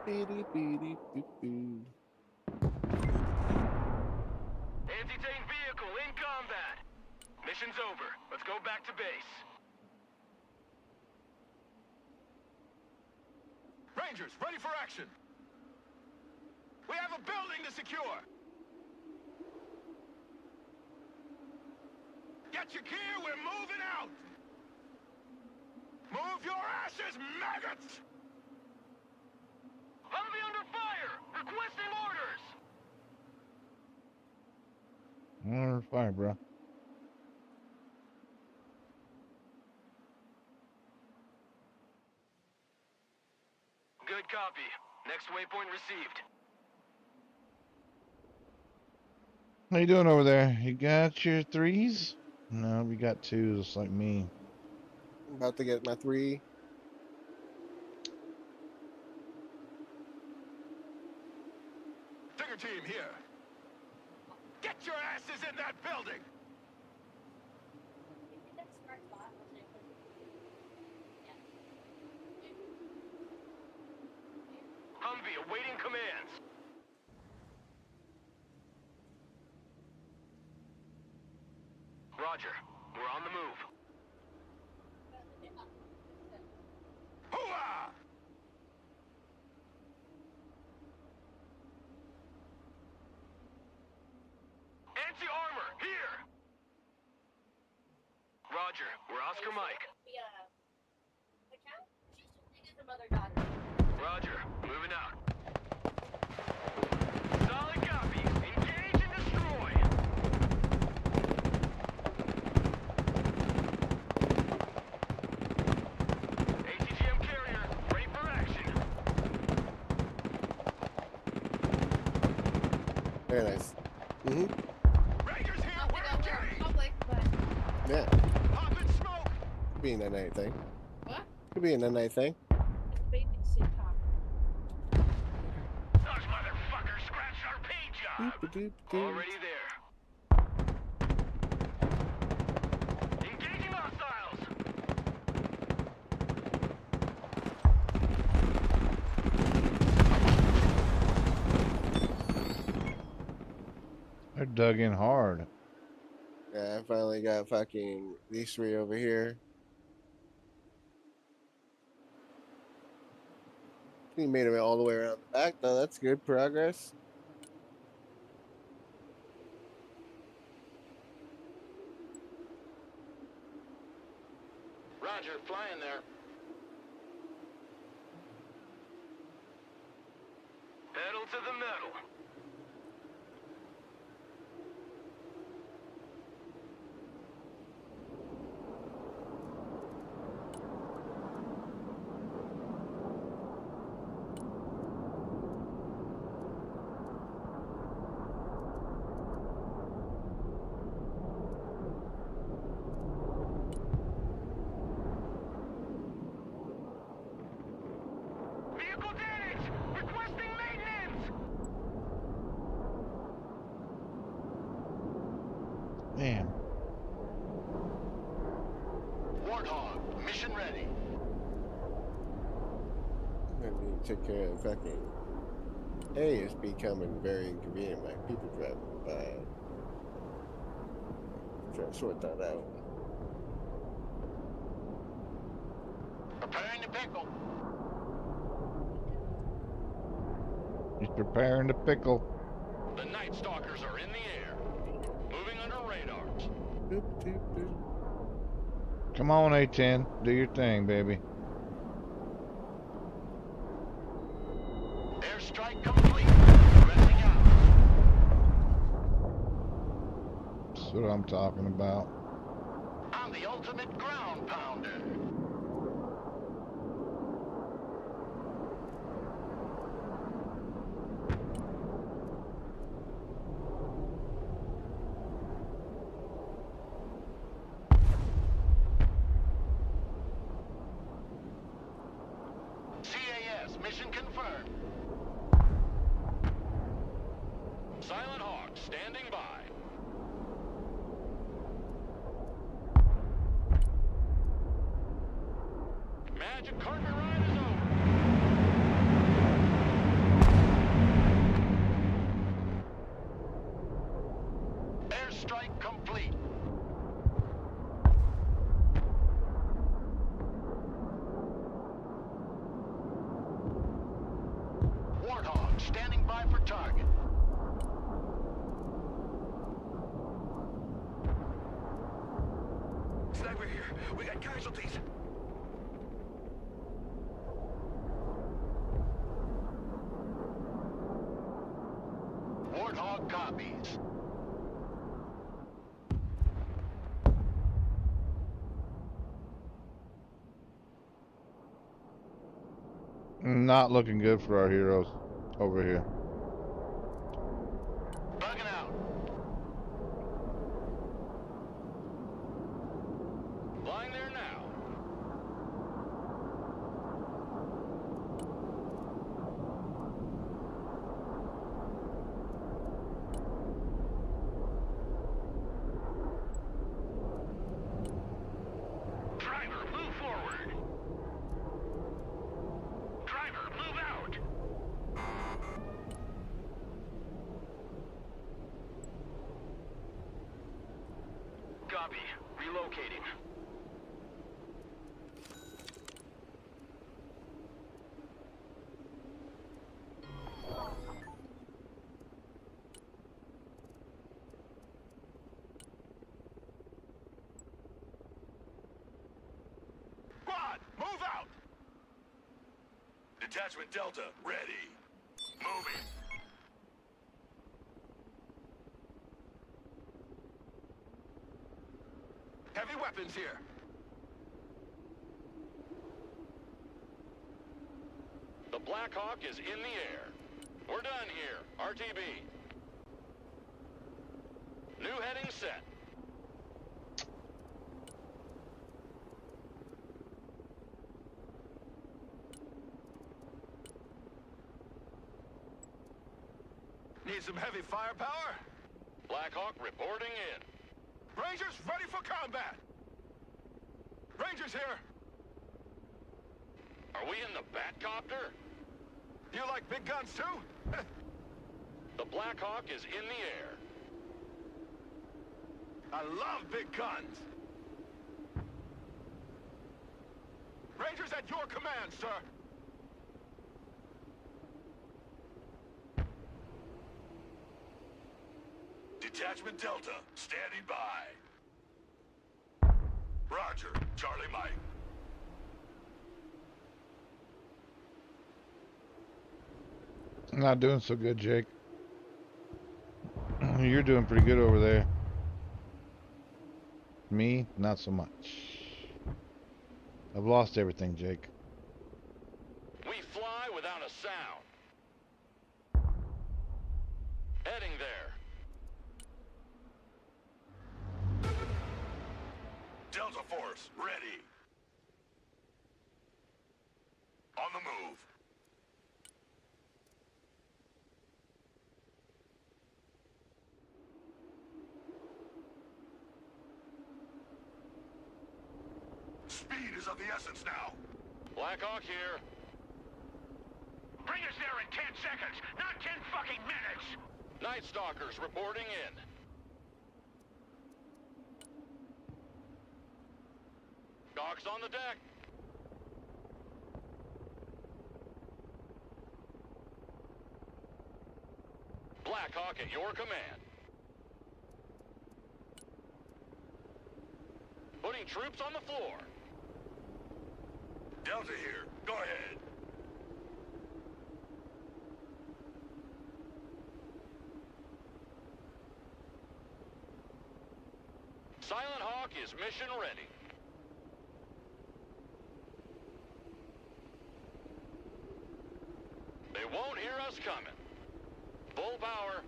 Beady, beady, boo, boo. Anti-tank vehicle in combat. Mission's over. Let's go back to base. Rangers, ready for action. We have a building to secure. Get your gear, we're moving out. Move your asses, maggots! Humvee under fire! Requesting orders! Under fire, bro. Good copy. Next waypoint received. How you doing over there? You got your threes? No, we got twos, just like me. I'm about to get my 3. Tiger team here. Get your asses in that building! Humvee awaiting commands. Roger. We're on the move. Hooah! Anti-armor, here! Roger. We're Oscar Mike. Roger. Moving out. Solid copy. Engage and destroy. ATGM carrier, ready for action. Very nice. Rangers here, we're engaged. Public, but Yeah. Popping smoke. Could be an night thing. what? Could be a night thing. It's a basic sitcom. Those motherfuckers scratched our paint job. Doop-a-doop-doop. Already there. Engaging hostiles. They're dug in hard. Yeah, I finally got fucking these 3 over here. He made it all the way around the back, though. That's good progress. Roger, flying there. Pedal to the metal. Vehicle damage! Requesting maintenance! Damn. Warthog, mission ready. I need to take care of fucking. A is becoming very inconvenient. Like people driving by. Try to sort that out. Preparing to pickle. He's preparing to pickle. The Night Stalkers are in the air. Moving under radars. Doop, doop, doop. Come on, A10. Do your thing, baby. Airstrike complete. Resting out. That's what I'm talking about. I'm the ultimate ground pounder. CAS, mission confirmed. Silent Hawk, standing by. Magic carpet ride is over. We got casualties. Warthog copies. Not looking good for our heroes over here. Bugging out. Flying there now. Driver, move forward. Driver, move out. Copy. Relocating. Squad, move out! Detachment Delta, ready. Moving. Heavy weapons here. The Black Hawk is in the air. We're done here. RTB. New heading set. Need some heavy firepower? Black Hawk reporting in. Rangers ready for combat! Rangers here! Are we in the Batcopter? You like big guns too? The Black Hawk is in the air. I love big guns! Rangers at your command, sir! Detachment Delta, standing by. Roger, Charlie Mike. Not doing so good, Jake. You're doing pretty good over there. Me, not so much. I've lost everything, Jake. We fly without a sound. Heading there. Delta Force, ready. On the move. Speed is of the essence now. Black Hawk here. Bring us there in 10 seconds, not 10 fucking minutes! Night Stalkers reporting in. Dogs on the deck. Black Hawk at your command. Putting troops on the floor. Delta here. Go ahead. Silent Hawk is mission ready. They won't hear us coming. Full power.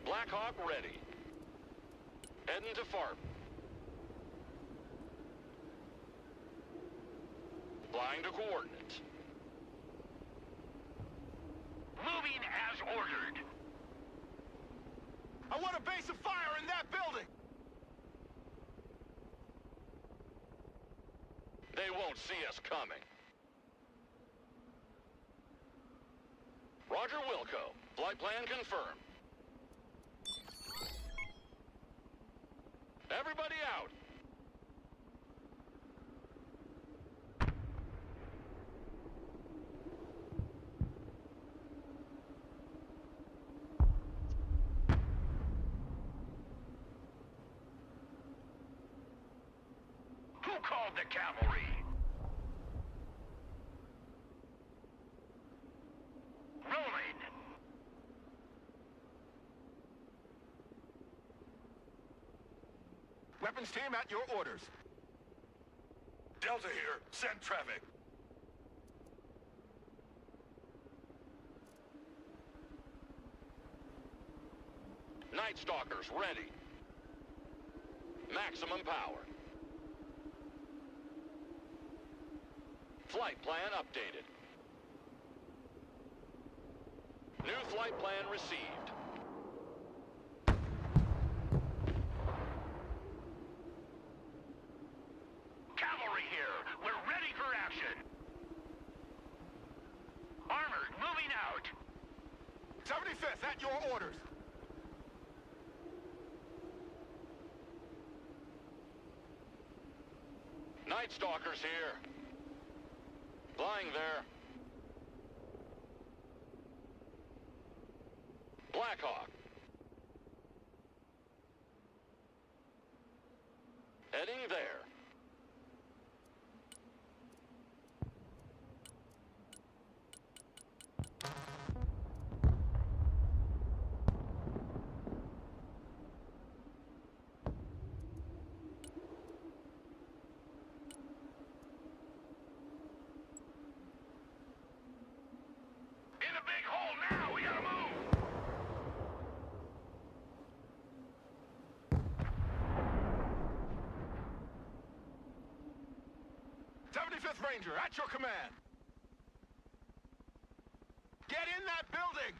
Black Hawk ready. Heading to Fart. Flying to coordinates. Moving as ordered. I want a base of fire in that building! They won't see us coming. Roger Wilco. Flight plan confirmed. Everybody out! called the cavalry? Rolling. Weapons team at your orders. Delta here. Send traffic. Night Stalkers ready. Maximum power. Flight plan updated. New flight plan received. Cavalry here. We're ready for action. Armored moving out. 75th at your orders. Night Stalkers here. Flying there. Blackhawk. Heading there. In a big hole now, we gotta move! 75th Ranger, at your command. Get in that building!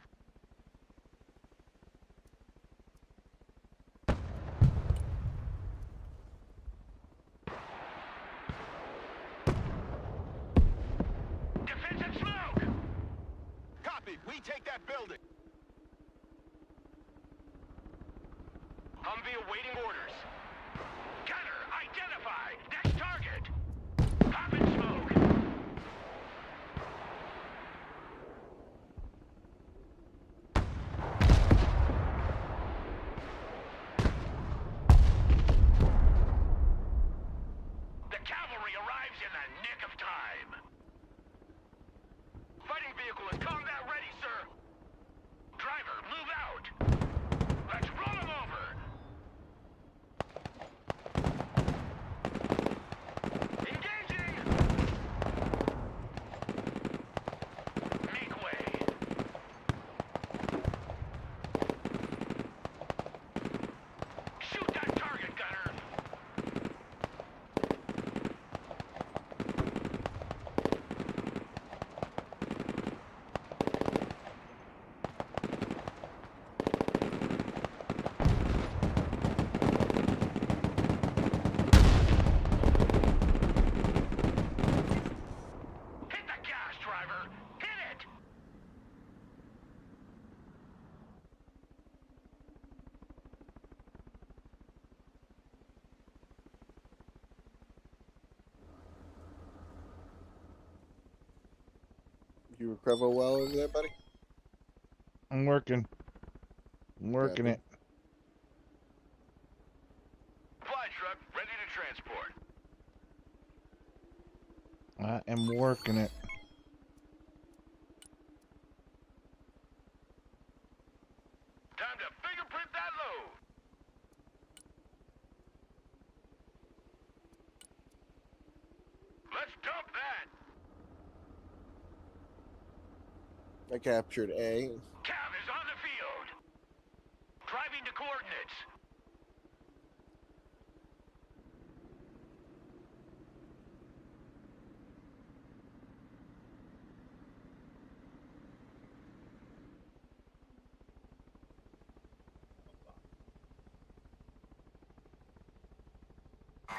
Defensive smoke! Copy, we take that building. Humvee awaiting orders. Gunner, identify! Next target! Poppin' smoke! The cavalry arrives in the nick of time. Fighting vehicle is combat ready, sir. Driver, move out. Let's run him over. Engaging! Make way. Shoot that target, gunner. Hit the gas, driver. Hit it. You recover well over there, buddy? I'm working. I'm working Copy. it. Fly truck ready to transport. I am working it. Time to fingerprint that load. Let's dump that. I captured A. Cav is on the field. Driving to coordinates.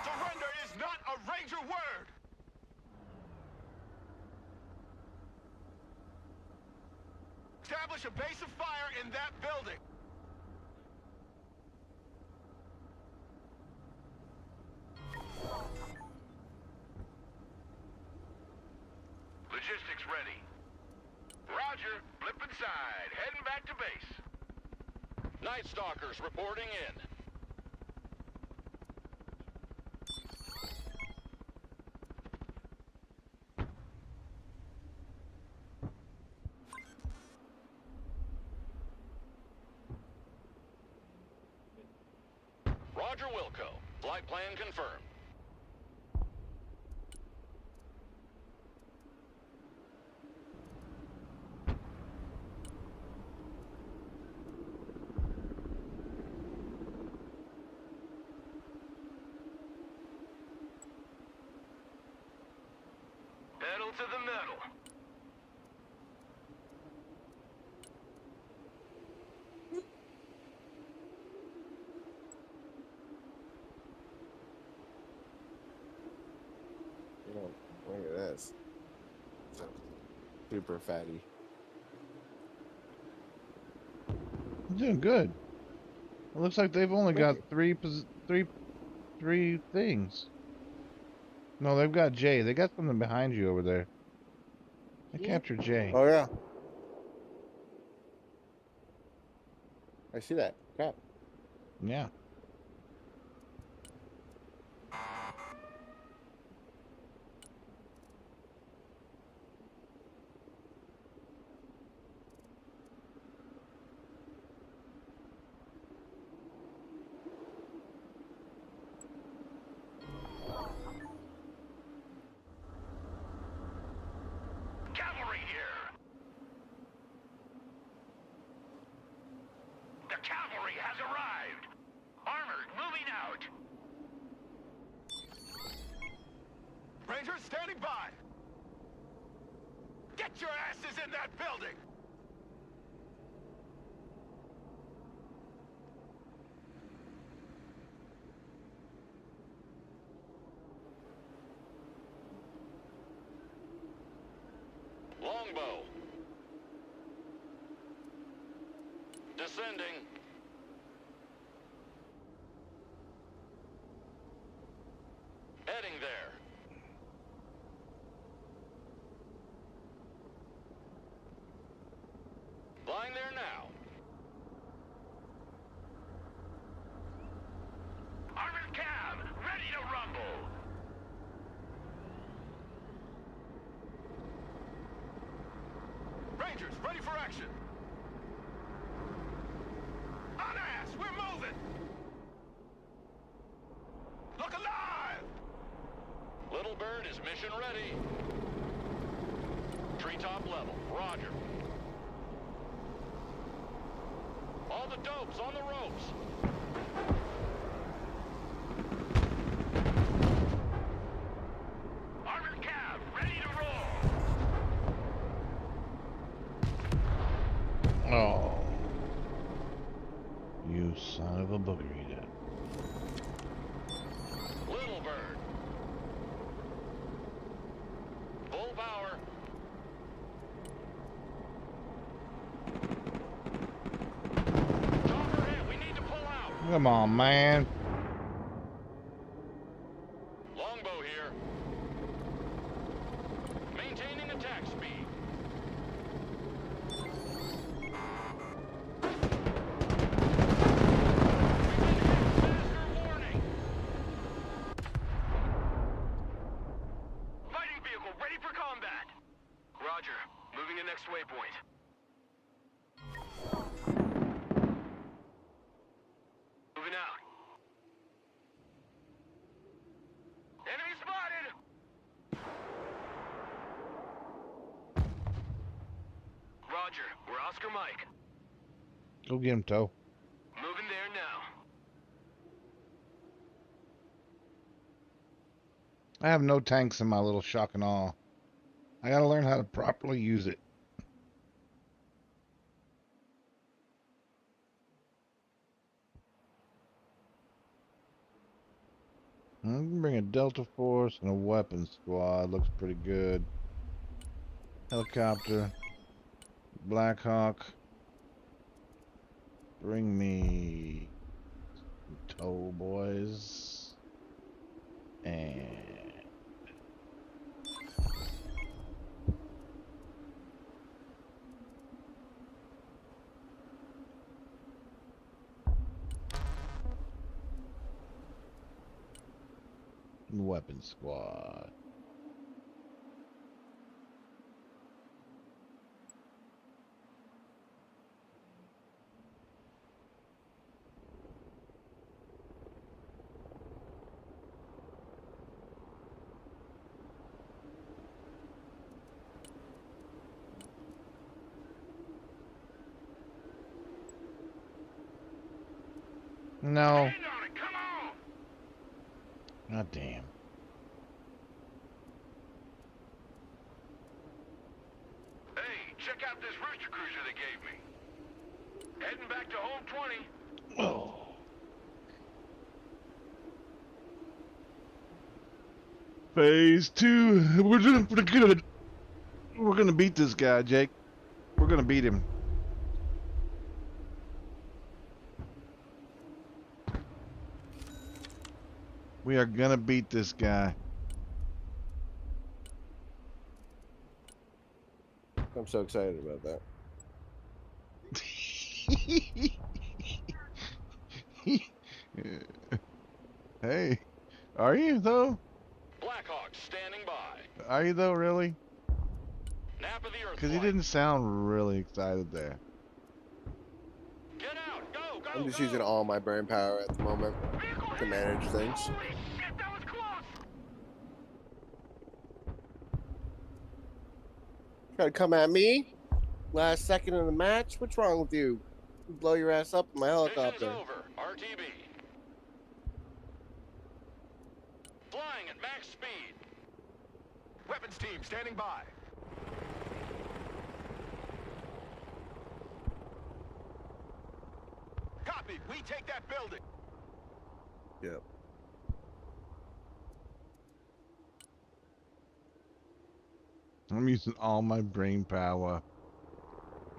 Surrender is not a Ranger word. Establish a base of fire in that building. Logistics ready. Roger, blip inside. Heading back to base. Night Stalkers reporting in. Roger Wilco. Flight plan confirmed. Pedal to the metal. You know, look at this. So, super fatty. You're doing good. It looks like they've only got three things. No, they've got Jay. They got something behind you over there. They captured Jay. Oh yeah. I see that. Crap. Yeah. Cavalry here. The cavalry has arrived. Armored, moving out. Rangers standing by. Get your asses in that building. Longbow. Descending. Heading there. Flying there now. Armored cab, ready to rumble. Rangers, ready for action. On ass, we're moving. Look alive. Little Bird is mission ready. Treetop level, roger. All the dopes on the ropes. Armored cab, ready to roll. Oh. You son of a booger eater. Little Bird. Full power. Chopper in, we need to pull out. Come on, man. Longbow here. Maintaining attack speed. Faster warning. Fighting vehicle ready for combat. Roger. Moving to next waypoint. Moving out. Enemy spotted! Roger, we're Oscar Mike. Go get him, Toe. Moving there now. I have no tanks in my little shock and awe. I gotta learn how to properly use it. I can bring a Delta Force and a weapons squad. Looks pretty good. Helicopter. Black Hawk. Bring me some tow boys. And weapons squad. No. Stand on it, come on! God damn. Hey, check out this rooster cruiser they gave me. Heading back to home 20. Oh. Phase 2. We're doing pretty good. We're gonna beat this guy, Jake. We're gonna beat him. We are gonna beat this guy. I'm so excited about that. Hey, are you though? Blackhawks standing by. Are you though, really? Nap of the Earth Because he flight. didn't sound really excited there. Get out! Go, go, I'm just go! using all my brain power at the moment to manage things. Holy shit, that was close! Try to come at me? Last second of the match? What's wrong with you? Blow your ass up in my Mission's helicopter. over. RTB. Flying at max speed. Weapons team standing by. Copy. We take that building. Yep. I'm using all my brain power.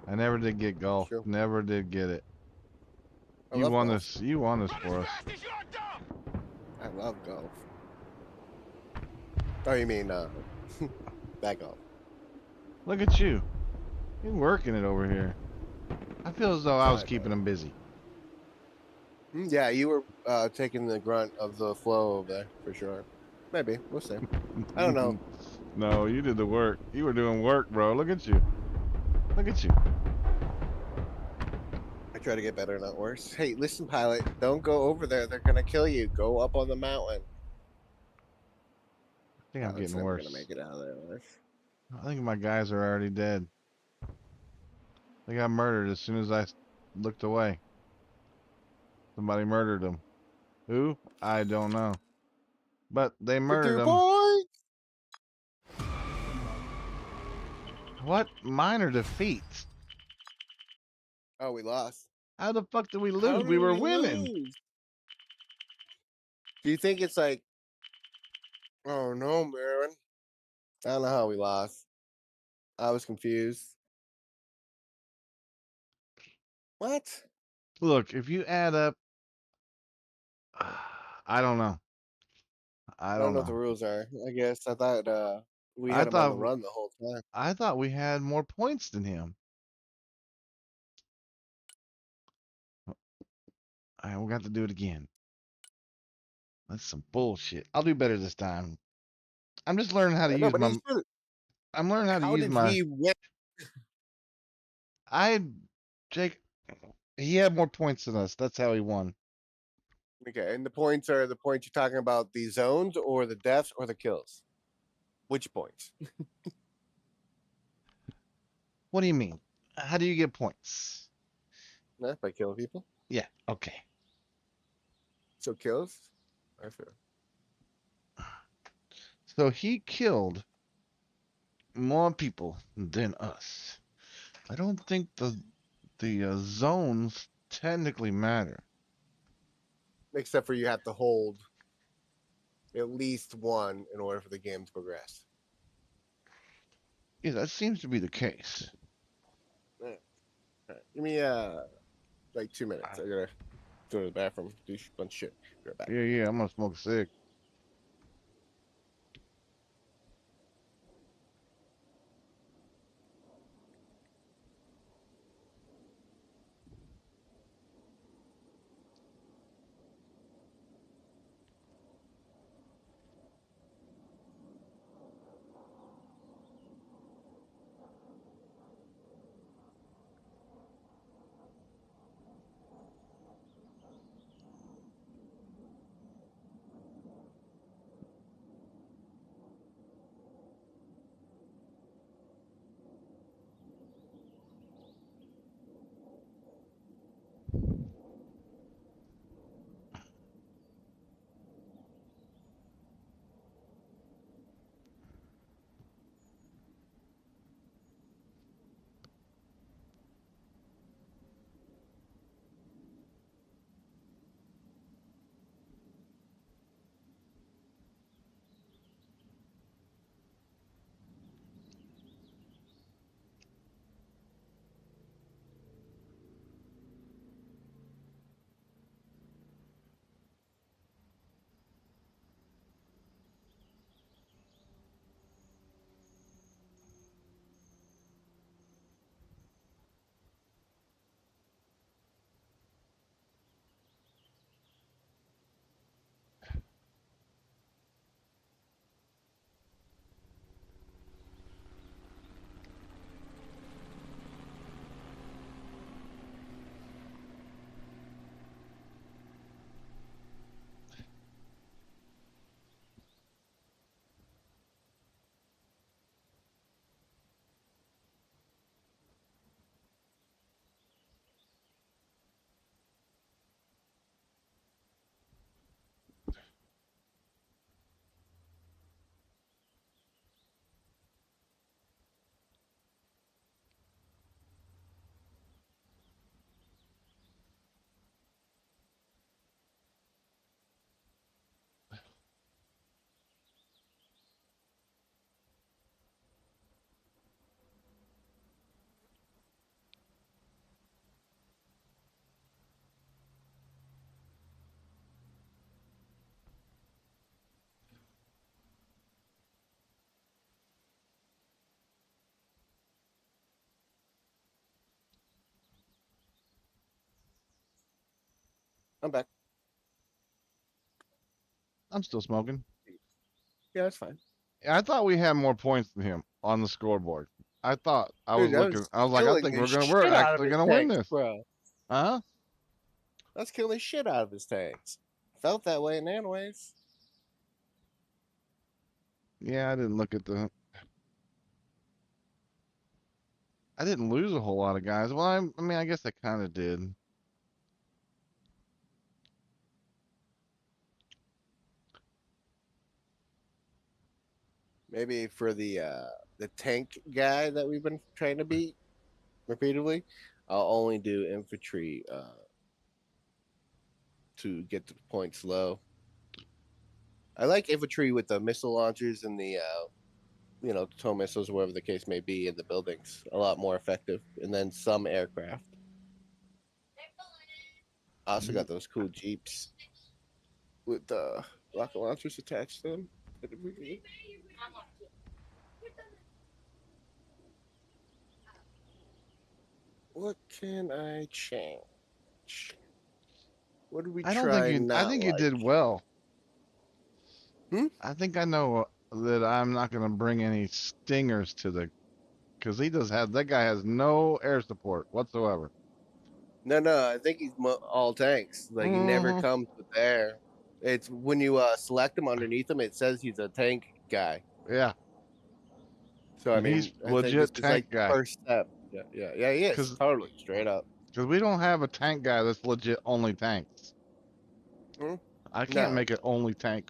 I never did get golf. Sure. Never did get it. I You love won golf. this. You won this Run for as us. fast as your dumb! I love golf. Oh, you mean that golf? Look at you. You're working it over here. I feel as though I was Sorry, keeping him busy. Yeah, you were taking the grunt of the flow over there for sure. Maybe we'll see. I don't know. No, you did the work. You were doing work, bro. Look at you. Look at you. I try to get better, not worse. Hey, listen, pilot. Don't go over there. They're gonna kill you. Go up on the mountain. I think I'm Pilot's getting never worse. gonna make it out of there alive. I think my guys are already dead. They got murdered as soon as I looked away. Somebody murdered them. Who? I don't know. But they murdered Purdue them. boy. What minor defeats? Oh, we lost. How the fuck did we How lose? did We were we winning. lose? Do you think it's like, oh no, man? I don't know how we lost. I was confused. What? Look, if you add up, I don't know. I I don't don't know what the know. rules are. I guess I thought we I had him on the thought run the whole time. I thought we had more points than him. All right, we're going to have to do it again. That's some bullshit. I'll do better this time. I'm just learning how to I know, use but my. I'm learning how to how use did my. he win? Jake. He had more points than us. That's how he won. Okay, and the points are the points you're talking about, the zones or the deaths or the kills? Which points? What do you mean? How do you get points? Not by killing people. Yeah. Okay. So kills are fair. So he killed more people than us. I don't think the zones technically matter. Except for you have to hold at least one in order for the game to progress. Yeah, that seems to be the case. Yeah. All right. Give me like 2 minutes. I gotta go to the bathroom, do a bunch of shit. Be right back. Yeah. I'm gonna smoke a cig. I'm back. I'm still smoking. Yeah, that's fine. I thought we had more points than him on the scoreboard. I thought I was Dude, that looking. was I was like, I killing think the we're shit out of actually his gonna win tanks, this, bro. huh? That's killing the shit out of his tanks. Felt that way in anyways. Yeah, I didn't look at the. I didn't lose a whole lot of guys. Well, I mean, I guess I kind of did. Maybe for the tank guy that we've been trying to beat repeatedly, I'll only do infantry to get the points low. I like infantry with the missile launchers and the tow missiles, or whatever the case may be, in the buildings. A lot more effective, and then some aircraft. I also got those cool jeeps with rocket launchers attached to them. What can I change? What do we I don't think try you. I not think you like? did well. Hmm? I think I know that I'm not gonna bring any stingers to the, because he does have that guy has no air support whatsoever. No, I think he's all tanks. Like he never Hmm. comes with air. It's when you select him underneath him, it says he's a tank guy. Yeah, So I and he's mean, I think this legit is like tank the guy. first step. Yeah. He is Because totally straight up. we don't have a tank guy that's legit only tanks. Hmm? I can't No, make it only tank.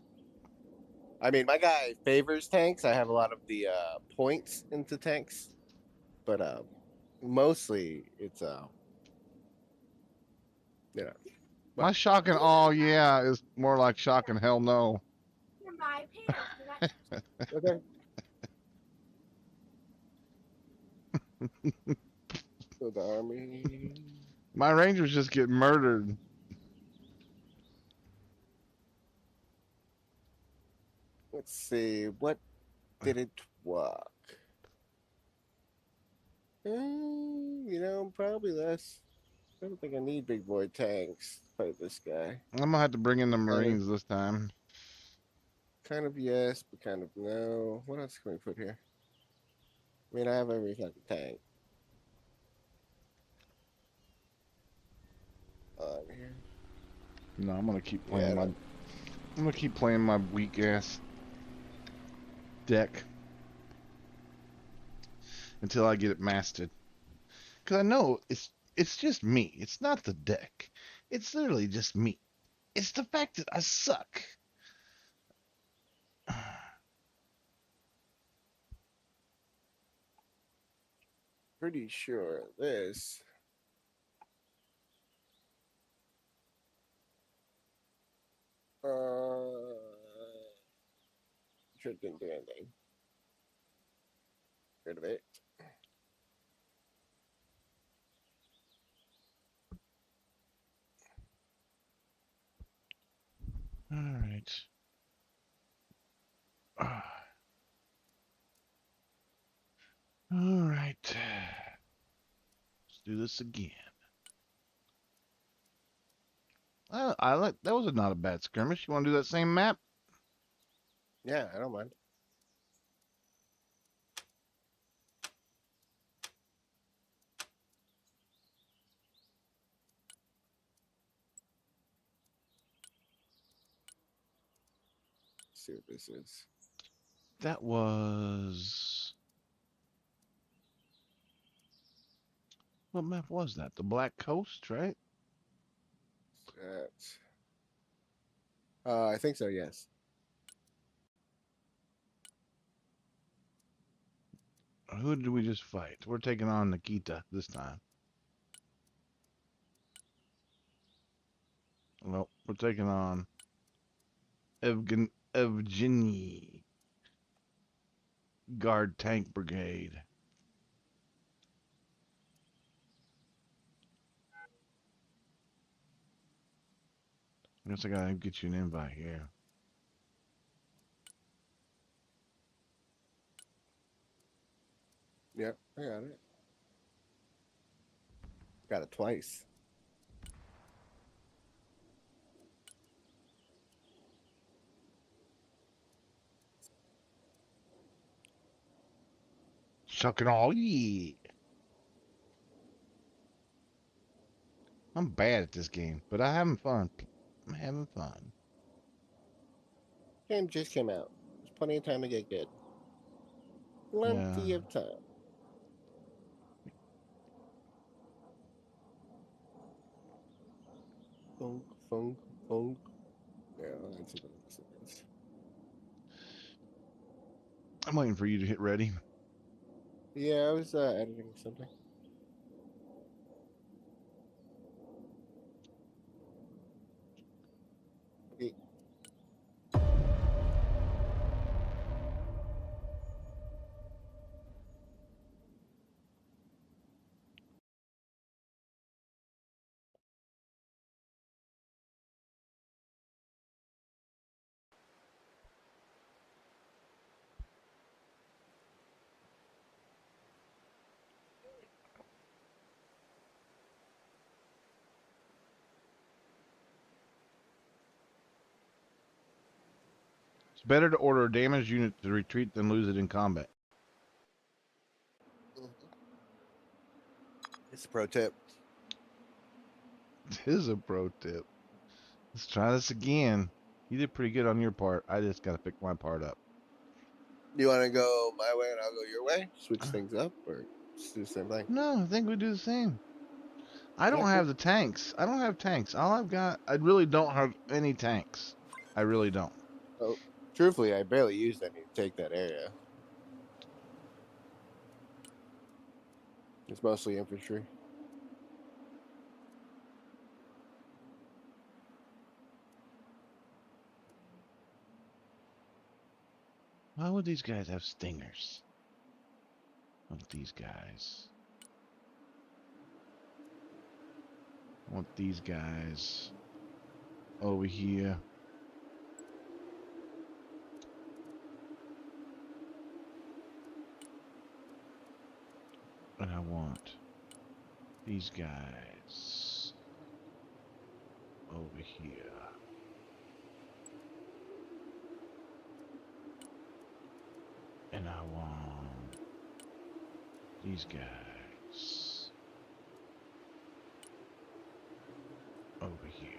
I mean my guy favors tanks. I have a lot of the points into tanks, but mostly it's you know. My Well, shock and all yeah is more like shock and hell no. okay. So the army. My rangers just get murdered. Let's see what didn't work. Probably less. I don't think I need big boy tanks to fight this guy. I'm gonna have to bring in the Kind of, Marines this time. kind of yes, but kind of no. What else can we put here? I mean, I have every fucking tank on here. No, I'm gonna keep Yeah, playing my. I'm gonna keep playing my weak ass deck until I get it mastered. Cause I know it's just me. It's not the deck. It's literally just me. It's the fact that I suck. pretty sure this. Sure didn't do anything. Rid of it. All right. All right. Let's do this again. I like that was not a bad skirmish. You want to do that same map? Yeah, I don't mind. Let's see what this is. That was what map was that? The Black Coast, right? I think so. Yes. Who did we just fight? We're taking on Nikita this time. Well, we're taking on Evgeny Guard Tank Brigade. I guess I gotta get you an invite here. Yep, I got it. Got it twice. talking all yeah. I'm bad at this game, but I'm having fun. I'm having fun. Game just came out. There's plenty of time to get good. Plenty Yeah. of time. Funk, funk, funk. Yeah, that's what it is. I'm waiting for you to hit ready. Yeah, I was editing something. Okay. It's better to order a damaged unit to retreat than lose it in combat. It's a pro tip. This is a pro tip. Let's try this again. You did pretty good on your part. I just got to pick my part up. You want to go my way and I'll go your way? Switch things up or just do the same thing? No, I think we do the same. I don't Yeah, have cool. the tanks. I don't have tanks. All I've got, I really don't have any tanks. I really don't. Oh, truthfully, I barely used any to take that area. It's mostly infantry. Why would these guys have stingers? I want these guys. I want these guys over here. And I want these guys over here. And I want these guys over here.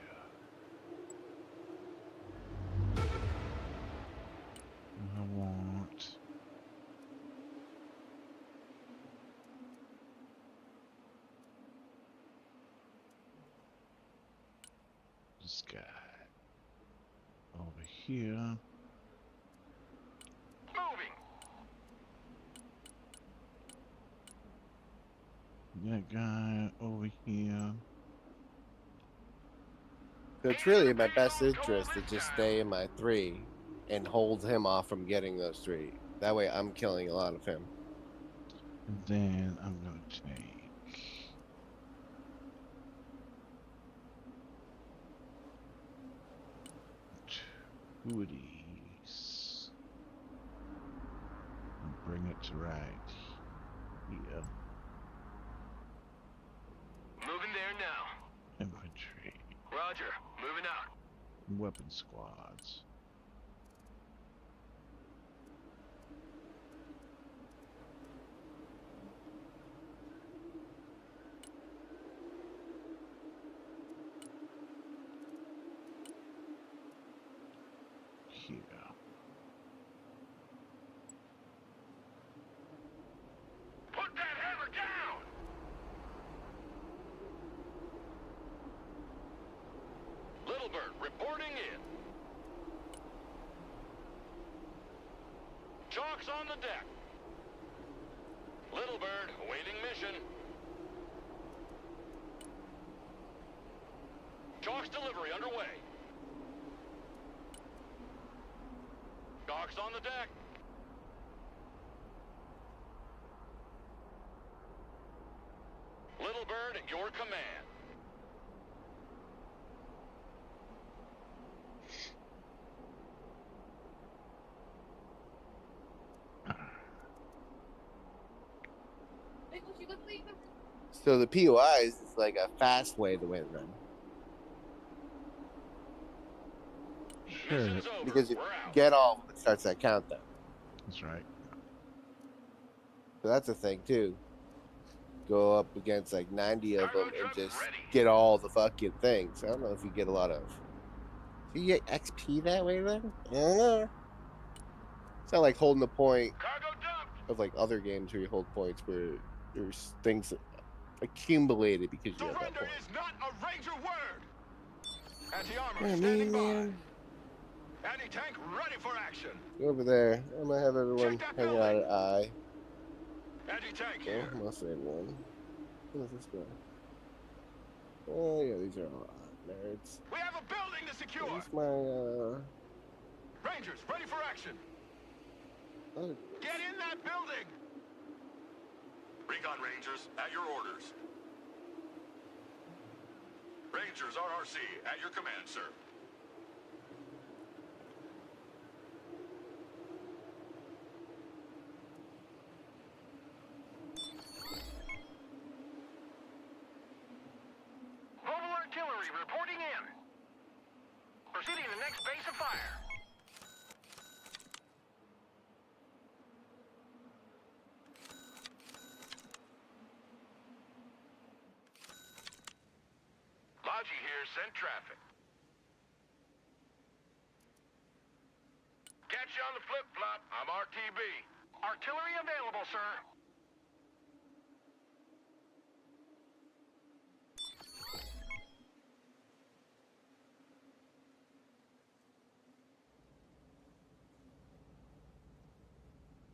And I want this guy over here. That guy over here. So it's really in my best interest to just stay in my 3 and hold him off from getting those 3. That way I'm killing a lot of him. And then I'm going to take two of these and bring it to right here. Moving there now. Infantry. Roger. Moving out. Weapon squads. Here. Put that hammer down! Little Bird reporting in. Chalk's on the deck. Little Bird awaiting mission. Chalk's delivery underway. Chalk's on the deck. Little Bird at your command. So the POIs is like a fast way to win them. Sure. Mission's over. Because if We're you out. get all of them, it starts that countdown. That's right. But that's a thing too. Go up against like 90 of them and just get all the fucking things. I don't know if you get a lot of. Do you get XP that way then? I don't know. It's not like holding the point of like other games where you hold points where there's things accumulated because you have that Surrender point. is not a Ranger word. Anti-armor I standing mean, by. Anti-tank ready for action. go over there. I'm gonna have everyone hang out at I. Anti-tank Oh, here. must save one. Who is this guy? Oh yeah, these are all nerds. We have a building to secure. Where's my Rangers ready for action. oh, Get in that building. Recon Rangers, at your orders. Rangers RRC, at your command, sir. Mobile artillery reporting in. Proceeding to the next base of fire. Logi here, sent traffic. Catch you on the flip-flop. I'm RTB. Artillery available, sir.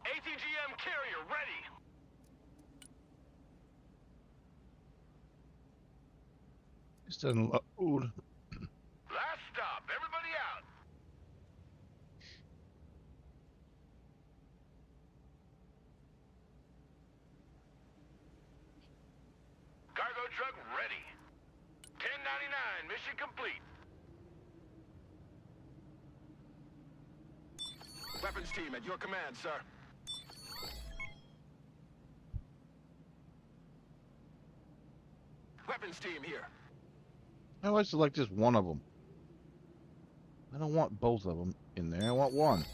ATGM carrier ready. This doesn't load. Last stop. Everybody out. Cargo truck ready. 1099. Mission complete. Weapons team at your command, sir. Weapons team here. I always select just one of them. I don't want both of them in there. I want one.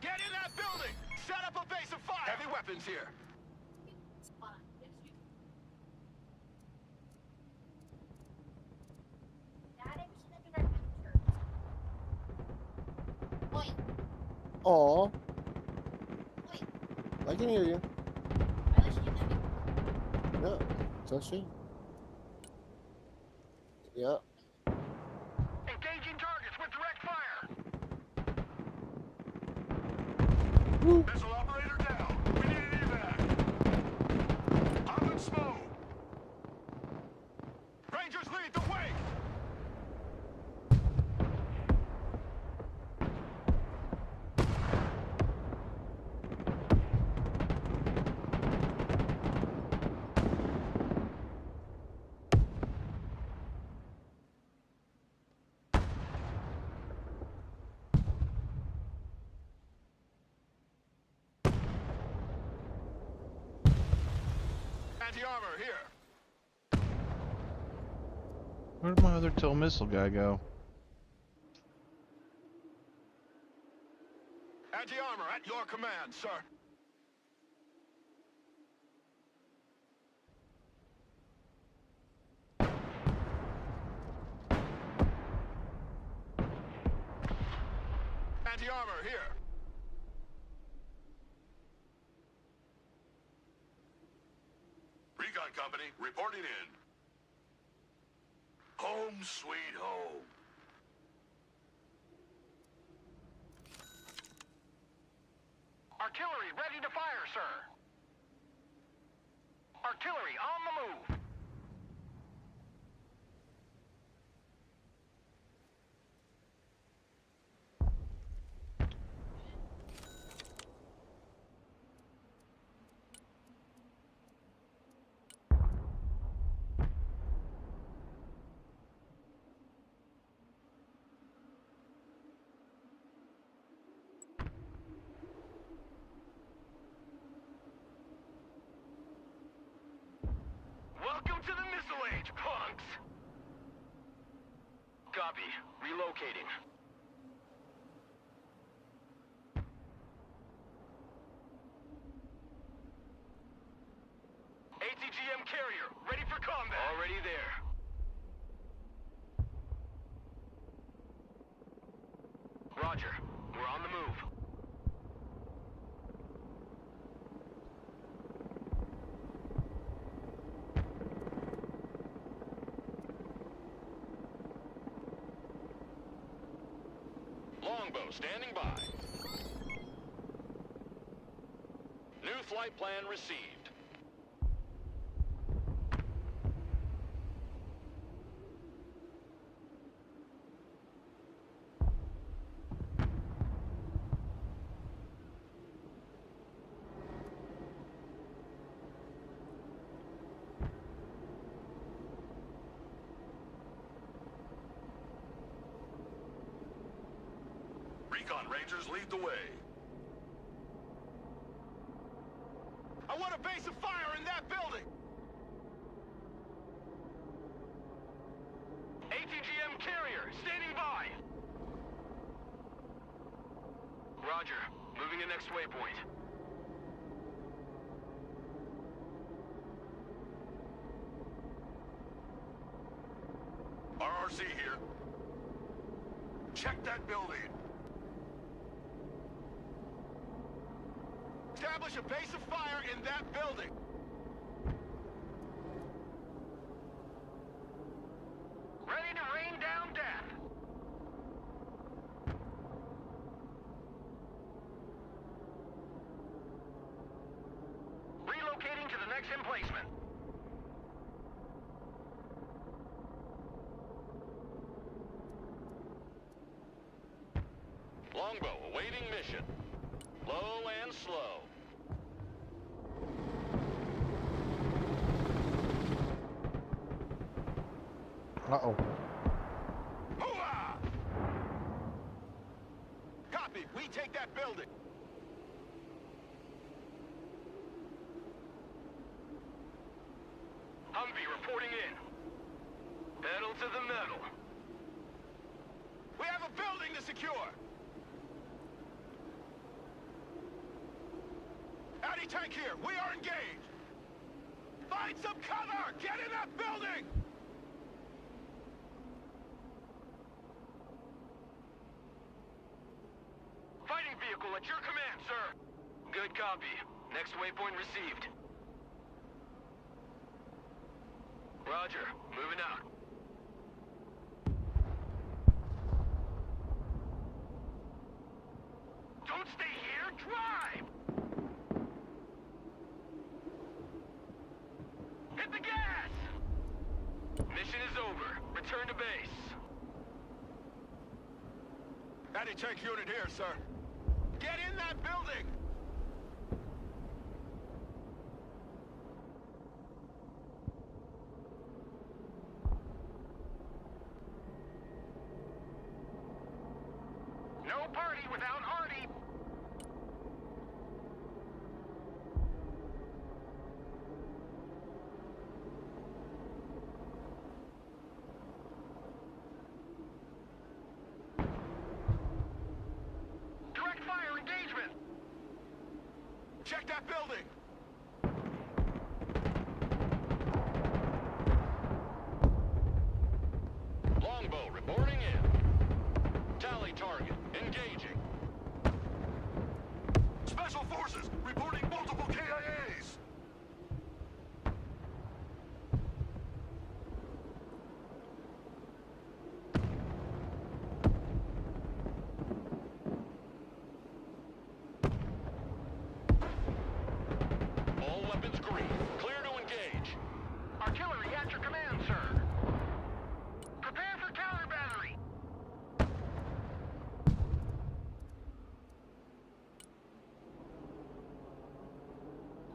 Get in that building! Set up a base of fire! Heavy weapons here. aw. I can hear you. Yeah, that's it. Yeah. Engaging targets with direct fire. Woo. Missile operator down. We need an evac. Up and smoke. Rangers lead the way. Anti-armor here. Where'd my other tow missile guy go? Anti-armor at your command, sir. Anti-armor here. Recon company reporting in. Home sweet home. Artillery ready to fire, sir. Artillery on the move. Welcome to the missile age, punks! Copy. Relocating. already there. Roger. We're on the move. Longbow standing by. New flight plan received. Recon Rangers lead the way. I want a base of fire in that building! ATGM carrier, standing by! Roger. Moving to next waypoint. RRC here. Check that building. Establish a base of fire in that building. Ready to rain down death. Relocating to the next emplacement. Longbow awaiting mission. Low and slow. Uh-oh. Hooah! Copy. We take that building. Humvee reporting in. Pedal to the metal. We have a building to secure. Anti-tank here. We are engaged. Find some cover. Get in that building. Fighting vehicle at your command, sir. Good copy. Next waypoint received. Roger. Moving out. Don't stay here. Drive! Hit the gas! Mission is over. Return to base. Anti-tank unit here, sir. Get in that building! No party without Artie! Direct fire engagement! Check that building! Longbow reporting in. Tally target. Engaging. Special Forces reporting multiple KIAs! All weapons green. Clear to engage. Artillery at your command, sir. Prepare for counter battery.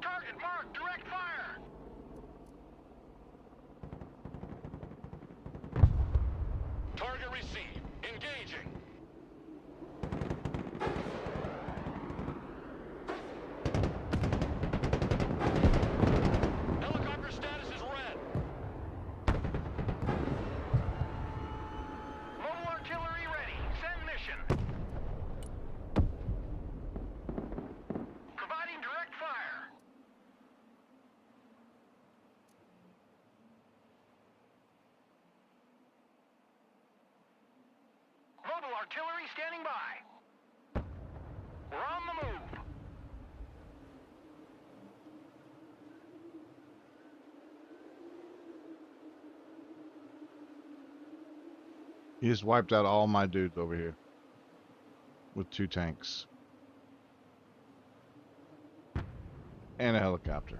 Target marked. Direct fire. Target received. Engaging. Helicopter status is red. Mobile artillery ready. Send mission. Providing direct fire. Artillery standing by. We're on the move. He just wiped out all my dudes over here with 2 tanks and a helicopter.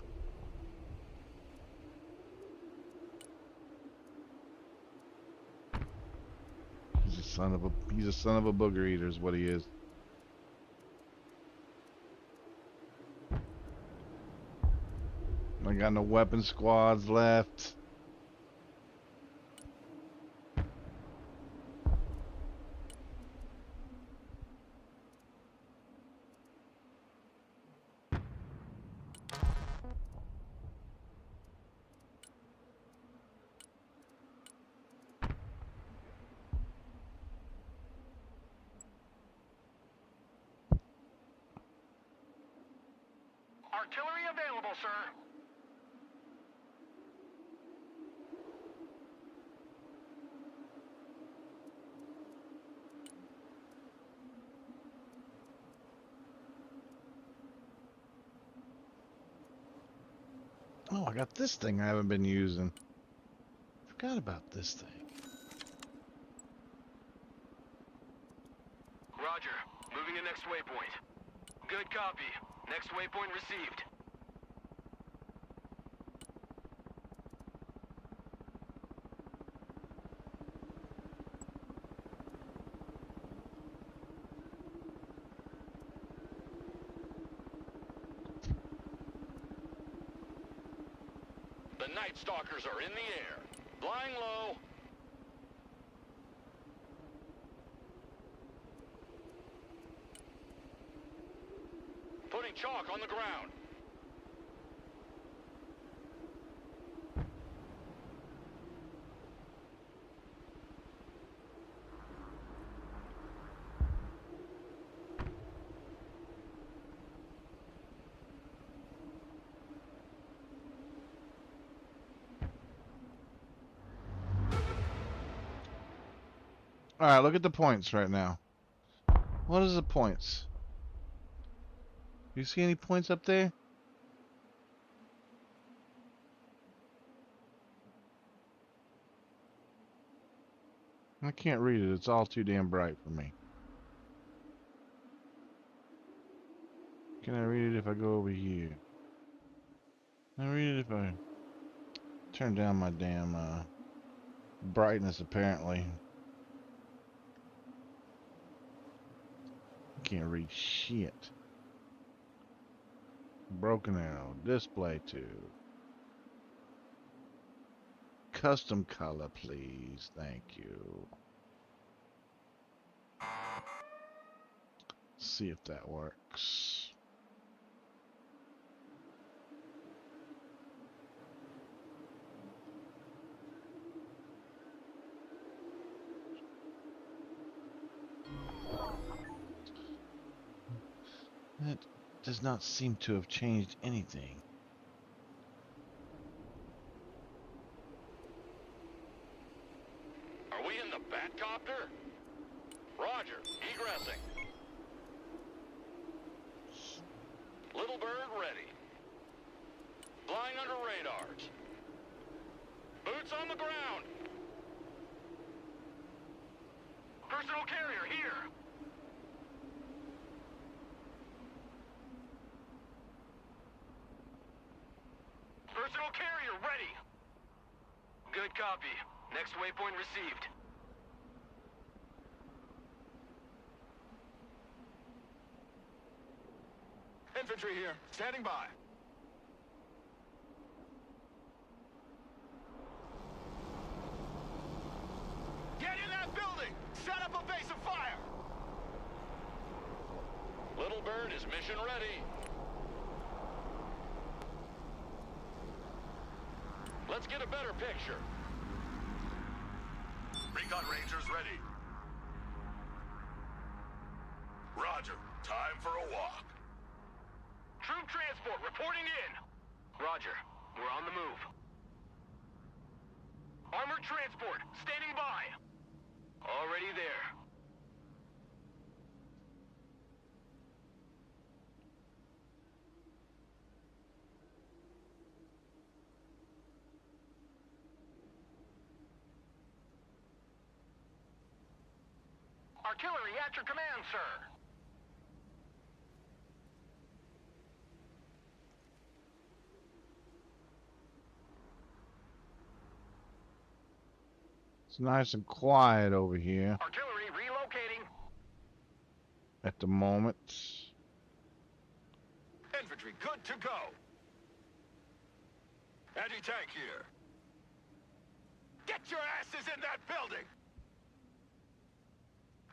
He's a son of a booger eater is what he is. I got no weapon squads left. Artillery available, sir. Oh, I got this thing I haven't been using. Forgot about this thing. Roger. Moving to next waypoint. Good copy. Next waypoint received. The Night Stalkers are in the air. Flying low. Putting chalk on the ground. Alright, look at the points right now. What is the points? You see any points up there? I can't read it. It's all too damn bright for me. Can I read it if I go over here? Can I read it if I turn down my damn brightness, apparently. Can't read shit. Broken arrow. Display to. Custom color, please. Thank you. See if that works. That does not seem to have changed anything. Are we in the Batcopter? Roger. Egressing. Little Bird ready. Flying under radars. Boots on the ground. Personal carrier here. Personal carrier ready. Good copy. Next waypoint received. Infantry here. Standing by. Get in that building! Set up a base of fire! Little Bird is mission ready. Let's get a better picture. Recon Rangers ready. Roger. Time for a walk. Troop transport reporting in. Roger. We're on the move. Armored transport standing by. Already there. Artillery at your command, sir. It's nice and quiet over here Artillery relocating. at the moment. Infantry good to go. Anti-tank here. Get your asses in that building!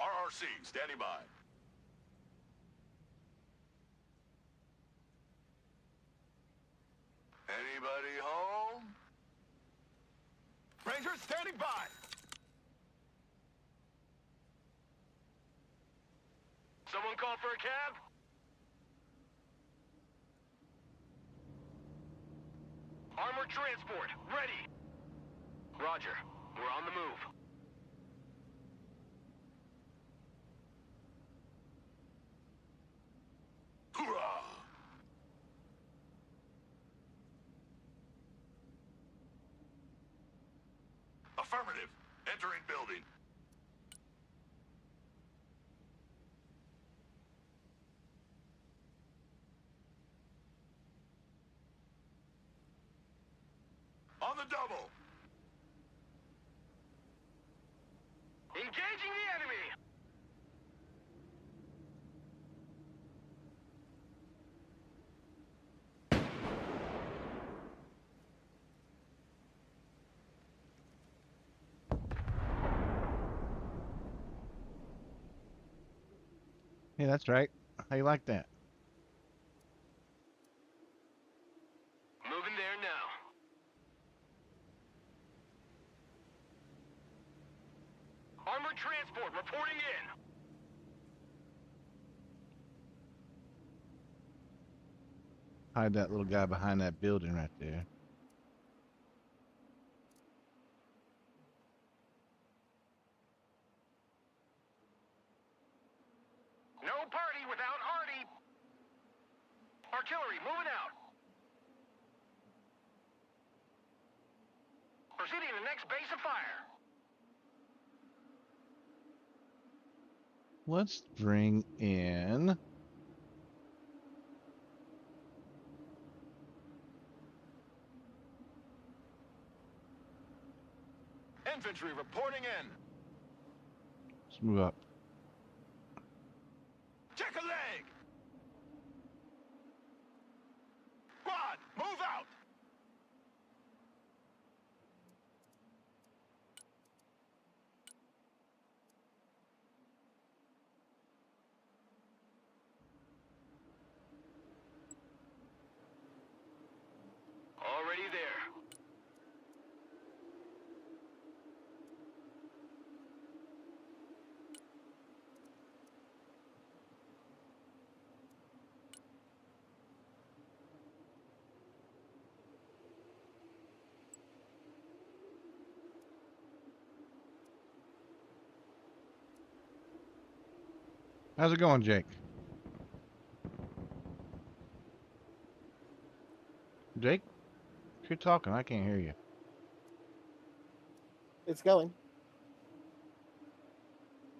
RRC, standing by. Anybody home? Rangers, standing by! Someone call for a cab? Armored transport, ready. Roger, we're on the move. Hoorah! Affirmative. Entering building. On the double. Engaging the enemy. Yeah, that's right. How you like that? Moving there now. Armored transport reporting in. Hide that little guy behind that building right there. No party without Artie. Artillery moving out. Proceeding to next base of fire. Let's bring in Infantry reporting in. let's move up. Check a leg. Squad, move out. Already there. How's it going, Jake? Jake? If you're talking, I can't hear you. It's going.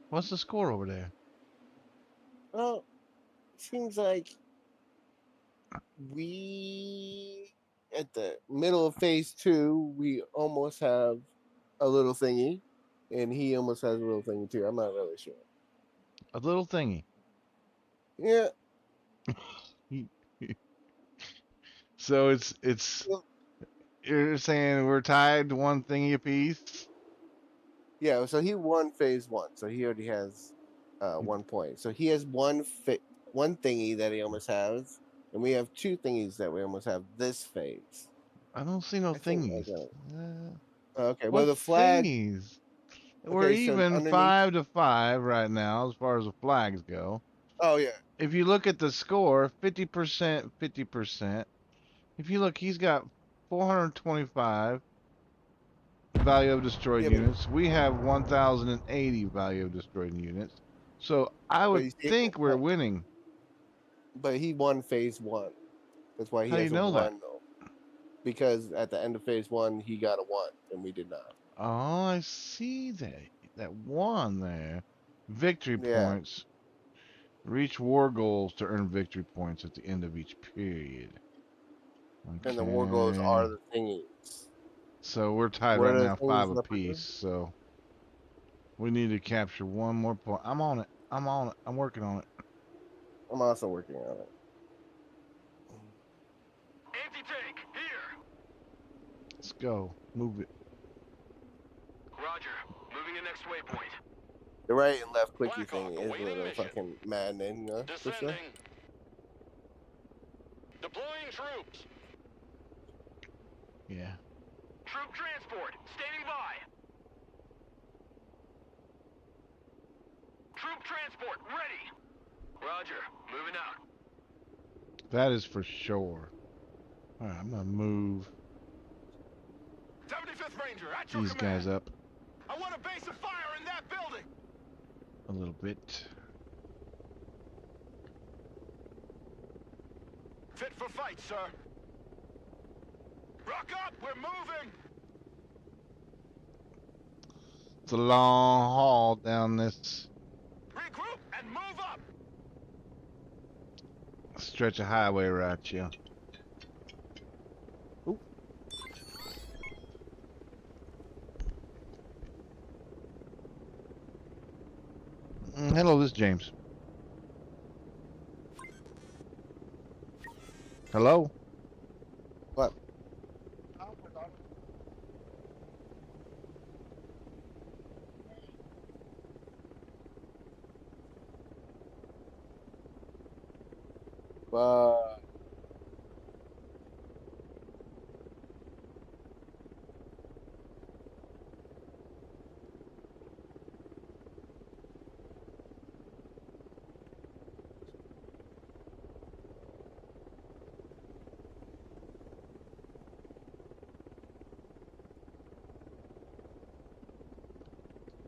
What's the score over there? Well, seems like we at the middle of phase 2, we almost have a little thingy, and he almost has a little thingy too. I'm not really sure. A little thingy. Yeah. So it's you're saying we're tied to one thingy apiece? Yeah, so he won phase 1, so he already has 1 point. So he has one thingy that he almost has, and we have 2 thingies that we almost have this phase. I don't see no I think I thingies. got it. Okay, well What the flag. thingies? We're Okay, so even underneath. 5-5 right now as far as the flags go. Oh yeah. If you look at the score, 50%, 50%. If you look, he's got 425 value of destroyed Yeah, but units. We have 1,080 value of destroyed units. So I would you see, think we're winning. but he won phase 1. That's why he How do has you a know 1 that? though. Because at the end of phase 1, he got a 1, and we did not. Oh, I see that one there. Victory Yeah. points. Reach war goals to earn victory points at the end of each period. And the war goals are Okay. the thingies. So we're tied What right are the now, things 5 Leopard apiece. do? So we need to capture one more point. I'm on it. I'm on it. I'm working on it. I'm also working on it. Anti-tank, here. Let's go. Move it. Roger. Moving to next waypoint. The right and left clicky Blackhawk, thing is a awaiting little mission. fucking maddening, for sure. Descending. Deploying troops. Yeah. Troop transport, standing by. Troop transport, ready. Roger, moving out. That is for sure. Alright, I'm gonna move 75th Ranger, at your these command. guys up I want a base of fire in that building. a little bit. Fit for fight, sir. Rock up, we're moving. It's a long haul down this Regroup and move up. stretch of highway right here. Oop. Hello, this is James. Hello? What?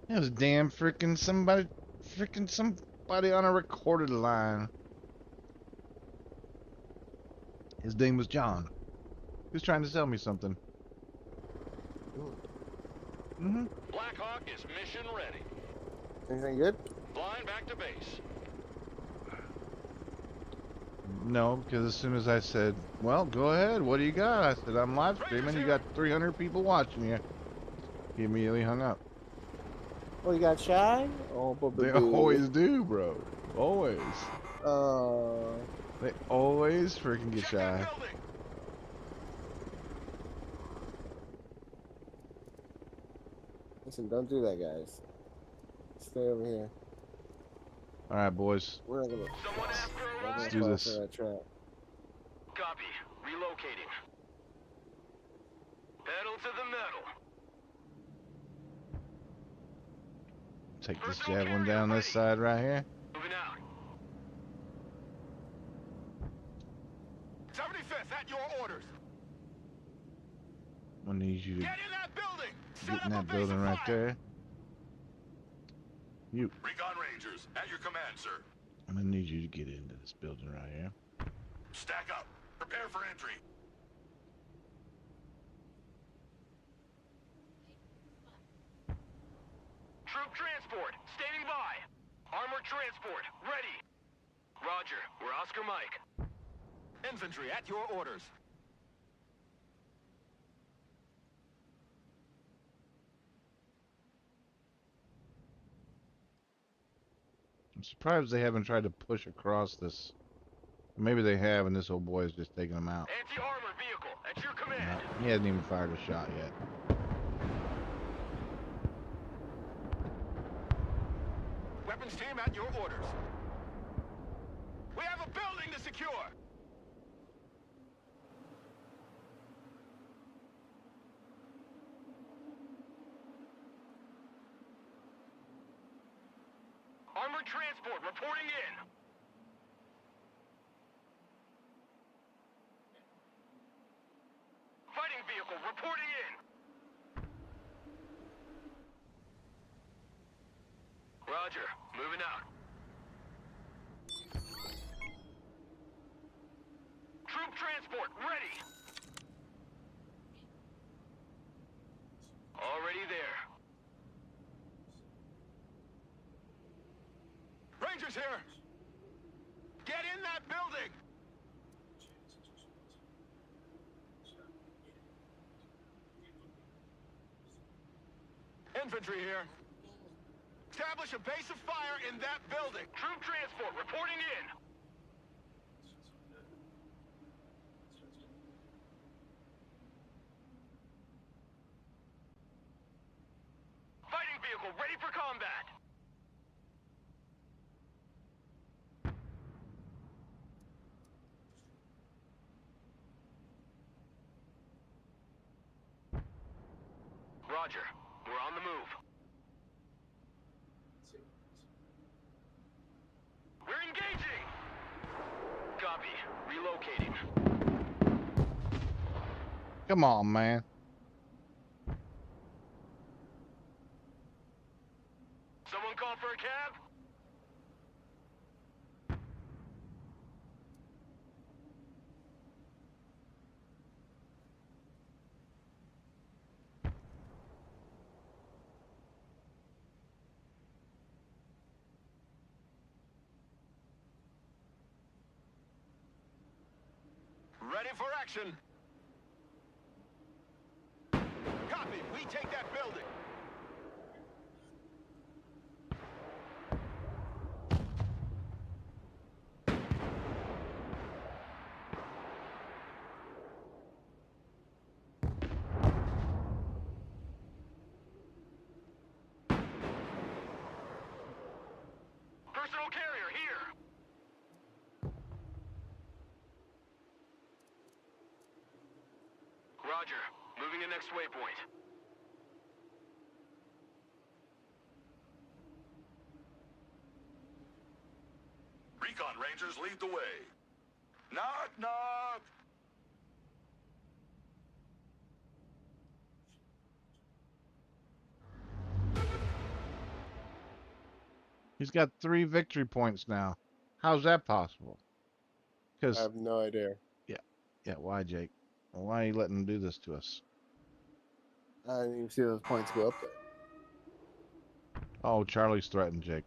It was damn freaking somebody on a recorded line. His name was John. He was trying to sell me something. Mm-hmm. Blackhawk is mission ready. Anything good? Flying back to base. No, because as soon as I said, well, go ahead, what do you got? I said, I'm live streaming, you got 300 people watching you. He immediately hung up. Oh, you got shy? Oh, They always do, bro. Always. They always freaking get shy. Listen, don't do that, guys. Stay over here. Alright, boys. We're not gonna. Someone after a We're ride? Let's do fall this. for that trap. Copy. Relocating. Pedal to the metal. Take this javelin down this side right here. Moving out. 75th, at your orders. I need you to Get in that building. get in that building right there. You. Recon Rangers, at your command, sir. I'm gonna need you to get into this building right here. Stack up. Prepare for entry. Troop transport, standing by. Armored transport, ready. Roger, we're Oscar Mike. Infantry, at your orders. I'm surprised they haven't tried to push across this. Maybe they have, and this old boy is just taking them out. Anti-armor vehicle, at your command. He hasn't even fired a shot yet. Weapons team, at your orders. We have a building to secure. Armored transport reporting in. Fighting vehicle reporting in. Roger, moving out. Troop transport ready. Already there. here. Get in that building. Infantry here. Establish a base of fire in that building. Troop transport reporting in. Fighting vehicle ready for combat. Roger. We're on the move. We're engaging! Copy. Relocating. Come on, man. Someone call for a cab? Ready for action. Copy. We take that building. Personal carrier here. Roger. Moving to next waypoint. Recon Rangers lead the way. Knock, knock! He's got 3 victory points now. How's that possible? I Because, have no idea. yeah, why, Jake? Why are you letting him do this to us? I didn't even see those points go up there. Oh, Charlie's threatened Jake.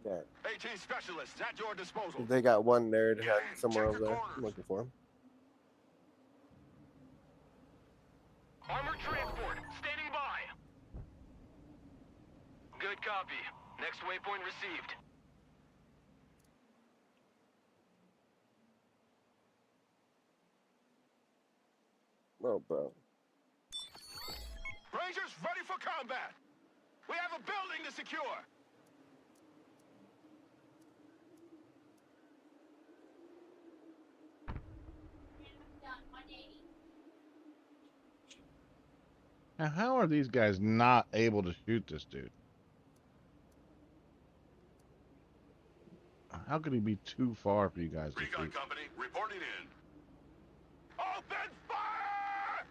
Yeah. AT specialists at your disposal. They got one nerd somewhere over there. I'm looking for him. Armored transport, standing by. Good copy. Next waypoint received. Oh, bro. Rangers ready for combat. We have a building to secure. Now, how are these guys not able to shoot this dude? How could he be too far for you guys to Recon shoot? Company reporting in. Open fire!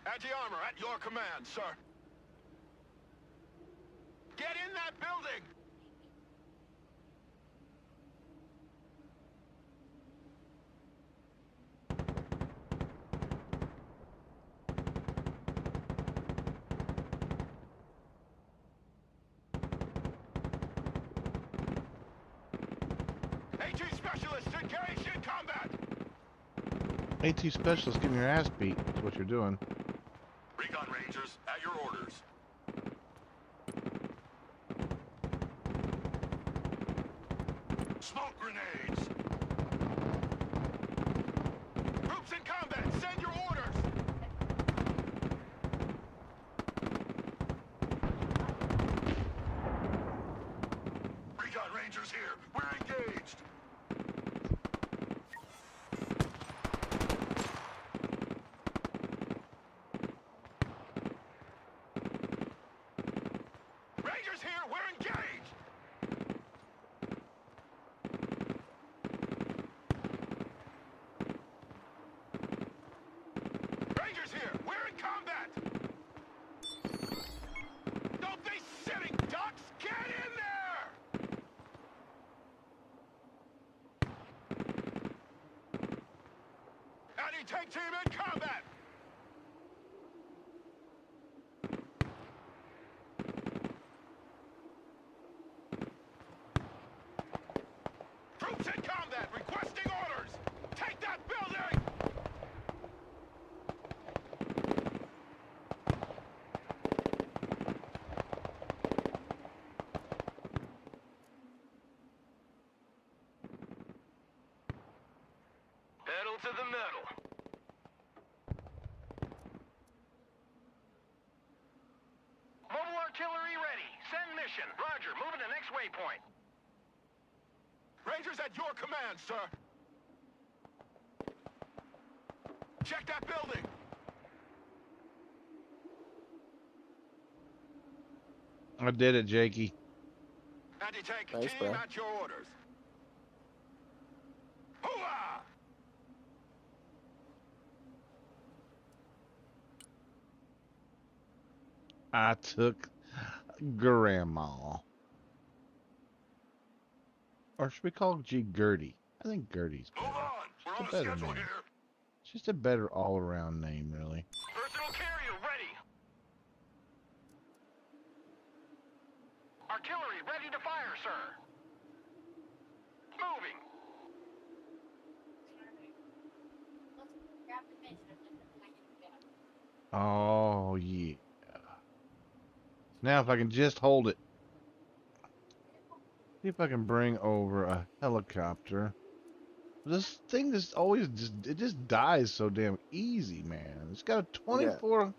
Anti-armor at your command, sir. Get in that building! AT specialists engaged in combat! AT specialist getting your ass beat. That's what you're doing. Recon Rangers at your orders. Smoke grenades! Troops in combat, send your orders! Recon Rangers here. We're engaged. Rangers here, we're engaged! Rangers here, we're in combat! Don't be sitting ducks! Get in there! Anti-tank team in combat! to the middle. Mobile artillery ready. Send mission. Roger, moving to next waypoint. Rangers at your command, sir. Check that building. I did it, Jakey. Anti-tank Nice, team bro. at your orders. Hooah! I took Grandma. Or should we call G Gertie? I think Gertie's Move better. on. We're Just on a a better schedule name. here. Just a better all-around name, really. Personal carrier ready. Artillery ready to fire, sir. Moving. Grab the bench. I'm gonna get Oh, yeah. Now if I can just hold it. See if I can bring over a helicopter. This thing just always it just dies so damn easy, man. It's got a Yeah. 24.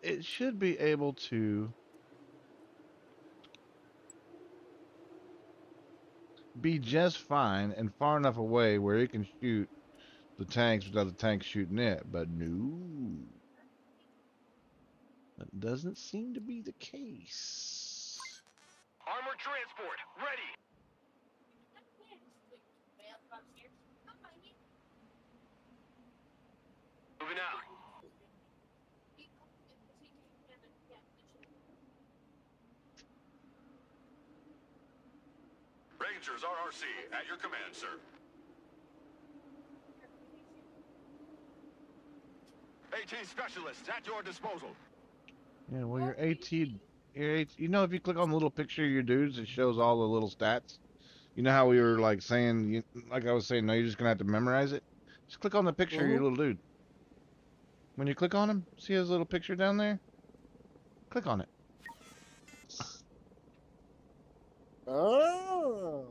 It should be able to be just fine and far enough away where it can shoot the tanks without the tanks shooting it. But no. That doesn't seem to be the case. Armored transport ready. Moving out. Rangers RRC at your command, sir. AT specialists at your disposal. Yeah, well, you know, if you click on the little picture of your dudes, it shows all the little stats. You know how we were like saying, like I was saying, no, you're just gonna have to memorize it. Just click on the picture of your little dude. When you click on him, see his little picture down there? Click on it. Oh.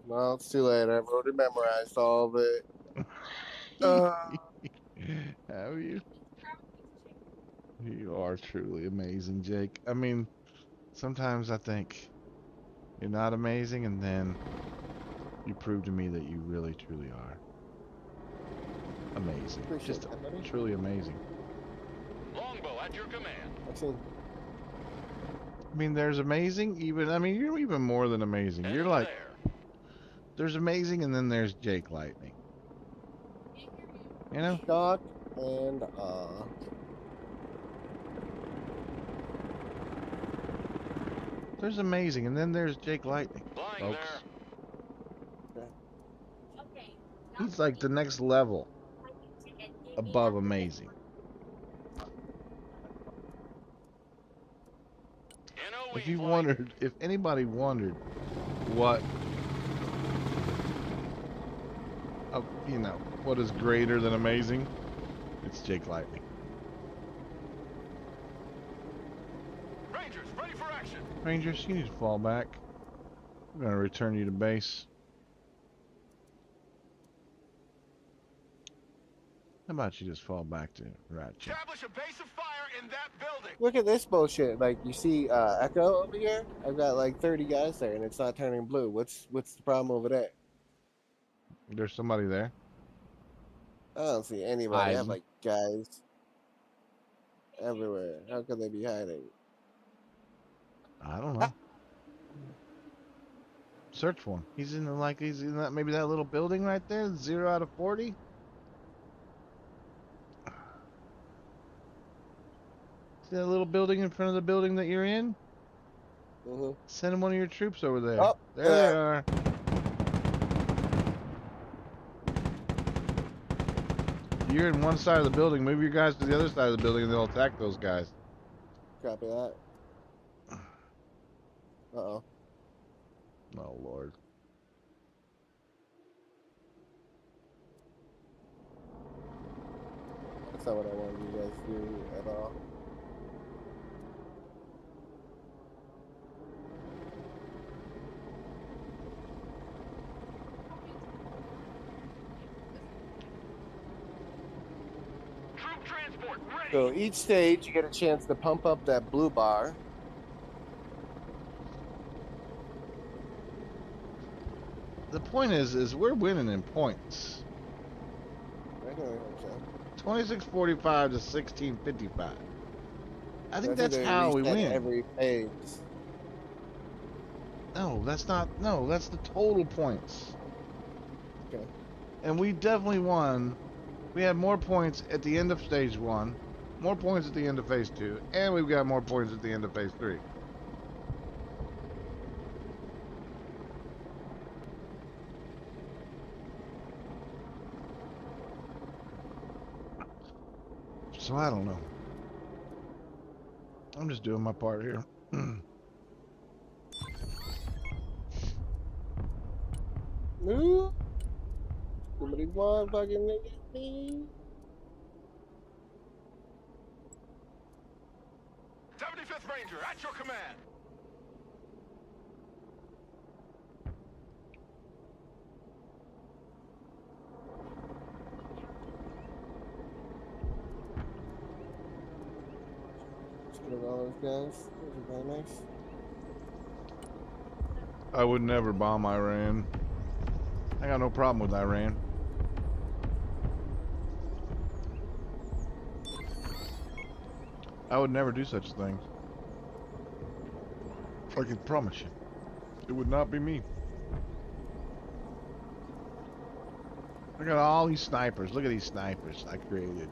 Well, it's too late. I've already memorized all of it. Have you? You are truly amazing, Jake. I mean, sometimes I think you're not amazing, and then you prove to me that you really, truly are amazing. Appreciate Just that, buddy. truly amazing. Longbow at your command. Excellent. I mean, there's amazing, I mean, you're even more than amazing. You're like, there's amazing, and then there's Jake Lightning. You know? Shock and awe. There's amazing, and then there's Jake Lightning, Flying folks. there. Okay. He's like the next level above amazing. If you wondered, if anybody wondered what, you know, what is greater than amazing, it's Jake Lightning. Rangers ready for action. Rangers, you need to fall back. I'm gonna return you to base. How about you just fall back to Ratchet? Establish a base of fire in that building. Look at this bullshit. Like, you see Echo over here? I've got like 30 guys there, and it's not turning blue. What's the problem over there? There's somebody there. I don't see anybody. I have like guys everywhere. How could they be hiding? I don't know. Search for him. He's in that maybe that little building right there. 0 out of 40. See that little building in front of the building that you're in? Mm-hmm. Send one of your troops over there. Oh, there they are. You're in one side of the building. Move your guys to the other side of the building, and they'll attack those guys. Copy that. Uh-oh. Oh, Lord. That's not what I wanted you guys to do at all. Escort ready. So each stage, you get a chance to pump up that blue bar. The point is we're winning in points. I don't think so. 2645 to 1655. I think that's they how we reset win. every phase. No, that's not. No, that's the total points. Okay. And we definitely won. We had more points at the end of stage 1, more points at the end of phase 2, and we've got more points at the end of phase 3. So I don't know. I'm just doing my part here. Ooh. Somebody want fucking nigga me? 75th Ranger, at your command. Just kill all those guys. Those are very nice. I would never bomb Iran. I got no problem with Iran. I would never do such a thing. I can promise you. It would not be me. Look at all these snipers. Look at these snipers I created.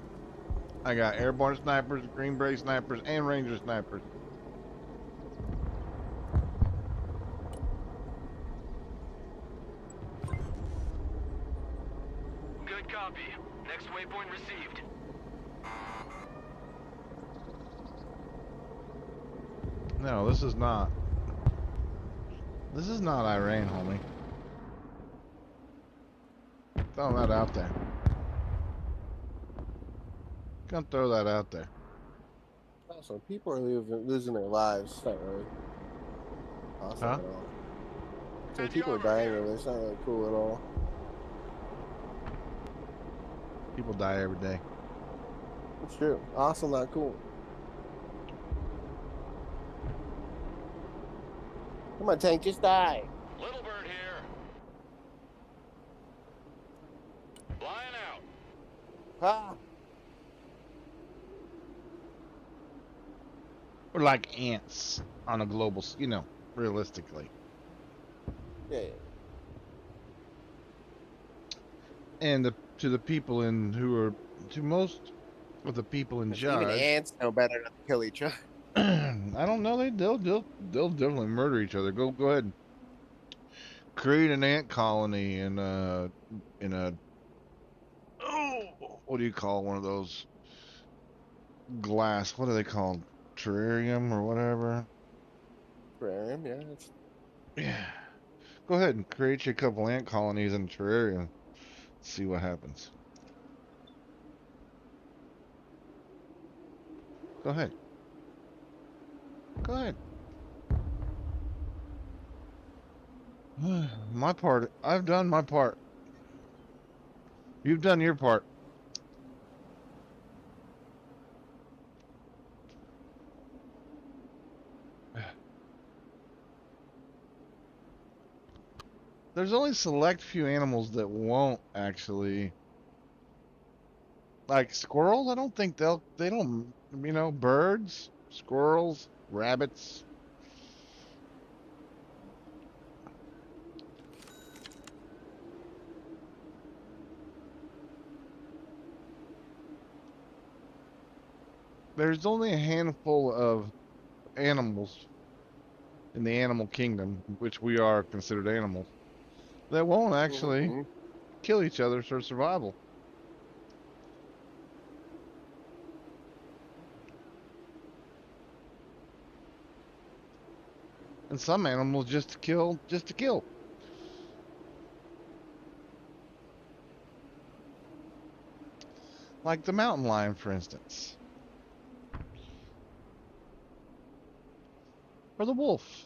I got airborne snipers, green beret snipers, and ranger snipers. Good copy. Next waypoint received. No, this is not. This is not Iran, homie. Throw that out there. Gonna throw that out there. Also, people are losing their lives. It's not really awesome Huh? at all. So people are dying over there. It's not really cool at all. People die every day. It's true. Awesome, not cool. Come on, tank, just die. Little bird here. Flying out. Ah. We're like ants on a global, you know, realistically. Yeah. And to the people in who are, to most of the people in charge. Even ants know better not to kill each other. I don't know. They'll definitely murder each other. Go ahead and create an ant colony in a what do you call one of those glass? What are they called? Terrarium or whatever. Terrarium, yeah. Yeah. Go ahead and create you a couple ant colonies in a terrarium. See what happens. Go ahead. Go ahead. My part. I've done my part. You've done your part. There's only select few animals that won't actually. Like squirrels, I don't think they don't, you know, birds, squirrels, rabbits. There's only a handful of animals in the animal kingdom, which we are considered animals, that won't actually kill each other for survival. And some animals just to kill. Like the mountain lion, for instance. Or the wolf.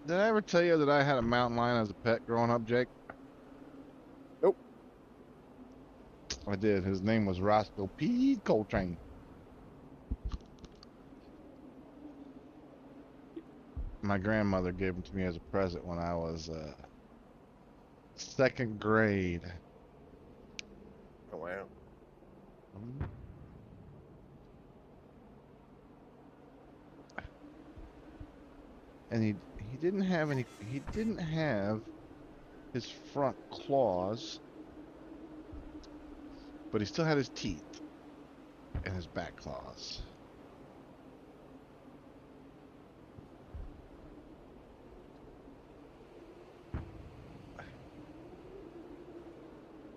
Did I ever tell you that I had a mountain lion as a pet growing up, Jake? Nope. I did. His name was Roscoe P. Coltrane. My grandmother gave him to me as a present when I was second grade. Oh wow. And he didn't have his front claws, but he still had his teeth and his back claws.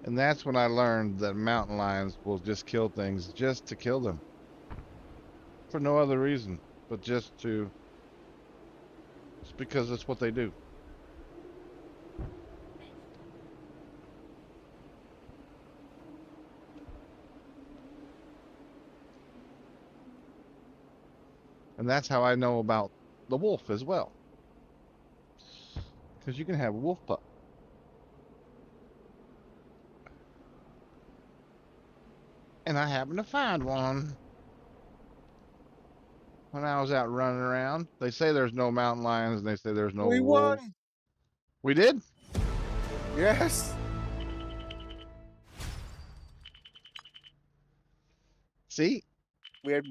And that's when I learned that mountain lions will just kill things just to kill them. For no other reason, but just because that's what they do. And that's how I know about the wolf as well. Because you can have a wolf pup. And I happened to find one when I was out running around. They say there's no mountain lions, and they say there's no We wolves. won. We did? Yes. See? We had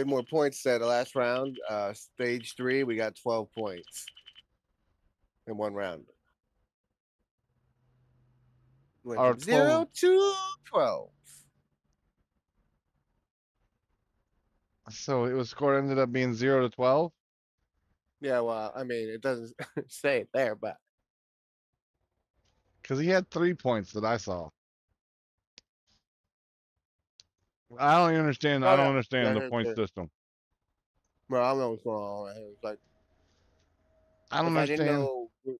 more points that last round. Stage 3, we got 12 points in one round. Went Our from 0 12. to 12. So it was score ended up being 0 to 12. Yeah, well, I mean, it doesn't say it there, but Because he had 3 points that I saw. I don't understand. I oh don't yeah, understand yeah, the point yeah. system. Well, I don't know what's going on. It's like I don't if I didn't understand. know,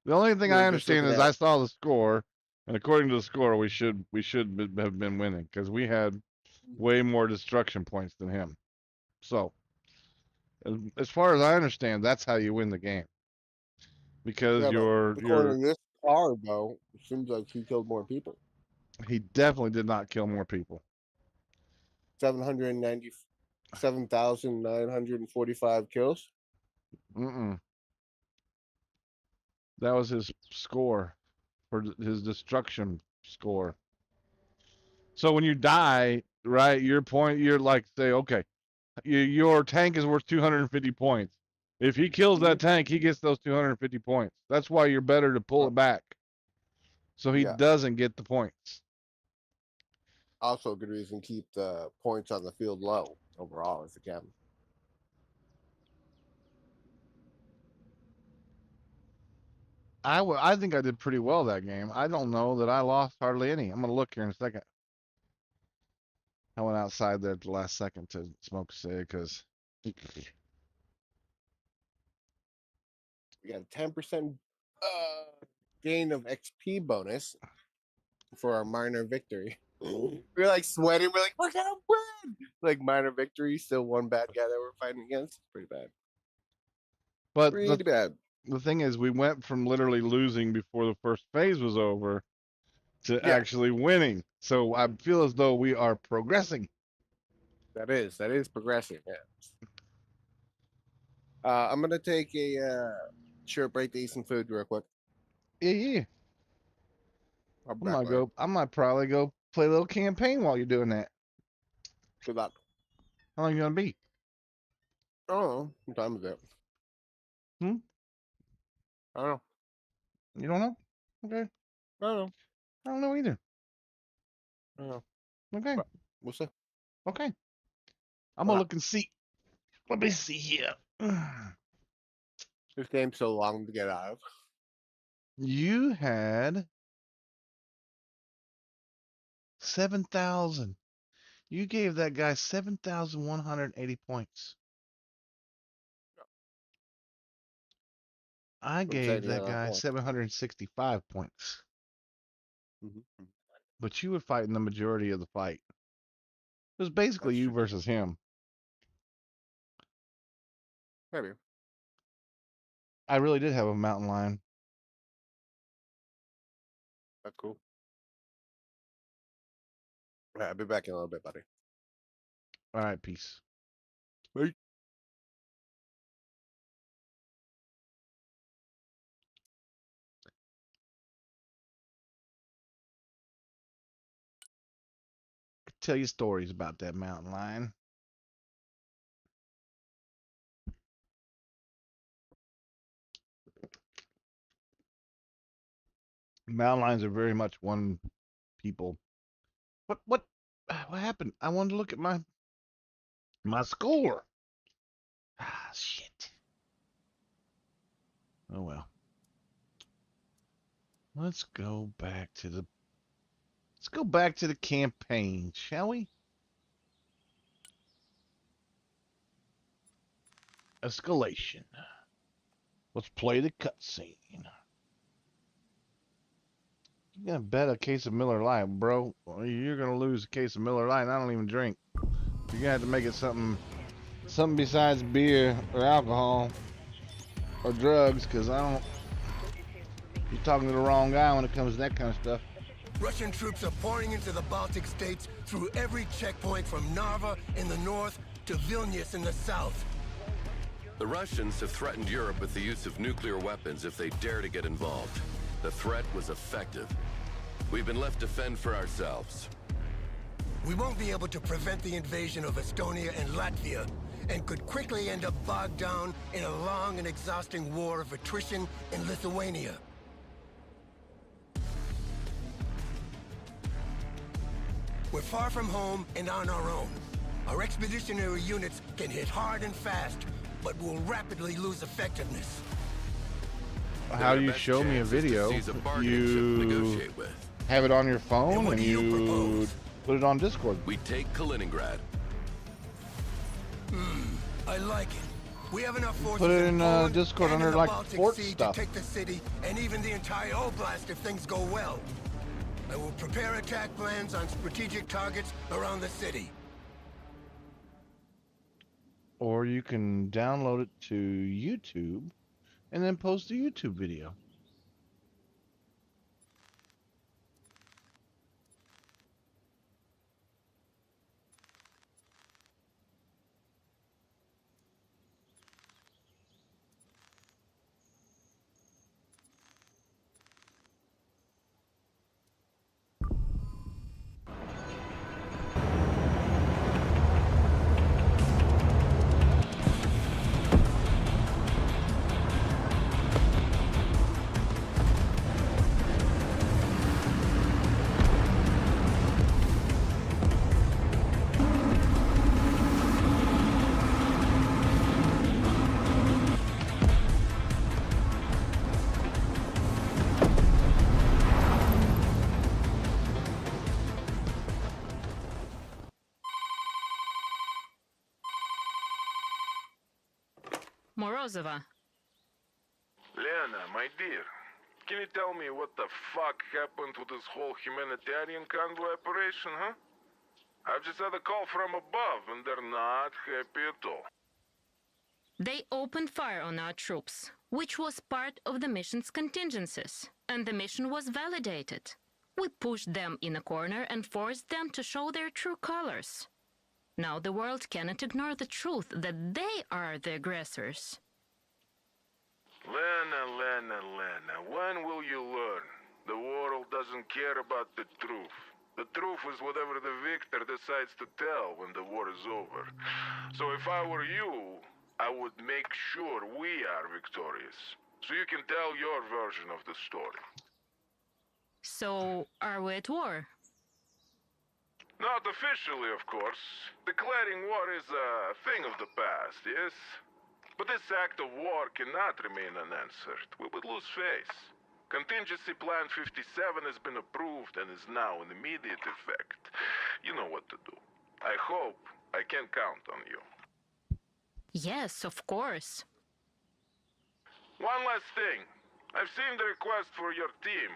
The only thing we I were just understand looking is at. I saw the score, and according to the score, we should have been winning because we had way more destruction points than him. So, as far as I understand, that's how you win the game because Yeah, but your according to this card, though, it seems like he killed more people. he definitely did not kill more people. 797,945 kills. Mm-mm. That was his score for his destruction score. So when you die, right, you're like say, okay, your tank is worth 250 points. If he kills that tank, he gets those 250 points. That's why you're better to pull it back, so he Yeah. doesn't get the points. Also, a good reason to keep the points on the field low overall if you can. I think I did pretty well that game. I don't know that I lost hardly any. I'm gonna look here in a second. I went outside there at the last second to smoke a cig because We got a 10% gain of XP bonus for our minor victory. We're like sweating. We're like, we're gonna win. Like minor victory, still one bad guy that we're fighting against. Pretty bad. but Pretty bad. the thing is, we went from literally losing before the first phase was over to Yeah, actually winning. So I feel as though we are progressing. that is progressing. Yeah. I'm gonna take a short break to eat some food real quick. Yeah, yeah. I'll be back later. I might probably go play a little campaign while you're doing that. Good luck. How long you gonna be? I don't know. What time is it? Hmm? I don't know. You don't know? Okay. I don't know. I don't know either. I don't know. Okay. But we'll see. Okay. I'm gonna Okay. look and see. Let me see here. This game's so long to get out of. You had 7,000. You gave that guy 7,180 points. I I'm saying gave you got that a lot guy more. 765 points. Mm-hmm. But you were fighting the majority of the fight. It was basically That's you true. versus him. Maybe. I really did have a mountain lion. Oh, cool. All right, I'll be back in a little bit, buddy. All right, peace. Bye. Could tell you stories about that mountain lion. Mountain lions are very much one people. What happened? I wanted to look at my score. Ah, shit. Oh well. Let's go back to the campaign, shall we? Escalation. Let's play the cutscene. You're gonna bet a case of Miller Lite, bro. You're gonna lose a case of Miller Lite. And I don't even drink. You're gonna have to make it something besides beer or alcohol or drugs, because I don't. You're talking to the wrong guy when it comes to that kind of stuff. Russian troops are pouring into the Baltic states through every checkpoint from Narva in the north to Vilnius in the south. The Russians have threatened Europe with the use of nuclear weapons if they dare to get involved. The threat was effective. We've been left to fend for ourselves. We won't be able to prevent the invasion of Estonia and Latvia, and could quickly end up bogged down in a long and exhausting war of attrition in Lithuania. We're far from home and on our own. Our expeditionary units can hit hard and fast, but will rapidly lose effectiveness. How do you show me a video? You have it on your phone and you put it on Discord. We take Kaliningrad. I like it. We have enough forces Put it in Poland Discord and under in the like Baltic fort Sea stuff. to take the city and even the entire oblast if things go well. I will prepare attack plans on strategic targets around the city. Or you can download it to YouTube and then post a YouTube video. Morozova. Lena, my dear, can you tell me what the fuck happened to this whole humanitarian convoy operation, huh? I've just had a call from above, and they're not happy at all. They opened fire on our troops, which was part of the mission's contingencies, and the mission was validated. We pushed them in a corner and forced them to show their true colors. Now the world cannot ignore the truth that they are the aggressors. Lena, when will you learn? The world doesn't care about the truth. The truth is whatever the victor decides to tell when the war is over. So if I were you, I would make sure we are victorious, so you can tell your version of the story. So, are we at war? Not officially, of course. Declaring war is a thing of the past, yes? But this act of war cannot remain unanswered. We would lose face. Contingency Plan 57 has been approved and is now in immediate effect. You know what to do. I hope I can count on you. Yes, of course. One last thing. I've seen the request for your team.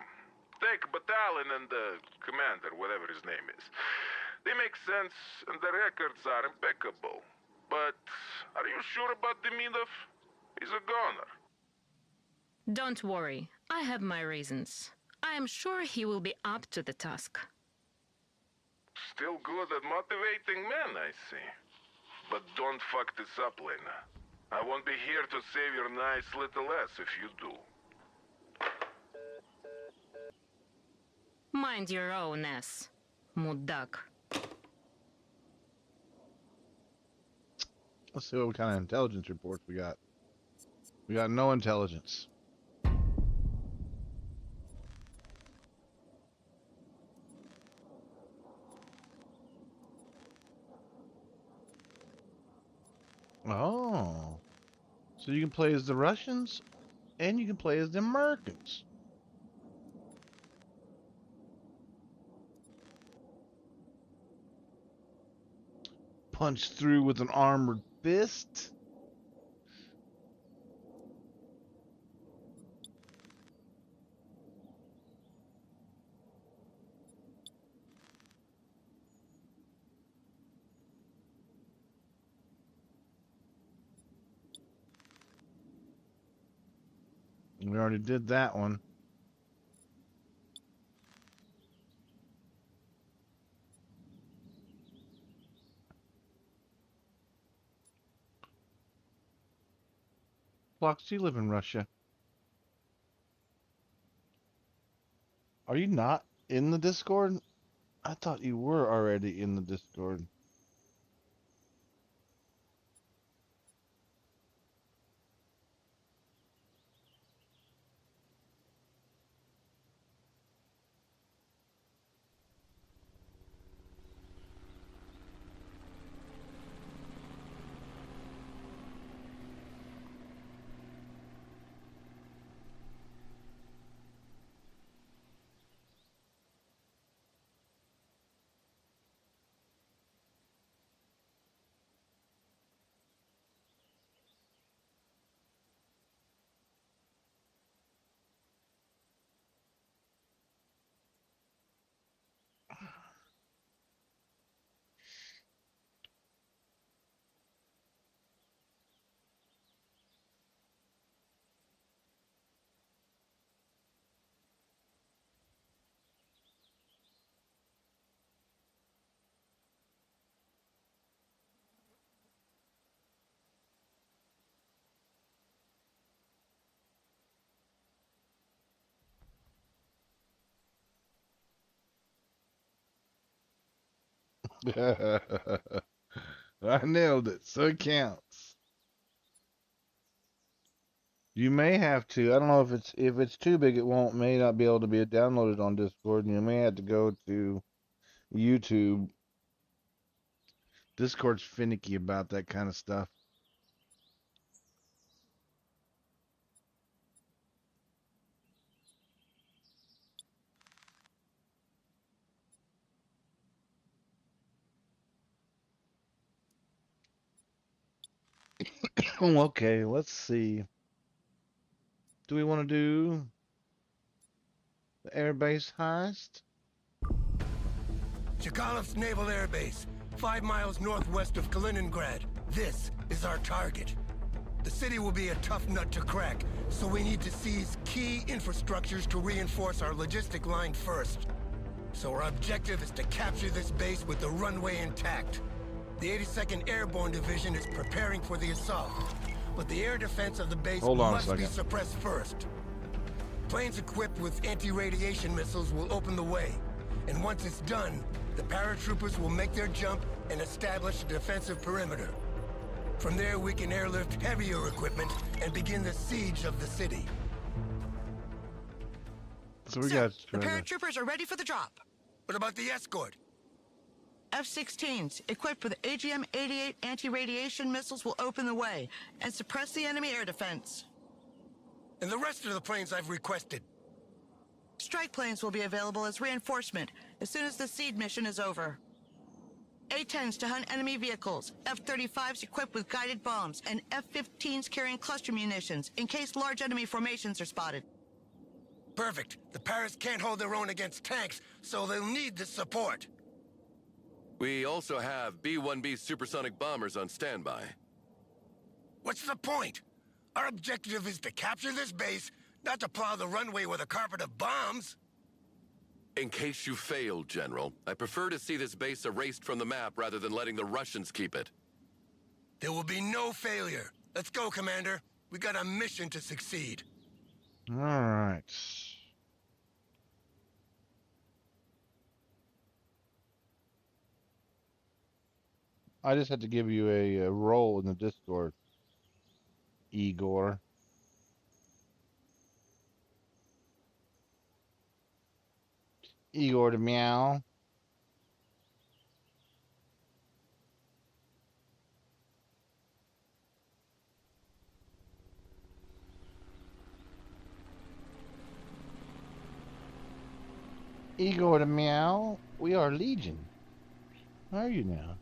Take battalion and the commander, whatever his name is. They make sense and the records are impeccable. But are you sure about Demidov? He's a goner. Don't worry, I have my reasons. I am sure he will be up to the task. Still good at motivating men, I see. But don't fuck this up, Lena. I won't be here to save your nice little ass if you do. Mind your own ass, mudak. Let's see what kind of intelligence reports we got. We got no intelligence. Oh. So you can play as the Russians and you can play as the Americans. Punch through with an armored fist. We already did that one. Flux, do you live in Russia? Are you not in the Discord? I thought you were already in the Discord. I nailed it, so it counts. You may have to. I don't know if it's too big. It may not be able to be downloaded on Discord, and you may have to go to YouTube. Discord's finicky about that kind of stuff. Okay, let's see. Do we want to do the airbase heist? Chekalov's Naval Air Base, 5 miles northwest of Kaliningrad. This is our target. The city will be a tough nut to crack, so we need to seize key infrastructures to reinforce our logistic line first. So our objective is to capture this base with the runway intact. The 82nd Airborne Division is preparing for the assault, but the air defense of the base must be suppressed first. Planes equipped with anti-radiation missiles will open the way, and once it's done, the paratroopers will make their jump and establish a defensive perimeter. From there, we can airlift heavier equipment and begin the siege of the city. So we got the paratroopers are ready for the drop. What about the escort? F-16s, equipped with AGM-88 anti-radiation missiles, will open the way and suppress the enemy air defense. And the rest of the planes I've requested? Strike planes will be available as reinforcement as soon as the seed mission is over. A-10s to hunt enemy vehicles, F-35s equipped with guided bombs, and F-15s carrying cluster munitions in case large enemy formations are spotted. Perfect. The Paras can't hold their own against tanks, so they'll need the support. We also have B-1B supersonic bombers on standby. What's the point? Our objective is to capture this base, not to plow the runway with a carpet of bombs. In case you failed, General, I prefer to see this base erased from the map rather than letting the Russians keep it. There will be no failure. Let's go, Commander. We got a mission to succeed. All right. I just had to give you a role in the Discord, Igor. Igor the Meow. Igor the Meow, we are Legion. How are you now?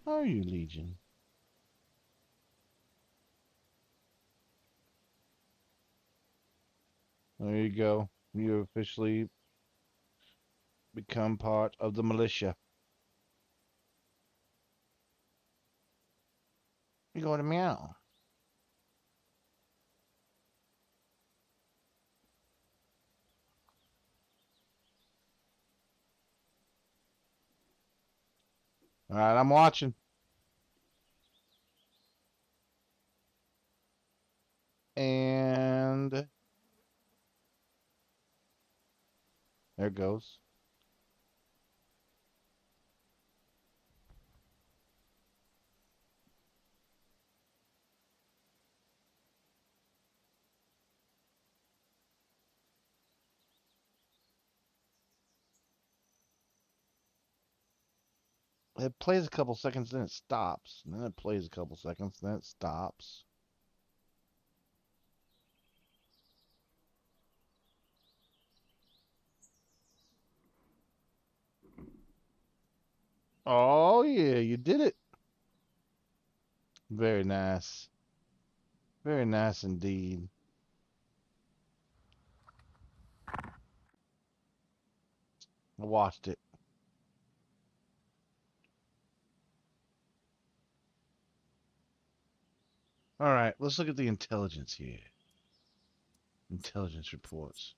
How are you, Legion? There you go. You officially become part of the militia. Igor the Meow. All right, I'm watching. And there it goes. It plays a couple seconds, then it stops. And then it plays a couple seconds, then it stops. Oh, yeah, you did it. Very nice. Very nice indeed. I watched it. All right, let's look at the intelligence here. Intelligence reports.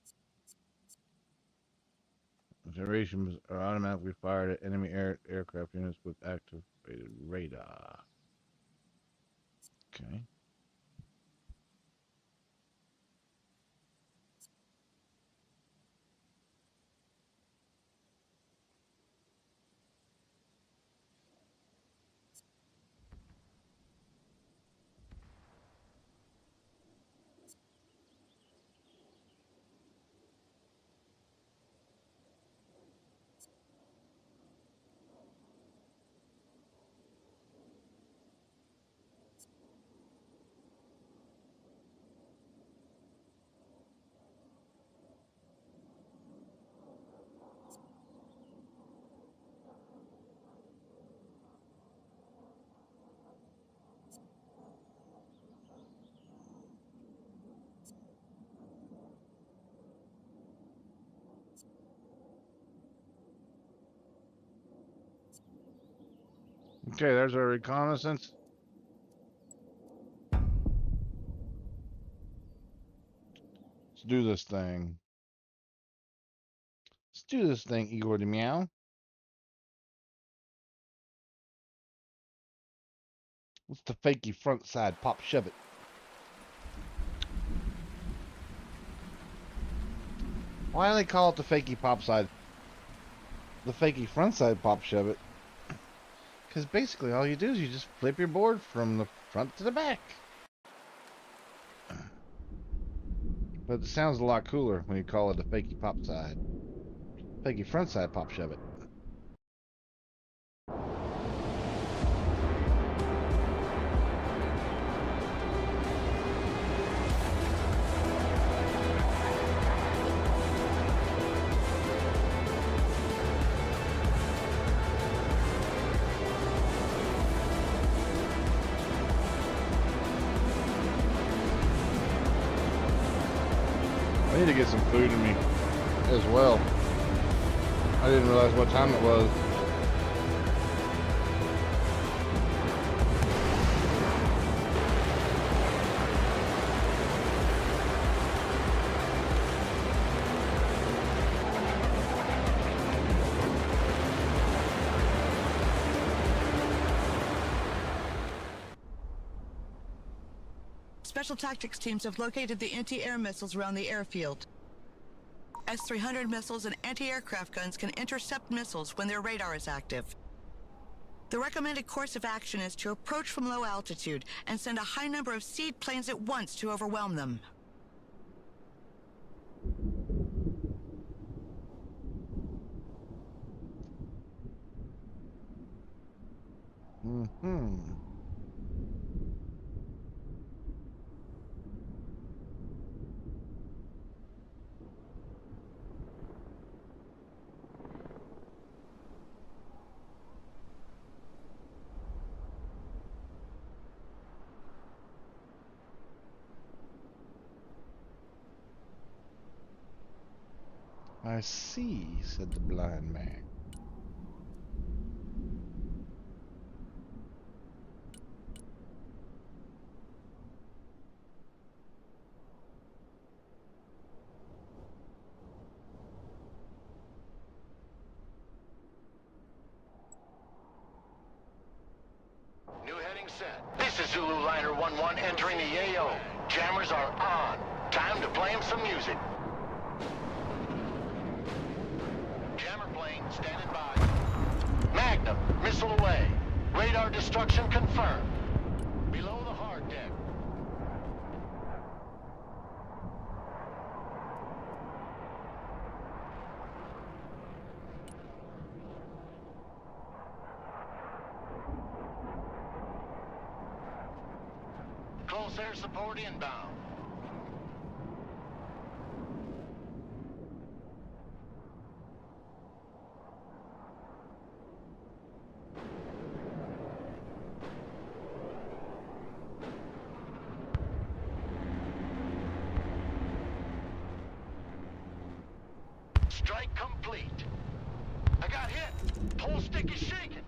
Generations are automatically fired at enemy aircraft units with activated radar. Okay. Okay, there's our reconnaissance. Let's do this thing. Let's do this thing, Igor the Meow. What's the fakey front side? Pop shove it. Why do they call it the fakey pop side? The fakey front side pop shove it. Because basically all you do is you just flip your board from the front to the back. But it sounds a lot cooler when you call it a fakey pop side. Fakey front side pop shove it. I need to get some food in me as well. I didn't realize what time it was. Special tactics teams have located the anti-air missiles around the airfield. S-300 missiles and anti-aircraft guns can intercept missiles when their radar is active. The recommended course of action is to approach from low altitude and send a high number of seed planes at once to overwhelm them. Mm-hmm. I see, said the blind man. New heading set. This is Zulu Liner 1-1 entering the Yayo. Jammers are on. Time to play him some music. Jammer plane standing by. Magnum, missile away. Radar destruction confirmed. Below the hard deck. Close air support inbound. Strike complete. I got hit. Pole stick is shaking.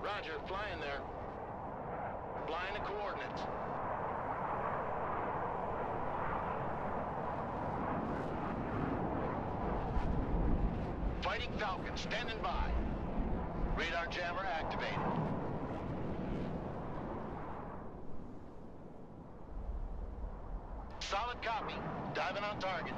Roger, flying there. Flying the coordinates. Fighting Falcon standing by. Radar jammer activated. Solid copy. Diving on target.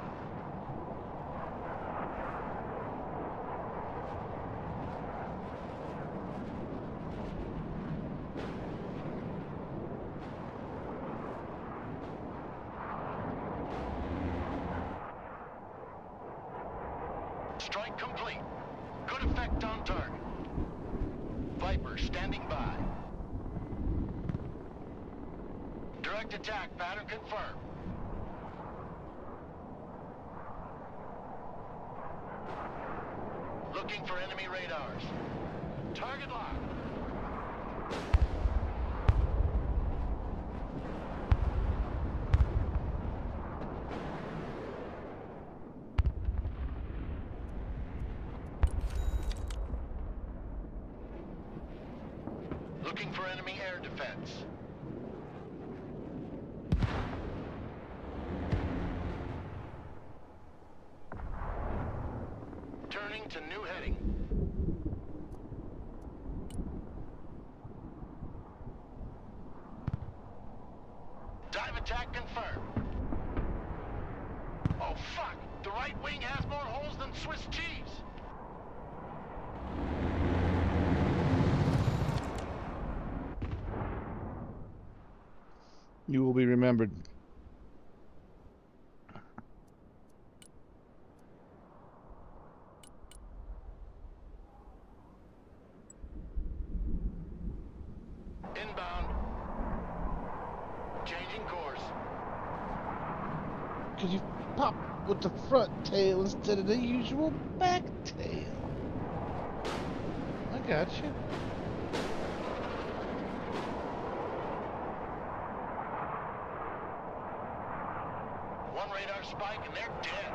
Strike complete. Good effect on target. Viper standing by. Direct attack pattern confirmed. Looking for enemy radars. Target locked. Looking for enemy air defense. Turning to new heading. Dive attack confirmed. Oh fuck! The right wing has more holes than Swiss cheese! You will be remembered. Inbound. Changing course. Because you pop with the front tail instead of the usual back tail. I got you. One radar spike and they're dead.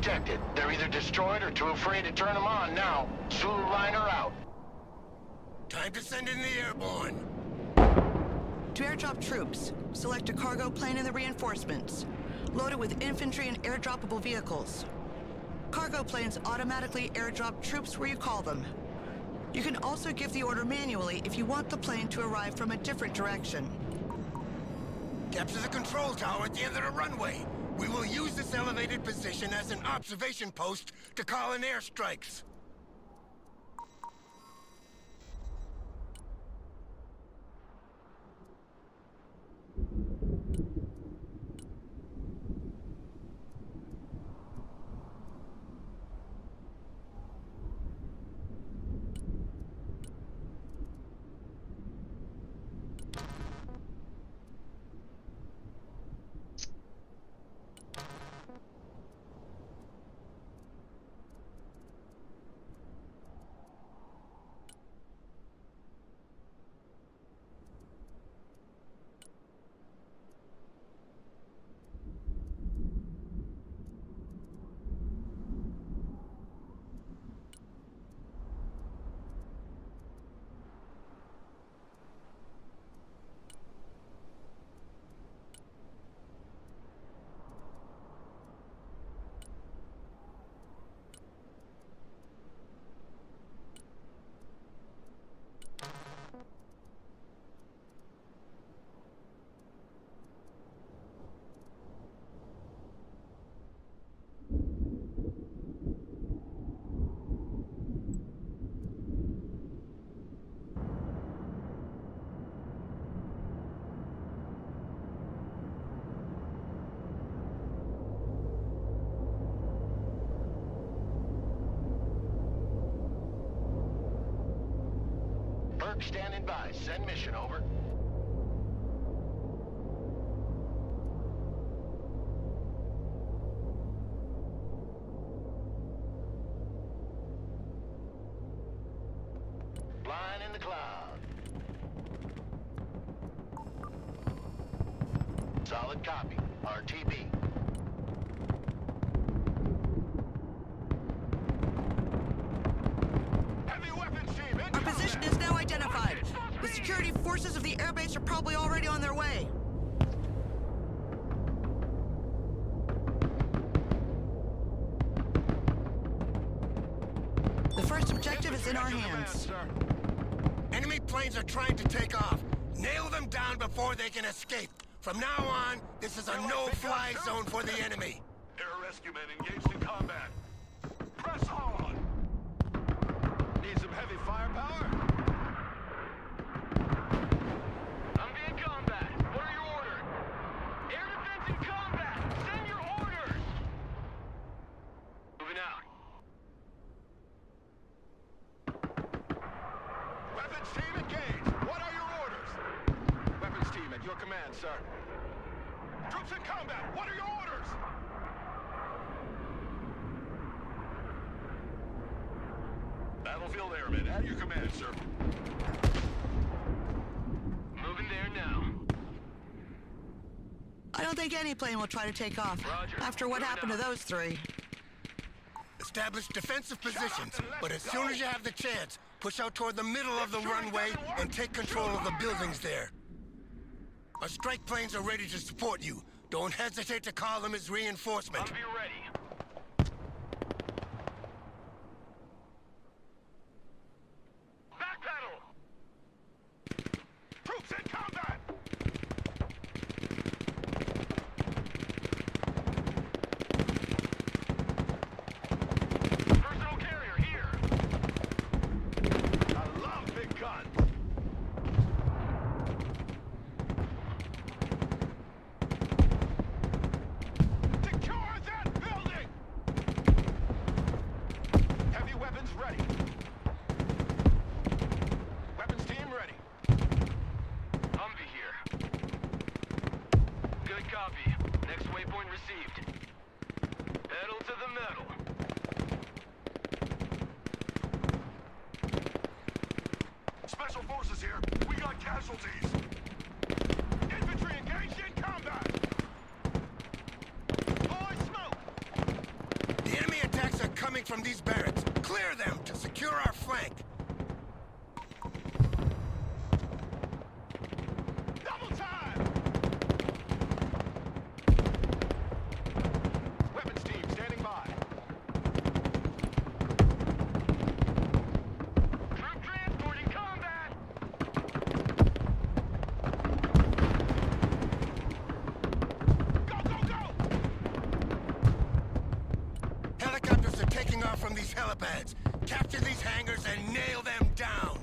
detected. They're either destroyed or too afraid to turn them on now. Sulu liner out. Time to send in the airborne. To airdrop troops, select a cargo plane in the reinforcements. Load it with infantry and airdroppable vehicles. Cargo planes automatically airdrop troops where you call them. You can also give the order manually if you want the plane to arrive from a different direction. Capture the control tower at the end of the runway. We will use this elevated position as an observation post to call in airstrikes. Standing by. Send mission over. Flying in the cloud. Solid copy. RTB. Our position is now identified. The security forces of the airbase are probably already on their way. The first objective is in our hands. Enemy planes are trying to take off. Nail them down before they can escape. From now on, this is a no-fly zone for the enemy. Air rescue men engaged in combat. Press on! Need some heavy firepower? I'm being combat. What are your orders? Air defense in combat! Send your orders! Moving out. Weapons team engaged. What are your orders? Weapons team at your command, sir. Troops in combat. What are your orders? Battlefield airmen at your command, sir. Moving there now. I don't think any plane will try to take off. Roger. After what happened to those three. Establish defensive positions, but as soon as you have the chance, push out toward the middle of the runway and take control of the buildings there. Our strike planes are ready to support you. Don't hesitate to call them as reinforcement. I'll be ready. Backpedal! Troops in combat! Personal carrier here! I love big guns! Secure that building! Heavy weapons ready. Weapons team ready. Humvee here. Good copy. Next waypoint received. Pedal to the metal. Special forces here. We got casualties. Infantry engaged in combat. Boy, smoke! The evacuate from these barracks. Clear them to secure our flank. Double time! Weapons team standing by. Troop transport in combat! Go, go, go! Helicopters are taking off from these helipads. Capture these hangars and nail them down.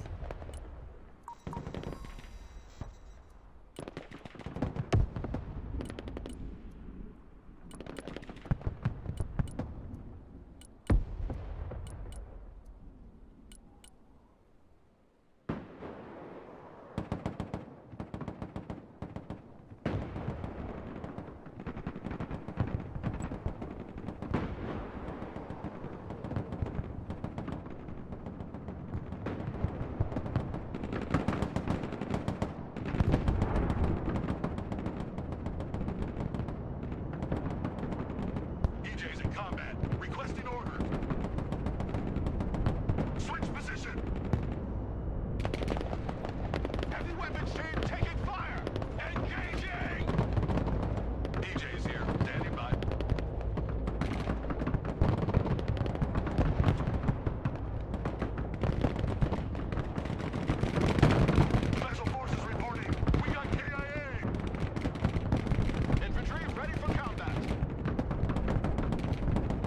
EJ's in combat. Requesting order. Switch position. Heavy weapons team taking fire. Engaging. EJ's here. Standing by. Special forces reporting. We got KIA. Infantry ready for combat.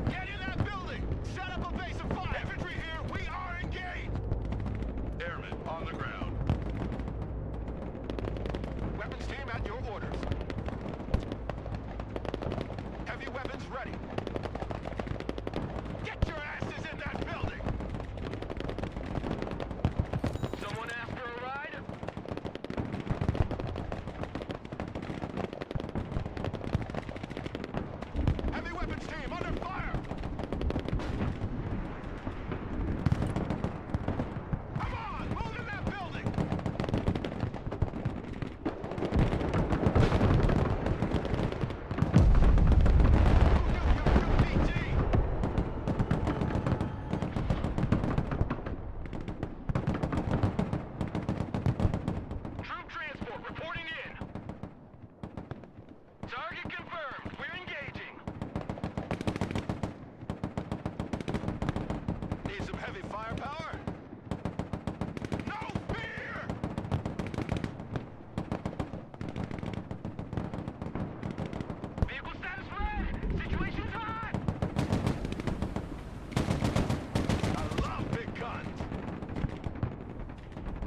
Get in that building! Set up a base of fire! Infantry here, we are engaged! Airmen on the ground. Weapons team at your orders. Heavy weapons ready. Get your asses in that building! Someone after a ride? Heavy weapons team under fire! Come on! Move in that building! BT! Troop transport reporting in. Target confirmed. We're engaging. Need some heavy firepower? No fear! Vehicle status red! Situation's hot! I love big guns!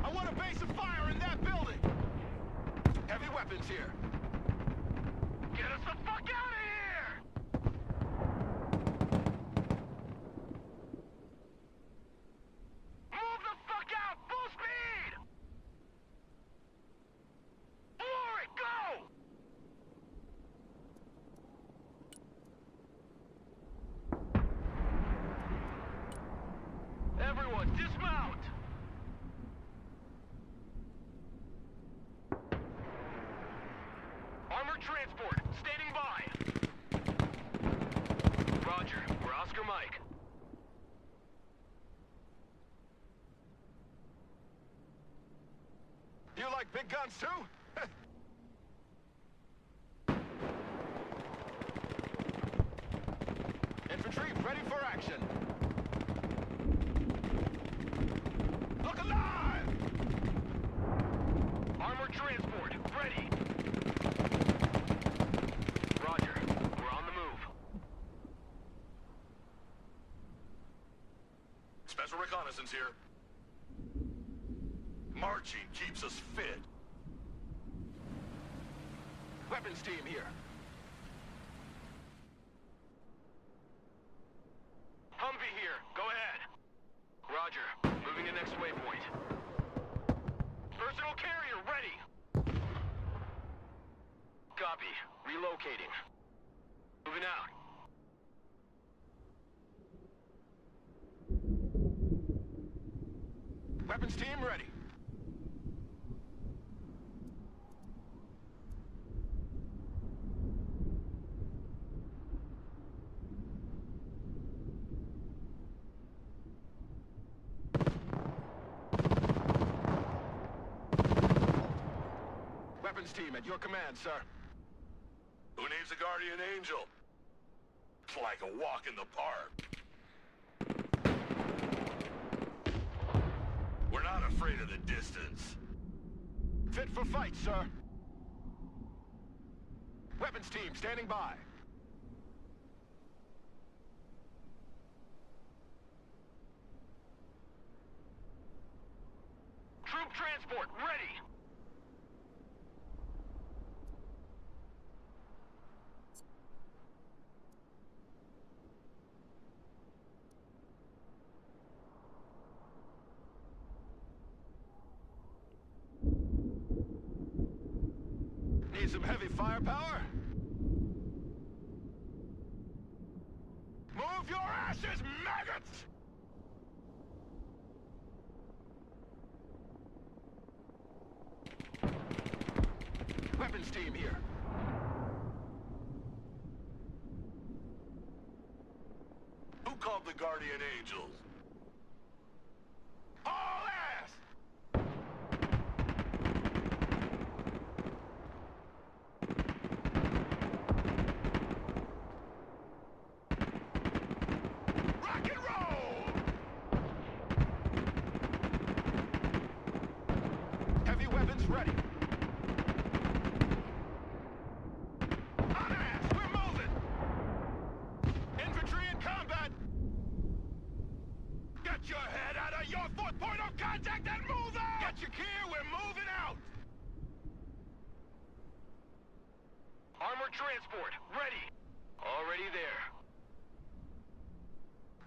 I want a base of fire in that building! Heavy weapons here! Get us the fuck out of here! Move the fuck out! Full speed! For it! Go! Everyone, dismount! Armored transport, standing by. Roger, we're Oscar Mike. You like big guns too? Infantry ready for action. Look alive! Armored transport ready. Roger, we're on the move. Special reconnaissance here. Marching keeps us fit. Weapons team here. Humvee here. Go ahead. Roger. Moving to next waypoint. Personal carrier ready. Copy. Relocating. Moving out. Weapons team ready. Weapons team at your command, sir. Who needs a guardian angel? It's like a walk in the park. We're not afraid of the distance. Fit for fight, sir. Weapons team standing by. Troop transport ready. Need some heavy firepower? Move your asses, maggots! Weapons team here. Who called the Guardian Angels? All ass! Rock and roll! Heavy weapons ready. On ass, we're moving! Infantry in combat! Get your head out of your fourth point of contact and move out! Get your gear, we're moving out! Armored transport, ready! Already there.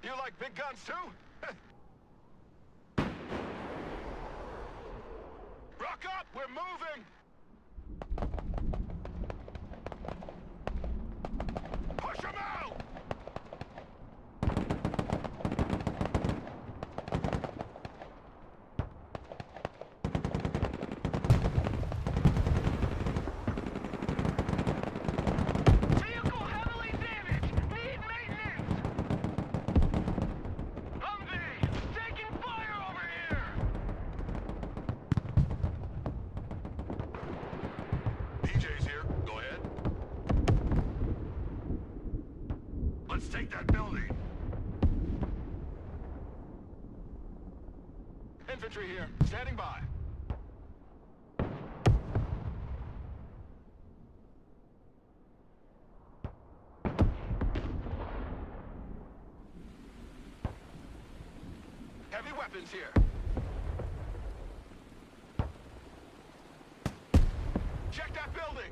You like big guns too? Rock up, we're moving! Push them out! Vehicle heavily damaged! Need maintenance! Humvee! Taking fire over here! DJ's here. Go ahead. Let's take that building. Infantry here. Standing by. Heavy weapons here. Check that building.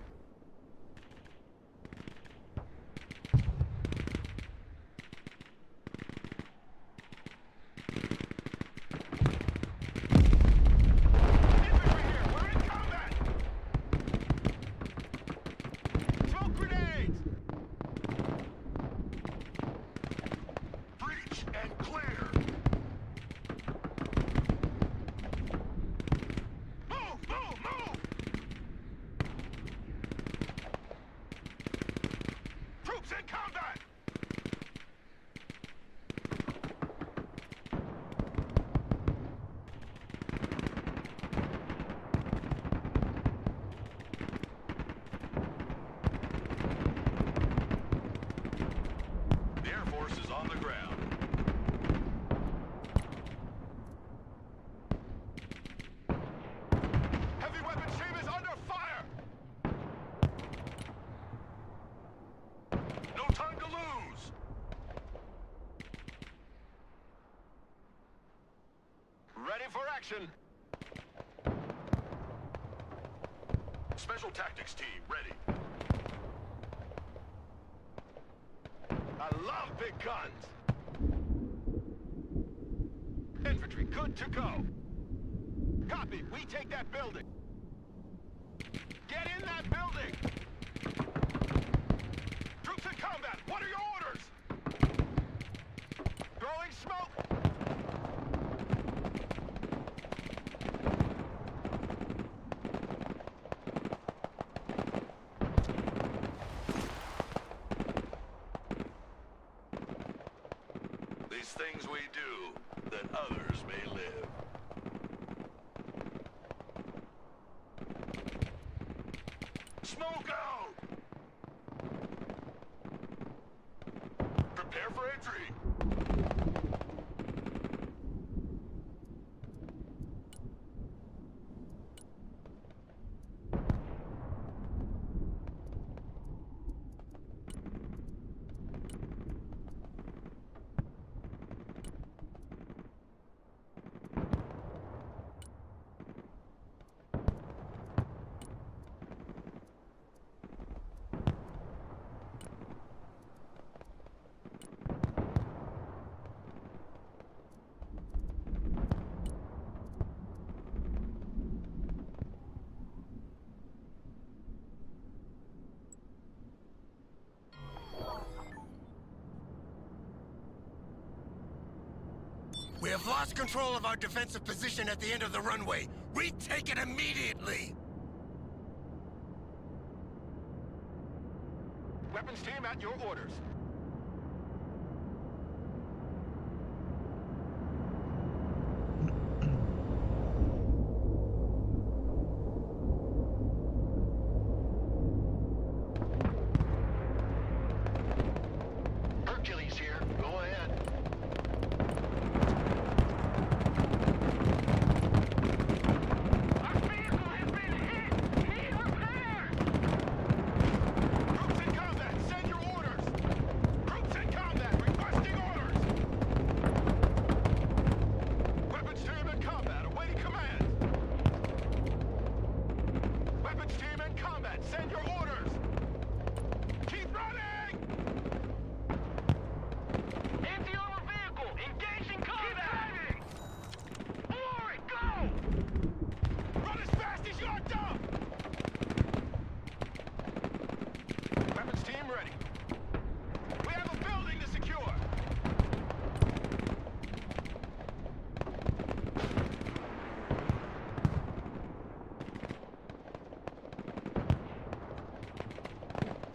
Infantry here. We're in combat. Smoke grenades. Breach and clear. Move, move, move! Troops in combat! The Air Force is on the ground. Heavy weapons team is under fire! No time to lose! Ready for action! Special Tactics team, ready. I love big guns! Infantry, good to go. Copy, we take that building. Get in that building! Troops in combat, what are your orders? Throwing smoke! These things we do, that others may live. smoke out! Prepare for entry! We have lost control of our defensive position at the end of the runway. Retake it immediately! Weapons team at your orders. Hercules here. Go ahead. Our vehicle has been hit! Need repairs! Troops in combat, send your orders! Troops in combat, requesting orders! Weapons team in combat, awaiting commands! Weapons team in combat, send your orders! Keep running! Anti-armor vehicle, engaging combat! Keep driving! For it, go! Run as fast as you're done! Weapons team ready. We have a building to secure.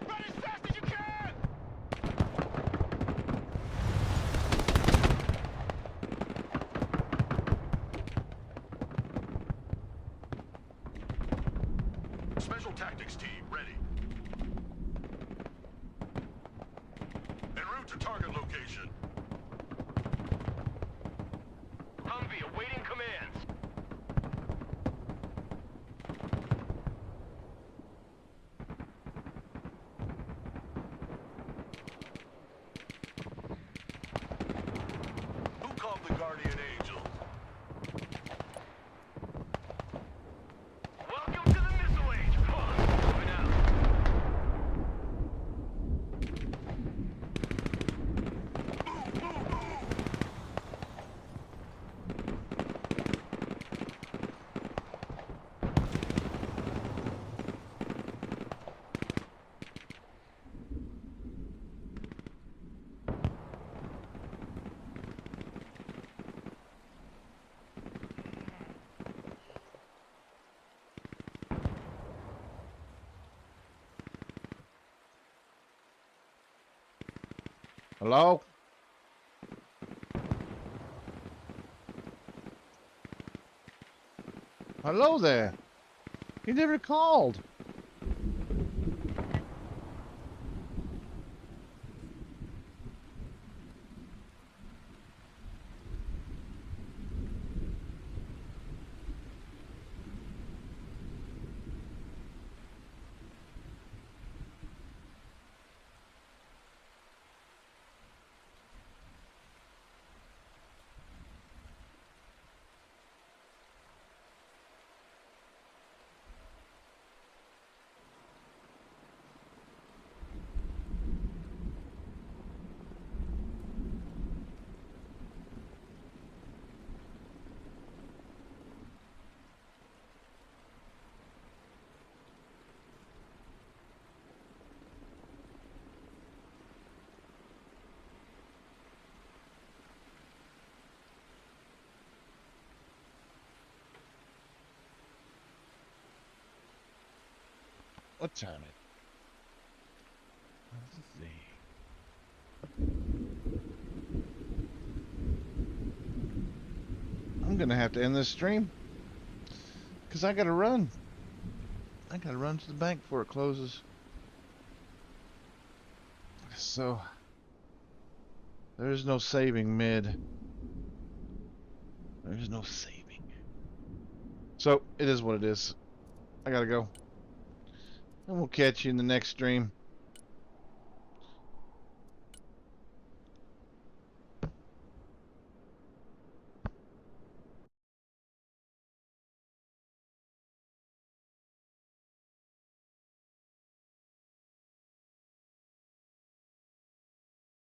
Run as fast as you can! Special tactics team ready. En route to target location. Humvee awaiting commands. Who called the guardian angel? Welcome to the Missile Age. Over now. Move, move, move! Hello? Hello there. You never called. What time it? Let's see. I'm gonna have to end this stream because I gotta run. I gotta run to the bank before it closes. So there's no saving mid. There's no saving. So it is what it is. I gotta go. And we'll catch you in the next stream.